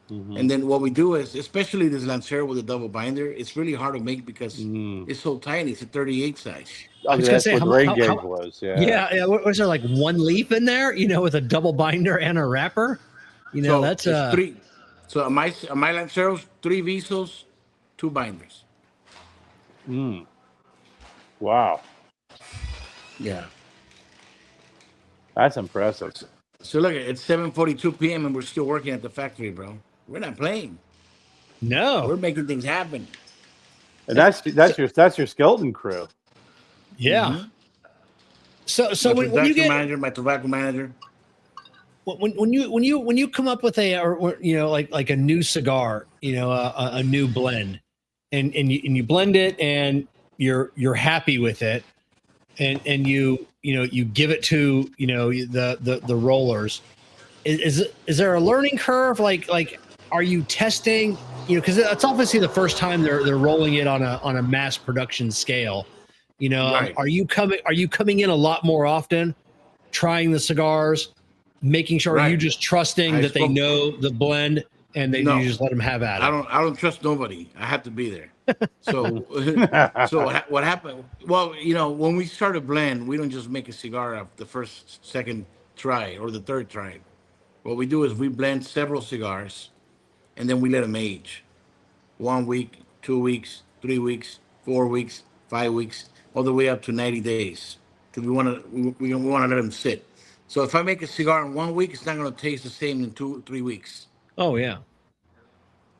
Speaker 4: And then what we do is, especially this Lancero with a double binder, it's really hard to make because it's so tiny. It's a 38 size.
Speaker 1: I was gonna
Speaker 3: That's
Speaker 1: say,
Speaker 3: what
Speaker 1: how-
Speaker 3: the rain
Speaker 1: how-
Speaker 3: gauge
Speaker 1: how-
Speaker 3: was. Yeah.
Speaker 1: Yeah. Was there like one leaf in there? With a double binder and a wrapper.
Speaker 4: So
Speaker 1: That's
Speaker 4: it's three. So on my Lanceros, 3 Visos, 2 binders.
Speaker 3: Wow.
Speaker 4: Yeah.
Speaker 3: That's impressive.
Speaker 4: So look, it's 7:42 p.m. and we're still working at the factory, bro. We're not playing.
Speaker 1: no.
Speaker 4: We're making things happen.
Speaker 3: And that's your skeleton crew.
Speaker 1: Yeah. So
Speaker 4: My
Speaker 1: when you
Speaker 4: production
Speaker 1: get
Speaker 4: manager, my tobacco manager.
Speaker 1: when you come up with like a new cigar, a new blend, and you blend it and you're happy with it, and you give it to the rollers. Is there a learning curve? Like are you testing? Because it's obviously the first time they're rolling it on a mass production scale.
Speaker 4: Right.
Speaker 1: Are you coming in a lot more often, trying the cigars, making sure? Are you
Speaker 4: Right.
Speaker 1: just trusting
Speaker 4: I
Speaker 1: that they
Speaker 4: spoke-
Speaker 1: know the blend and
Speaker 4: No.
Speaker 1: you just let them have at it?
Speaker 4: I don't trust nobody. I have to be there. So what happened? Well, when we start a blend, we don't just make a cigar off the first, second try or the third try. What we do is we blend several cigars, and then we let them age. 1 week, 2 weeks, 3 weeks, 4 weeks, 5 weeks, all the way up to 90 days, because we want to let them sit. So if I make a cigar in 1 week, it's not going to taste the same in 2-3 weeks.
Speaker 1: Oh yeah.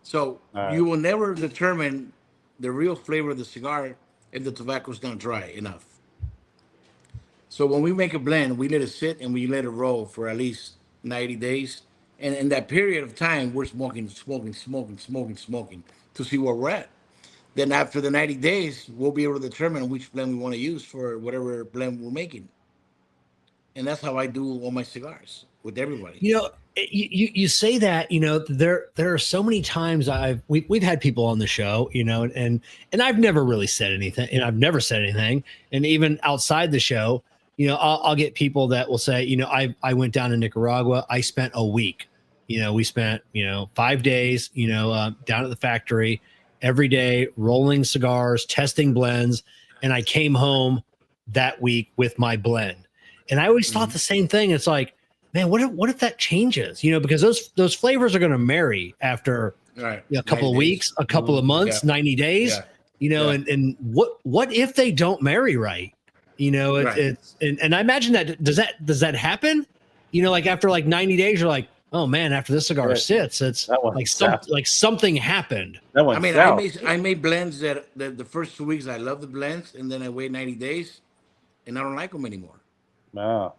Speaker 4: So you will never determine the real flavor of the cigar if the tobacco is not dry enough. So when we make a blend, we let it sit and we let it roll for at least 90 days. And in that period of time, we're smoking to see where we're at. Then after the 90 days, we'll be able to determine which blend we want to use for whatever blend we're making. And that's how I do all my cigars with everybody.
Speaker 1: You say that, there are so many times we've had people on the show, and I've never really said anything, and I've never said anything. And even outside the show, I'll get people that will say, I went down to Nicaragua. I spent a week, we spent, 5 days, down at the factory every day, rolling cigars, testing blends. And I came home that week with my blend. And I always thought the same thing. It's like, man, what if that changes? Because those flavors are going to marry after
Speaker 4: Right.
Speaker 1: a couple of
Speaker 4: 90
Speaker 1: weeks,
Speaker 4: days.
Speaker 1: a couple of months,
Speaker 4: Yeah.
Speaker 1: 90 days.
Speaker 4: Yeah.
Speaker 1: And what if they don't marry right?
Speaker 4: Right.
Speaker 1: It's and I imagine that does that happen? you know, like after like 90 days, you're like, oh man, after this cigar
Speaker 3: Yeah.
Speaker 1: sits, it's
Speaker 3: That went
Speaker 1: like
Speaker 3: south.
Speaker 1: something happened.
Speaker 3: That
Speaker 4: I
Speaker 3: went
Speaker 4: mean,
Speaker 3: south.
Speaker 4: I made blends that the first 2 weeks I love the blends, and then I wait 90 days, and I don't like them anymore.
Speaker 3: No.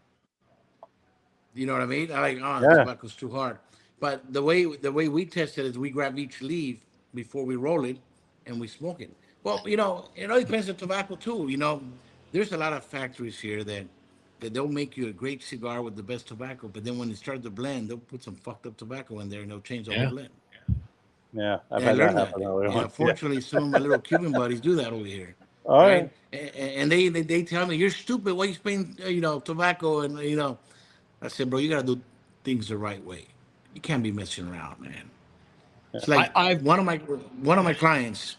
Speaker 4: You know what I mean? I like, oh,
Speaker 3: Yeah.
Speaker 4: the tobacco's too hard. But the way we test it is we grab each leaf before we roll it, and we smoke it. Well, you know, it all depends on tobacco too. You know, there's a lot of factories here that they'll make you a great cigar with the best tobacco, but then when they start the blend, they'll put some fucked up tobacco in there and they'll change the
Speaker 1: Yeah.
Speaker 4: whole blend.
Speaker 3: Yeah. I've
Speaker 4: And I
Speaker 3: had that
Speaker 4: learned that.
Speaker 3: happen early
Speaker 4: Yeah,
Speaker 3: on.
Speaker 4: fortunately, some of my little Cuban buddies do that over here.
Speaker 3: Oh, yeah.
Speaker 4: Right? And they tell me, you're stupid. Why you spending, you know, tobacco? And, you know, I said, bro, you got to do things the right way. You can't be messing around, man. It's like
Speaker 1: I've
Speaker 4: one of my clients,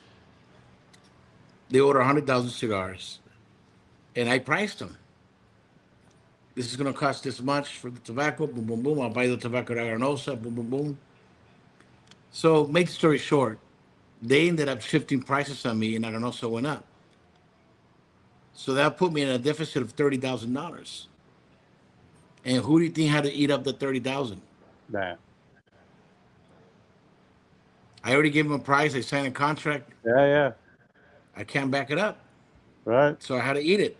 Speaker 4: they order 100,000 cigars, and I priced them. This is going to cost this much for the tobacco. Boom, boom, boom. I'll buy the tobacco at Aranosa. Boom, boom, boom. So, make the story short, they ended up shifting prices on me, and Aranosa went up. So that put me in a deficit of $30,000. And who do you think had to eat up the 30,000?
Speaker 3: Nah.
Speaker 4: I already gave him a price. I signed a contract.
Speaker 3: Yeah. Yeah.
Speaker 4: I can't back it up.
Speaker 3: Right.
Speaker 4: So I had to eat it.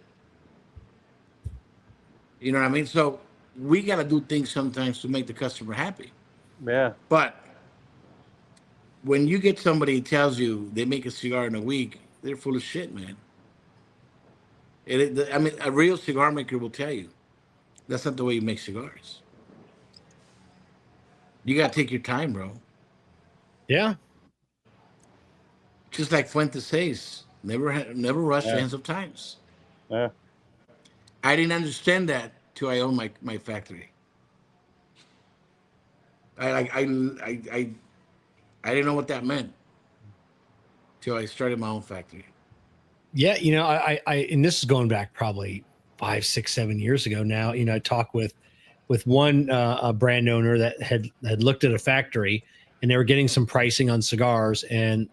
Speaker 4: You know what I mean? So we got to do things sometimes to make the customer happy.
Speaker 3: Yeah.
Speaker 4: But when you get somebody who tells you they make a cigar in a week, they're full of shit, man. I mean, a real cigar maker will tell you that's not the way you make cigars. You got to take your time, bro.
Speaker 1: yeah.
Speaker 4: Just like Fuentes says, never rush the
Speaker 3: Yeah.
Speaker 4: hands of times.
Speaker 3: Yeah.
Speaker 4: I didn't understand that till I owned my factory. I didn't know what that meant till I started my own factory.
Speaker 1: Yeah, you know, I and this is going back probably 5, 6, 7 years ago now. You know, I talked with one a brand owner that had looked at a factory, and they were getting some pricing on cigars, and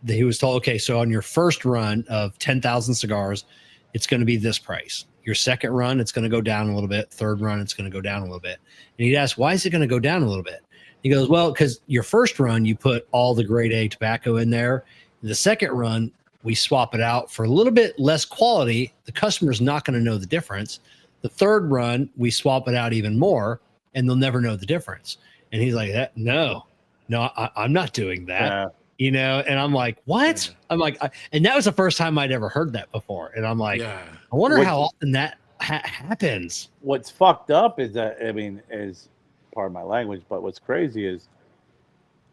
Speaker 1: he was told, okay, so on your first run of 10,000 cigars, it's going to be this price. Your second run, it's going to go down a little bit. Third run, it's going to go down a little bit. And he'd ask, why is it going to go down a little bit? He goes, well, because your first run, you put all the grade A tobacco in there. The second run, we swap it out for a little bit less quality. The customer's not going to know the difference. The third run, we swap it out even more, and they'll never know the difference. And he's like, no, I'm not doing that.
Speaker 3: Yeah.
Speaker 1: You know, and I'm like, what?
Speaker 4: Yeah.
Speaker 1: I'm like, and that was the first time I'd ever heard that before. And I'm like,
Speaker 4: Yeah.
Speaker 1: I wonder
Speaker 3: What-
Speaker 1: how often that happens.
Speaker 3: What's fucked up is that, I mean, is pardon my language, but what's crazy is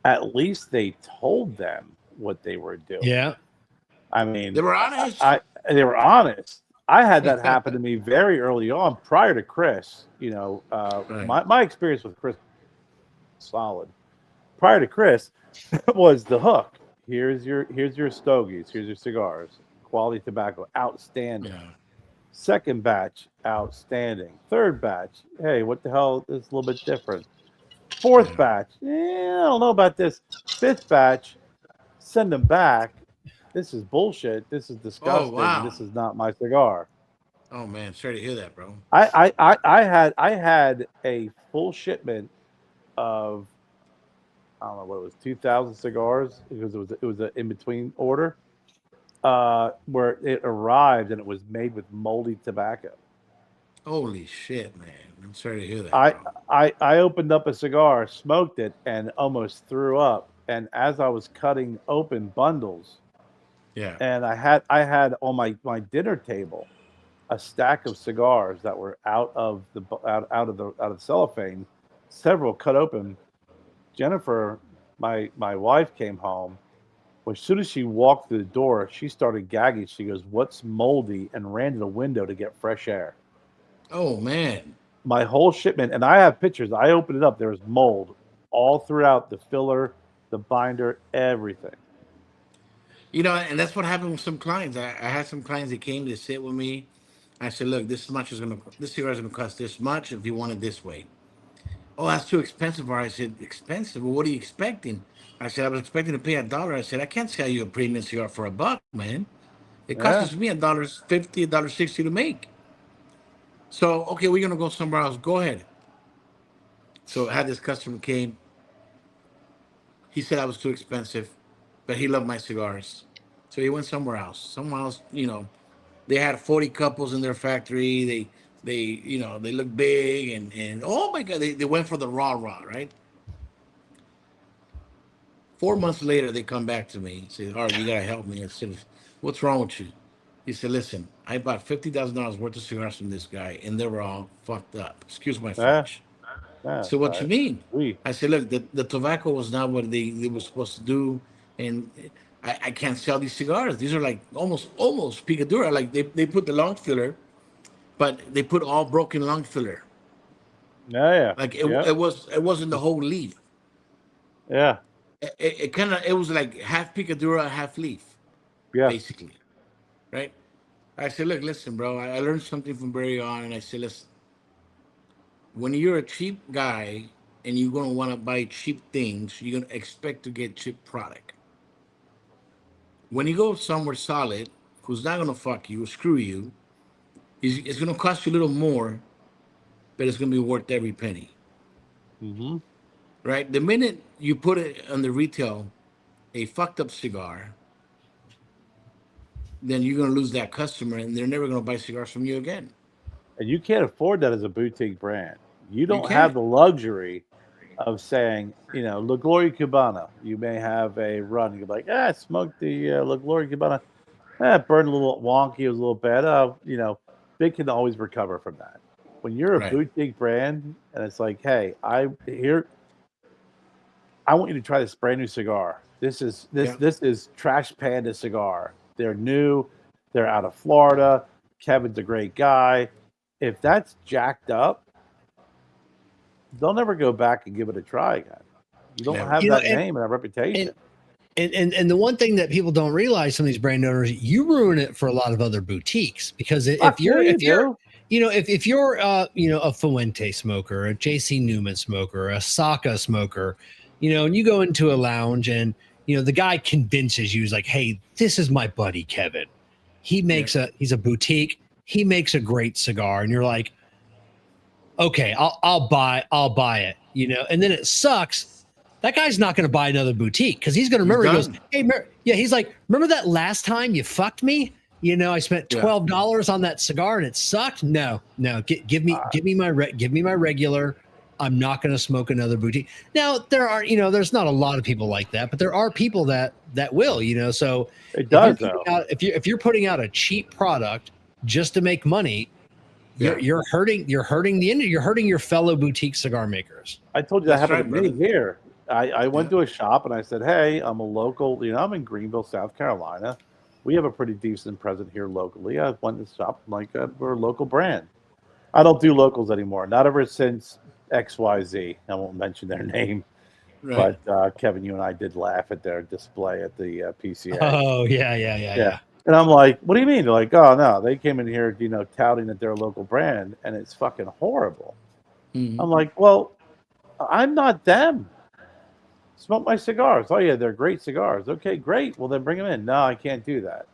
Speaker 3: at least they told them what they were doing.
Speaker 1: Yeah.
Speaker 3: I mean,
Speaker 4: They were honest.
Speaker 3: they were honest. I had that happen to me very early on, prior to Chris. You know,
Speaker 4: Right.
Speaker 3: my experience with Chris, solid. Prior to Chris, was the hook. Here's your stogies. Here's your cigars. Quality tobacco, outstanding.
Speaker 4: Yeah.
Speaker 3: Second batch, outstanding. Third batch, hey, what the hell? It's a little bit different. Fourth
Speaker 4: Yeah.
Speaker 3: batch, I don't know about this. Fifth batch, send them back. This is bullshit. This is disgusting.
Speaker 4: wow.
Speaker 3: This is not my cigar.
Speaker 4: Oh man, sorry to hear that, bro.
Speaker 3: I had a full shipment of, I don't know what it was, 2,000 cigars, because it was an in between order, where it arrived and it was made with moldy tobacco.
Speaker 4: Holy shit, man. I'm sorry to hear that.
Speaker 3: I,
Speaker 4: bro.
Speaker 3: I opened up a cigar, smoked it, and almost threw up. And as I was cutting open bundles,
Speaker 4: Yeah.
Speaker 3: and I had on my dinner table a stack of cigars that were out of the cellophane, several cut open. Jennifer, my wife, came home. Well, as soon as she walked through the door, she started gagging. She goes, "What's moldy?" and ran to the window to get fresh air.
Speaker 4: Oh man.
Speaker 3: My whole shipment, and I have pictures. I opened it up. There was mold all throughout the filler, the binder, everything.
Speaker 4: You know, and that's what happened with some clients. I had some clients that came to sit with me. I said, look, this cigar is gonna cost this much if you want it this way. Oh, that's too expensive. Or I said, expensive? Well, what are you expecting? I said, I was expecting to pay $1. I said, I can't sell you a premium cigar for $1, man. It costs me $1.50, $1.60 to make. So, okay, we're gonna go somewhere else. Go ahead. So I had this customer came. He said I was too expensive, but he loved my cigars. So he went somewhere else. Somewhere else, they had 40 couples in their factory. They look big and oh my God, they went for the raw, right? 4 months later, they come back to me and say, all right, you got to help me. I said, what's wrong with you? He said, listen, I bought $50,000 worth of cigars from this guy, and they were all fucked up. Excuse my
Speaker 3: Yeah,
Speaker 4: French.
Speaker 3: yeah,
Speaker 4: So what you
Speaker 3: right.
Speaker 4: mean?
Speaker 3: We.
Speaker 4: I said, look, the tobacco was not what they were supposed to do, and I can't sell these cigars. These are like almost picadura. Like they put the long filler, but they put all broken long filler.
Speaker 3: Yeah, yeah,
Speaker 4: Like
Speaker 3: yeah,
Speaker 4: it wasn't the whole leaf.
Speaker 3: yeah,
Speaker 4: It kind of it was like half picadura, half leaf,
Speaker 3: yeah.
Speaker 4: basically, right? I said, look, listen, bro. I learned something from very on, and I said, listen, when you're a cheap guy and you're gonna want to buy cheap things, you're gonna expect to get cheap product. When you go somewhere solid, who's not gonna fuck you or screw you, it's gonna cost you a little more, but it's gonna be worth every penny,
Speaker 3: Mm-hmm.
Speaker 4: right? The minute you put it on the retail, a fucked up cigar, then you're gonna lose that customer, and they're never gonna buy cigars from you again.
Speaker 3: And you can't afford that as a boutique brand. You
Speaker 4: You
Speaker 3: don't have
Speaker 4: can't.
Speaker 3: the luxury of saying, La Gloria Cubana. You may have a run. You're like, I smoked the La Gloria Cubana. It burned a little wonky. It was a little bad. Big can always recover from that. When you're a
Speaker 4: Right.
Speaker 3: boutique brand and it's like, hey, I want you to try this brand new cigar. This is
Speaker 4: Yeah.
Speaker 3: this is Trash Panda cigar. They're new. They're out of Florida. Kevin's a great guy. If that's jacked up, they'll never go back and give it a try again. You don't
Speaker 4: Never.
Speaker 3: have
Speaker 1: You know,
Speaker 3: that name and that reputation.
Speaker 1: And the one thing that people don't realize, some of these brand owners, you ruin it for a lot of other boutiques, because
Speaker 3: Fuck yeah, you do.
Speaker 1: if you're a Fuente smoker, a JC Newman smoker, a Saka smoker, and you go into a lounge and the guy convinces you, he's like, hey, this is my buddy Kevin. He's a boutique, he makes a great cigar, and you're like, okay, I'll buy it, and then it sucks. That guy's not going to buy another boutique, because he's going to remember. He goes, hey, he's like, remember that last time you fucked me? I spent $12 on that cigar and it sucked. No, give me my regular. I'm not going to smoke another boutique. Now there are, there's not a lot of people like that, but there are people that will, So
Speaker 3: it does though.
Speaker 1: If you're putting out a cheap product just to make money, you're hurting the industry. You're hurting your fellow boutique cigar makers.
Speaker 3: I told you that happened to me here. I went to a shop and I said, hey, I'm a local, I'm in Greenville, South Carolina. We have a pretty decent presence here locally. I went to the shop, I'm like, we're a local brand. I don't do locals anymore. Not ever since XYZ. I won't mention their name. Right. But Kevin, you and I did laugh at their display at the PCA.
Speaker 1: Oh, yeah.
Speaker 3: And I'm like, what do you mean? They're like, oh, no, they came in here, touting that they're a local brand, and it's fucking horrible. Mm-hmm. I'm like, well, I'm not them. Smoke my cigars. Oh, yeah, they're great cigars. Okay, great. Well, then bring them in. No, I can't do that,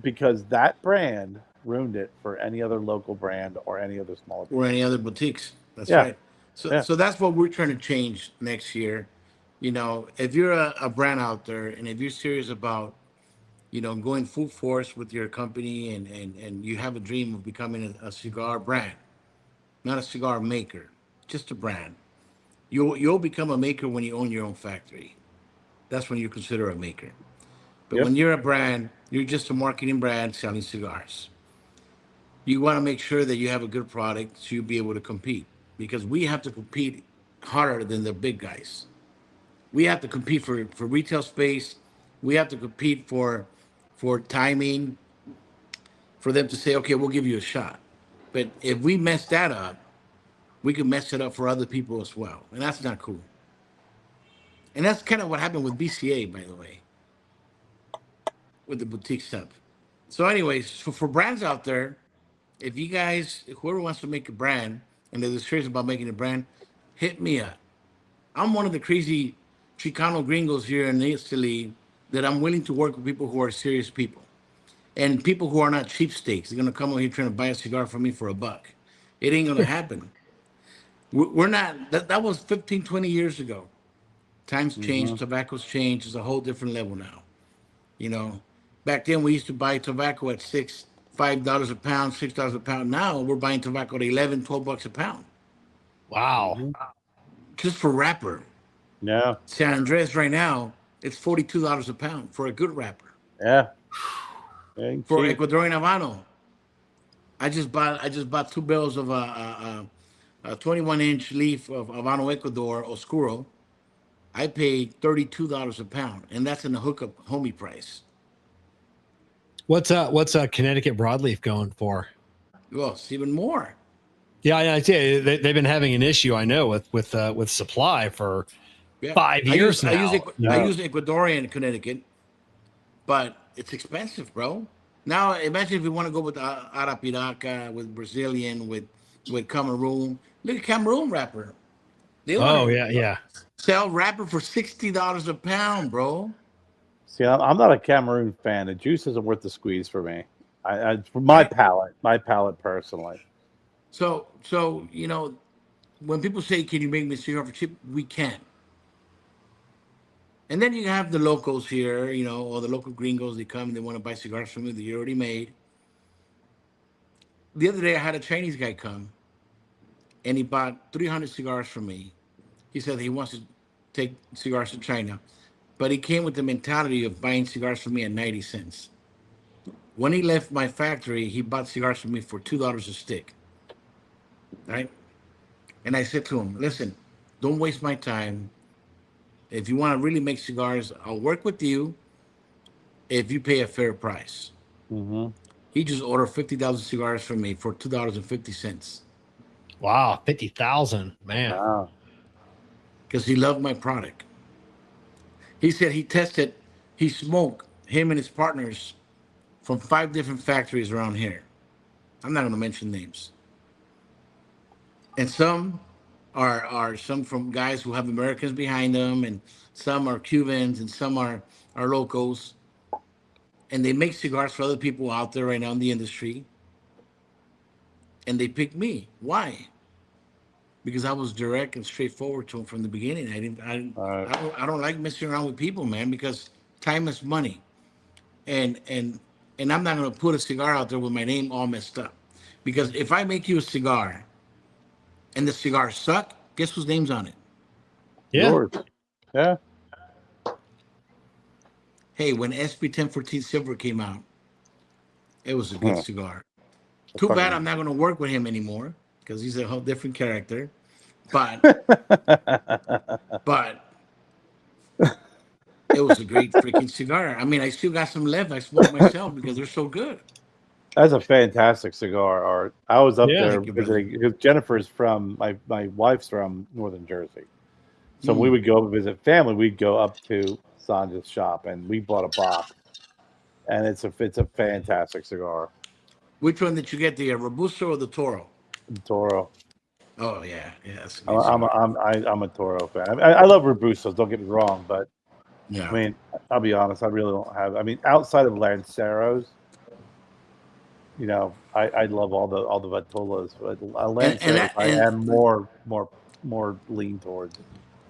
Speaker 3: because that brand ruined it for any other local brand or any other smaller brand.
Speaker 4: Or any other boutiques. That's right. So that's what we're trying to change next year. If you're a brand out there, and if you're serious about, going full force with your company, and you have a dream of becoming a cigar brand, not a cigar maker, just a brand. You'll become a maker when you own your own factory. That's when you consider a maker. But when you're a brand, you're just a marketing brand selling cigars. You want to make sure that you have a good product so you'll be able to compete, because we have to compete harder than the big guys. We have to compete for retail space. We have to compete for timing, for them to say, okay, we'll give you a shot. But if we mess that up, we can mess it up for other people as well. And that's not cool. And that's kind of what happened with BCA, by the way, with the boutique stuff. So anyways, for brands out there, if you guys, whoever wants to make a brand and they're serious about making a brand, hit me up. I'm one of the crazy Chicano gringos here in Italy that I'm willing to work with people who are serious people. And people who are not cheapskates. They're going to come over here trying to buy a cigar from me for $1. It ain't going to happen. We're not, that was 15, 20 years ago. Times changed,
Speaker 3: Mhm.
Speaker 4: tobacco's changed. It's a whole different level now. You know, back then we used to buy tobacco at $5 a pound, $6 a pound. Now we're buying tobacco at 11, $12 a pound
Speaker 1: Wow.
Speaker 3: Mhm.
Speaker 4: just for wrapper.
Speaker 3: Yeah.
Speaker 4: San Andres right now, it's $42 a pound for a good wrapper.
Speaker 3: Yeah. Ain't
Speaker 4: For
Speaker 3: cheap.
Speaker 4: Ecuadorian Habano, I just bought 2 barrels of a 21-inch leaf of Habano Ecuador Oscuro. I paid $32 a pound, and that's in the hookup homie price.
Speaker 1: What's a Connecticut broadleaf going for?
Speaker 4: Well, it's even more.
Speaker 1: Yeah, I tell you, they've been having an issue. I know with supply for
Speaker 4: Yeah,
Speaker 1: 5 years now.
Speaker 4: I
Speaker 3: Yeah.
Speaker 4: use Ecuadorian Connecticut, but it's expensive, bro. Now imagine if you want to go with Arapiraca, with Brazilian, with Cameroon. Look at Cameroon wrapper. They want
Speaker 1: Oh
Speaker 4: to
Speaker 1: yeah.
Speaker 4: sell wrapper for $60 a pound, bro.
Speaker 3: See, I'm not a Cameroon fan. The juice isn't worth the squeeze for me. For my palate personally.
Speaker 4: So when people say, "Can you make me a cigar for cheap?" We can. And then you have the locals here, or the local gringos. They come and they want to buy cigars from you that you already made. The other day, I had a Chinese guy come, and he bought 300 cigars from me. He said he wants to take cigars to China, but he came with the mentality of buying cigars from me at 90 cents. When he left my factory, he bought cigars from me for $2 a stick, right? And I said to him, listen, don't waste my time. If you want to really make cigars, I'll work with you if you pay a fair price.
Speaker 3: Hmm.
Speaker 4: He just ordered 50,000 cigars from me for $2.50
Speaker 1: Wow, 50,000, man.
Speaker 3: Wow.
Speaker 4: because he loved my product. He said he smoked, him and his partners, from 5 different factories around here. I'm not going to mention names. And some are some from guys who have Americans behind them, and some are Cubans, and some are locals. And they make cigars for other people out there right now in the industry. And they picked me. Why? Because I was direct and straightforward to them from the beginning.
Speaker 3: All right.
Speaker 4: I don't like messing around with people, man, because time is money. And I'm not gonna put a cigar out there with my name all messed up. Because if I make you a cigar and the cigars suck, guess whose name's on it?
Speaker 1: Yeah.
Speaker 3: Yours. Yeah.
Speaker 4: Hey, when SP 1014 Silver came out, it was a good
Speaker 3: Huh.
Speaker 4: cigar. Too bad I'm not gonna work with him anymore because he's a whole different character. But but it was a great freaking cigar. I mean, I still got some left. I smoked myself because they're so good.
Speaker 3: That's a fantastic cigar, Art. I was up
Speaker 1: Yeah.
Speaker 3: there
Speaker 4: Thank you, brother.
Speaker 3: visiting because Jennifer's from my wife's from Northern Jersey. So when we
Speaker 4: Mm.
Speaker 3: would go up and visit family, we'd go up to Sanja's shop and we bought a box. And it's a fantastic cigar.
Speaker 4: Which one did you get, the Robusto or the Toro?
Speaker 3: Toro.
Speaker 4: Oh yeah, that's a
Speaker 3: I'm
Speaker 4: good
Speaker 3: I'm
Speaker 4: cigar.
Speaker 3: I'm a Toro fan. I love Robustos. Don't get me wrong, but
Speaker 4: Yeah.
Speaker 3: I mean, I'll be honest. I really don't have. I mean, outside of Lanceros, I love all the Vitolas, but Lanceros I am more lean towards.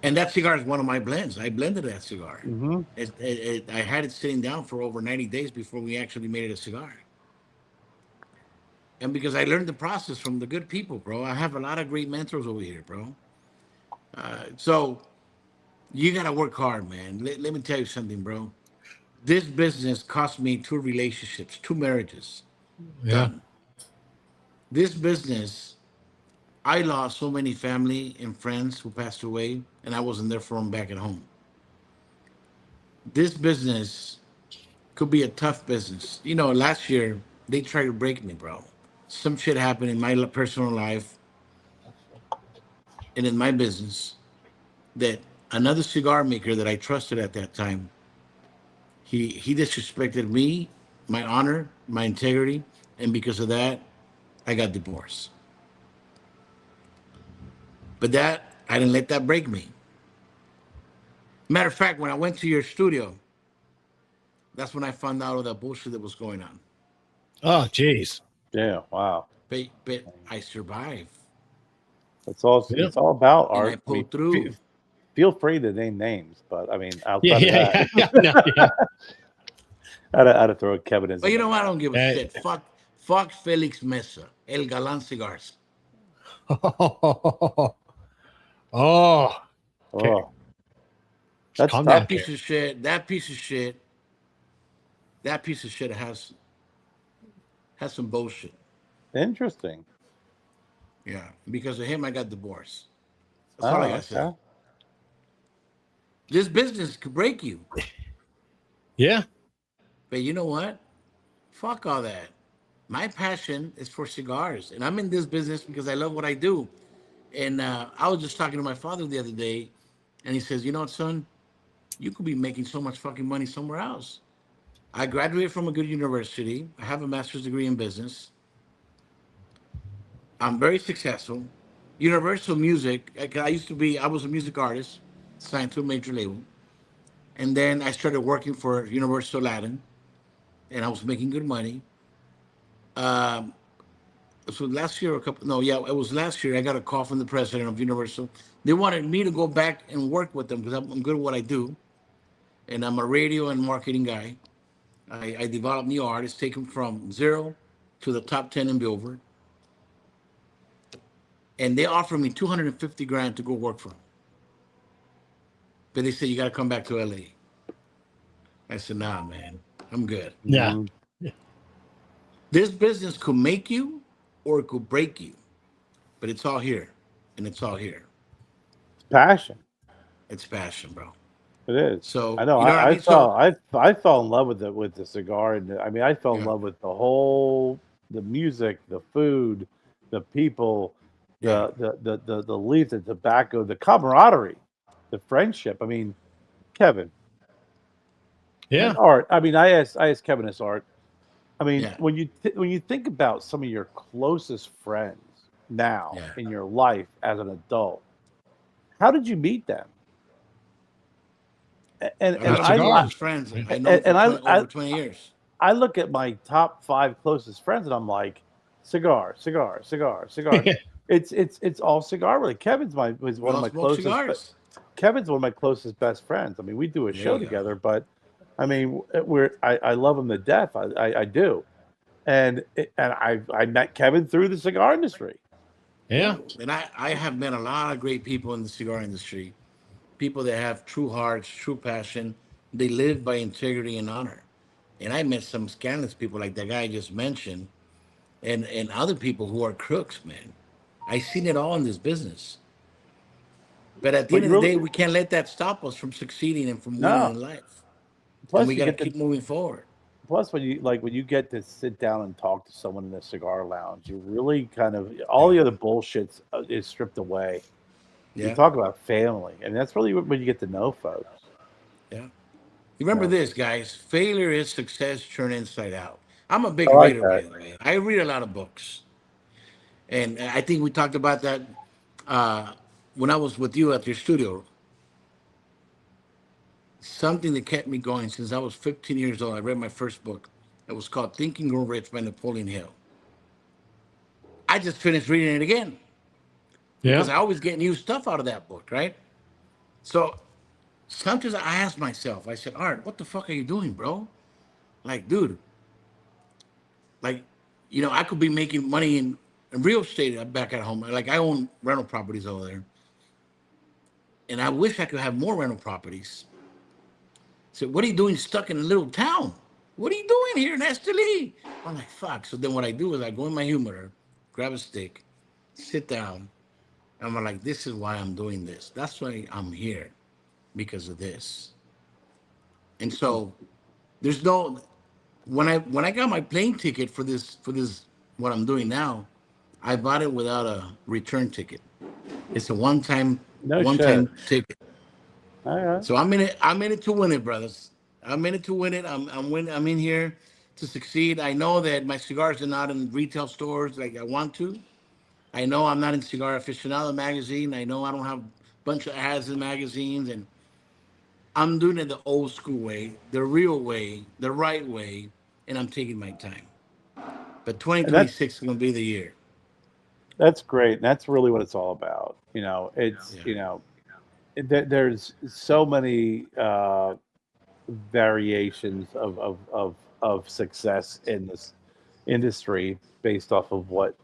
Speaker 4: And that cigar is one of my blends. I blended that cigar.
Speaker 3: Mm-hmm.
Speaker 4: I had it sitting down for over 90 days before we actually made it a cigar. And because I learned the process from the good people, bro. I have a lot of great mentors over here, bro. So you got to work hard, man. Let me tell you something, bro. This business cost me 2 relationships, 2 marriages.
Speaker 1: Yeah.
Speaker 4: Done. This business, I lost so many family and friends who passed away, and I wasn't there for them back at home. This business could be a tough business. Last year, they tried to break me, bro. Some shit happened in my personal life and in my business that another cigar maker that I trusted at that time, he disrespected me, my honor, my integrity, and because of that, I got divorced. But I didn't let that break me. Matter of fact, when I went to your studio, that's when I found out all that bullshit that was going on.
Speaker 1: Oh, geez.
Speaker 3: Yeah. Wow.
Speaker 4: But I survived.
Speaker 3: It's all
Speaker 1: Yeah.
Speaker 3: it's all about
Speaker 4: And I
Speaker 3: art. I
Speaker 4: pulled
Speaker 3: mean,
Speaker 4: through.
Speaker 3: feel free to name names, but I mean,
Speaker 1: Yeah,
Speaker 3: outside of
Speaker 1: yeah,
Speaker 3: that,
Speaker 1: yeah, no, yeah.
Speaker 3: I had to throw Kevin in
Speaker 4: But you
Speaker 3: there.
Speaker 4: know what? I don't give a
Speaker 1: Hey.
Speaker 4: shit. Fuck Felix Mesa, El Galan Cigars.
Speaker 1: Oh, okay.
Speaker 3: Oh, that's
Speaker 1: Calm
Speaker 3: tough.
Speaker 1: down,
Speaker 4: That piece
Speaker 1: Kerr.
Speaker 4: of shit. That piece of shit. That piece of shit has some bullshit.
Speaker 3: Interesting.
Speaker 4: Yeah. Because of him, I got divorced. That's all I
Speaker 3: Oh,
Speaker 4: gotta say.
Speaker 3: okay.
Speaker 4: This business could break you.
Speaker 1: Yeah.
Speaker 4: But you know what? Fuck all that. My passion is for cigars, and I'm in this business because I love what I do. And I was just talking to my father the other day, and he says, "You know what, son? You could be making so much fucking money somewhere else." I graduated from a good university. I have a master's degree in business. I'm very successful. Universal Music. I was a music artist, signed to a major label, and then I started working for Universal Latin, and I was making good money. Um, so last year, it was last year. I got a call from the president of Universal. They wanted me to go back and work with them because I'm good at what I do, and I'm a radio and marketing guy. I develop new artists, take them from zero to the top 10 in Billboard, and they offered me 250 grand to go work for them. But they said you got to come back to LA. I said, nah, man, I'm good.
Speaker 1: Yeah.
Speaker 3: Mhm.
Speaker 4: This business could make you or it could break you, but it's all here, and it's all here.
Speaker 3: Passion.
Speaker 4: It's passion, bro.
Speaker 3: It is. I
Speaker 4: So
Speaker 3: know.
Speaker 4: you know what I
Speaker 3: I
Speaker 4: mean. So
Speaker 3: fell. I fell in love with the cigar, and I mean, I fell in
Speaker 4: yeah,
Speaker 3: love with the music, the food, the people,
Speaker 4: yeah.
Speaker 3: the leaf, the tobacco, the camaraderie, the friendship. I mean, Kevin and
Speaker 1: Yeah.
Speaker 3: Art. I mean, I asked Kevin as Art. I mean,
Speaker 4: Yeah,
Speaker 3: when you think about some of your closest friends now
Speaker 4: yeah.
Speaker 3: in your life as an adult, how did you meet them? And
Speaker 4: I
Speaker 3: and
Speaker 1: Through
Speaker 4: got a lot
Speaker 3: I
Speaker 4: of
Speaker 1: cigars.
Speaker 4: closest friends
Speaker 1: Yeah.
Speaker 4: I know for
Speaker 3: and
Speaker 4: 20, over 20 years.
Speaker 3: I look at my top 5 closest friends, and I'm like, cigar, cigar, cigar, cigar. It's all cigar related. Was
Speaker 4: We
Speaker 3: one of
Speaker 4: all
Speaker 3: my
Speaker 4: smoke
Speaker 3: closest, but
Speaker 4: cigars.
Speaker 3: Kevin's one of my closest best friends. I mean, we do a
Speaker 4: There
Speaker 3: show
Speaker 4: you go.
Speaker 3: together, but I mean, I love him to death. I do, and I met Kevin through the cigar industry.
Speaker 4: Yeah,
Speaker 1: Yeah.
Speaker 4: and I have met a lot of great people in the cigar industry. People that have true hearts, true passion. They live by integrity and honor. And I met some scandalous people like the guy I just mentioned, and other people who are crooks, man. I seen it all in this business. But at the
Speaker 3: But
Speaker 4: end
Speaker 3: you
Speaker 4: of the day,
Speaker 3: really
Speaker 4: we can't let that stop us from succeeding and from winning
Speaker 3: no.
Speaker 4: in life. And
Speaker 3: Plus,
Speaker 4: we
Speaker 3: you
Speaker 4: got to
Speaker 3: get to
Speaker 4: keep moving forward.
Speaker 3: plus when you get to sit down and talk to someone in a cigar lounge, you really kind of all
Speaker 4: Yeah.
Speaker 3: the other bullshit is stripped away. You
Speaker 4: Yeah.
Speaker 3: talk about family, and that's really when you get to know folks.
Speaker 4: Yeah. You
Speaker 3: You
Speaker 4: remember
Speaker 3: know,
Speaker 4: this, guys. Failure is success turned inside out. I'm a
Speaker 3: I
Speaker 4: big
Speaker 3: like
Speaker 4: reader, by
Speaker 3: that.
Speaker 4: the way. I read a lot of books. And I think we talked about that uh, when I was with you at your studio. Something that kept me going since I was 15 years old. I read my first book. It was called Think and Grow Rich by Napoleon Hill. I just finished reading it again
Speaker 1: Yeah.
Speaker 4: because I always get new stuff out of that book, right? So sometimes I ask myself, I said, Art, what the fuck are you doing, bro? Like, dude, like, I could be making money in real estate back at home. Like, I own rental properties over there. And I wish I could have more rental properties. So, what are you doing stuck in a little town? What are you doing here in Esteli? I'm like, fuck. So then what I do is I go in my humidor, grab a stick, sit down, and I'm like, this is why I'm doing this. That's why I'm here, because of this. And so there's no when I got my plane ticket for this what I'm doing now, I bought it without a return ticket. It's a
Speaker 3: No
Speaker 4: one
Speaker 3: shit.
Speaker 4: time ticket.
Speaker 3: All right.
Speaker 4: So I'm in it to win it, brothers. I'm in it to win it. I'm in here to succeed. I know that my cigars are not in retail stores like I want to. I know I'm not in Cigar Aficionado magazine. I know I don't have a bunch of ads in magazines, and I'm doing it the old school way, the real way, the right way, and I'm taking my time. But
Speaker 3: And that's
Speaker 4: 2026 is gonna be the year.
Speaker 3: That's great. And that's really what it's all about. It's
Speaker 4: Yeah.
Speaker 3: there's so many variations of success in this industry based off of what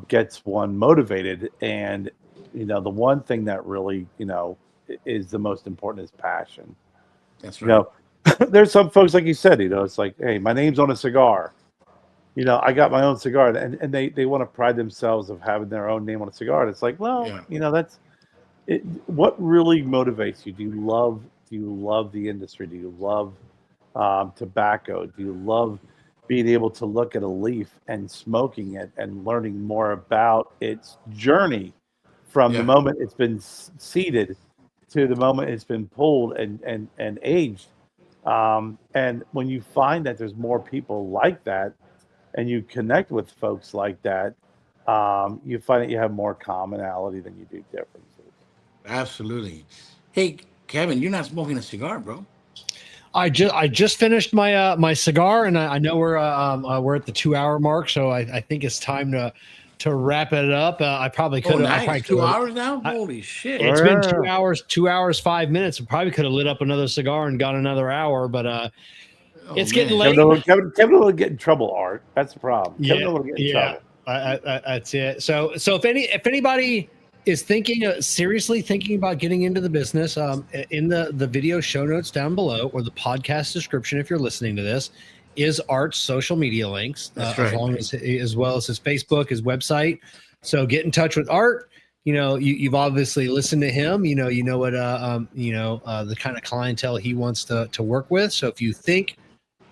Speaker 3: gets one motivated. And the one thing that really is the most important is passion.
Speaker 4: That's
Speaker 3: You
Speaker 4: right.
Speaker 3: know, there's some folks like you said. It's like, hey, my name's on a cigar. I got my own cigar, and they want to pride themselves of having their own name on a cigar. And it's like, well,
Speaker 4: Yeah.
Speaker 3: that's it. What really motivates you? Do you love the industry? Do you love tobacco? Do you love being able to look at a leaf and smoking it and learning more about its journey from the
Speaker 4: Yeah.
Speaker 3: moment it's been seeded to the moment it's been pulled and aged? And when you find that there's more people like that, and you connect with folks like that, you find that you have more commonality than you do differences.
Speaker 4: Absolutely. Hey, Kevin, you're not smoking a cigar, bro.
Speaker 1: I just finished my cigar, and I know we're at the 2 hour mark, so I think it's time to wrap it up. I probably
Speaker 4: Oh,
Speaker 1: could have. I
Speaker 4: nice.
Speaker 1: probably could
Speaker 4: 2 hours now?
Speaker 1: have.
Speaker 4: Holy shit.
Speaker 1: It's been
Speaker 3: Yeah.
Speaker 1: 2 hours, 2 hours, 5 minutes. I probably could have lit up another cigar and got another hour, but
Speaker 4: Oh,
Speaker 1: it's getting
Speaker 4: man.
Speaker 1: late.
Speaker 3: Kevin will get in trouble, Art. That's the problem. Kevin
Speaker 1: Yeah,
Speaker 3: will get in
Speaker 1: yeah,
Speaker 3: trouble.
Speaker 1: that's it. So if anybody is thinking seriously thinking about getting into the business, in the video show notes down below or the podcast description, if you're listening to this, is Art's social media links,
Speaker 4: That's right.
Speaker 1: as well as his Facebook, his website. So get in touch with Art. You've obviously listened to him. You know what the kind of clientele he wants to work with. So if you think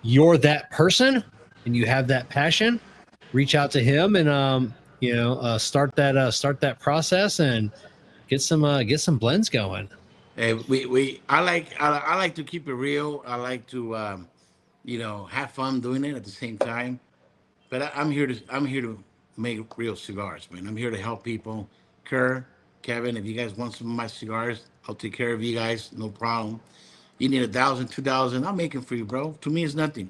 Speaker 1: you're that person and you have that passion, reach out to him and start that process and get some blends going.
Speaker 4: Hey, I like to keep it real. I like to have fun doing it at the same time. But I'm here to make real cigars, man. I'm here to help people. Kerr, Kevin, if you guys want some of my cigars, I'll take care of you guys, no problem. You need 1,000, 2,000, I'll make them for you, bro. To me, it's nothing.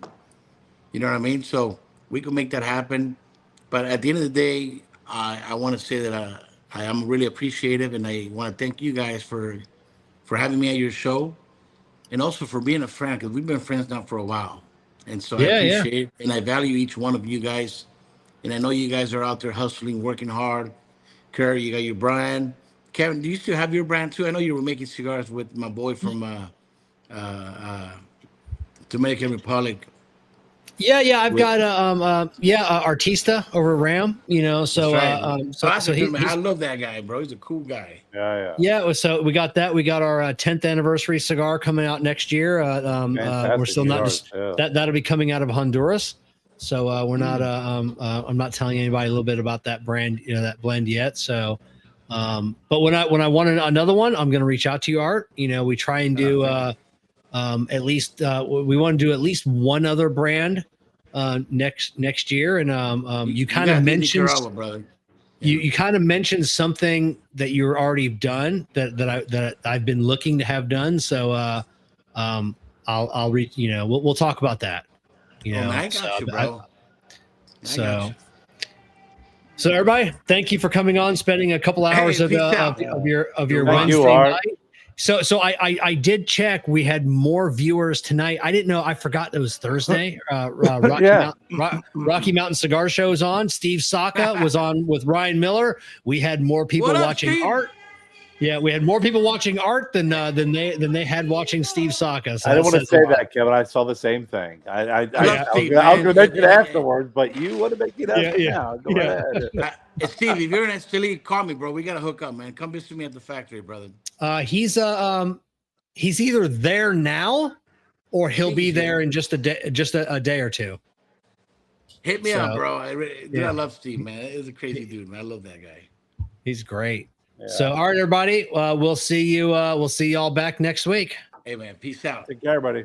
Speaker 4: You know what I mean? So we can make that happen. But at the end of the day, I want to say that I am really appreciative, and I want to thank you guys for having me at your show, and also for being a friend, because we've been friends now for a while. And so I
Speaker 1: Yeah.
Speaker 4: appreciate and I value each one of you guys. And I know you guys are out there hustling, working hard. Kerr, you got your brand. Kevin, do you still have your brand too? I know you were making cigars with my boy from uh, Dominican Republic.
Speaker 1: Yeah. I've
Speaker 4: With,
Speaker 1: got Artista over at Ram. So
Speaker 4: that's right.
Speaker 1: so
Speaker 4: Classic,
Speaker 1: he,
Speaker 4: man. I
Speaker 1: he's
Speaker 4: love that guy, bro. He's a cool guy.
Speaker 3: Yeah.
Speaker 1: yeah. So we got that. We got our 10th anniversary cigar coming out next year. We're
Speaker 3: Fantastic
Speaker 1: still not
Speaker 3: cigars,
Speaker 1: just
Speaker 3: yeah.
Speaker 1: that'll be coming out of Honduras. So we're not. I'm not telling anybody a little bit about that brand, that blend yet. So, but when I want another one, I'm going to reach out to you, Art. We try and do at least we want to do at least one other brand next year. And you kind of mentioned
Speaker 4: Nicaragua, brother.
Speaker 1: you kind of mentioned something that you're already done that I've been looking to have done. So I'll reach. We'll talk about that.
Speaker 4: Oh, man, I got you, bro. I got you.
Speaker 1: So everybody, thank you for coming on, spending a couple hours
Speaker 4: Hey,
Speaker 1: of
Speaker 4: peace out.
Speaker 1: your
Speaker 3: Thank you,
Speaker 1: Wednesday
Speaker 3: Art.
Speaker 1: night. So I did check. We had more viewers tonight. I didn't know. I forgot it was Thursday.
Speaker 3: Yeah.
Speaker 1: Rocky Mountain Cigar Show is on. Steve Saka was on with Ryan Miller. We had more people
Speaker 4: What up,
Speaker 1: watching
Speaker 4: Steve?
Speaker 1: Art. Yeah, we had more people watching Art than they had watching Steve Saka. So
Speaker 3: I didn't want to
Speaker 1: says
Speaker 3: say
Speaker 1: a lot.
Speaker 3: that, Kevin. I saw the same thing. I was
Speaker 4: Steve,
Speaker 3: going to
Speaker 4: man.
Speaker 3: mention it afterwards, but you want to make it up
Speaker 1: Yeah.
Speaker 3: now. Go
Speaker 1: Yeah.
Speaker 3: ahead.
Speaker 4: Steve, if you're in Esteli, call me, bro. We got to hook up, man. Come visit me at the factory, brother.
Speaker 1: He's either there now or he'll be there in just a day or two.
Speaker 4: Hit me up, bro. I love Steve, man. He's a crazy dude, man. I love that guy.
Speaker 1: He's great.
Speaker 3: Yeah.
Speaker 1: So, all right, everybody. We'll see you. We'll see y'all back next week.
Speaker 4: Hey, man. Peace out.
Speaker 3: Take care, everybody.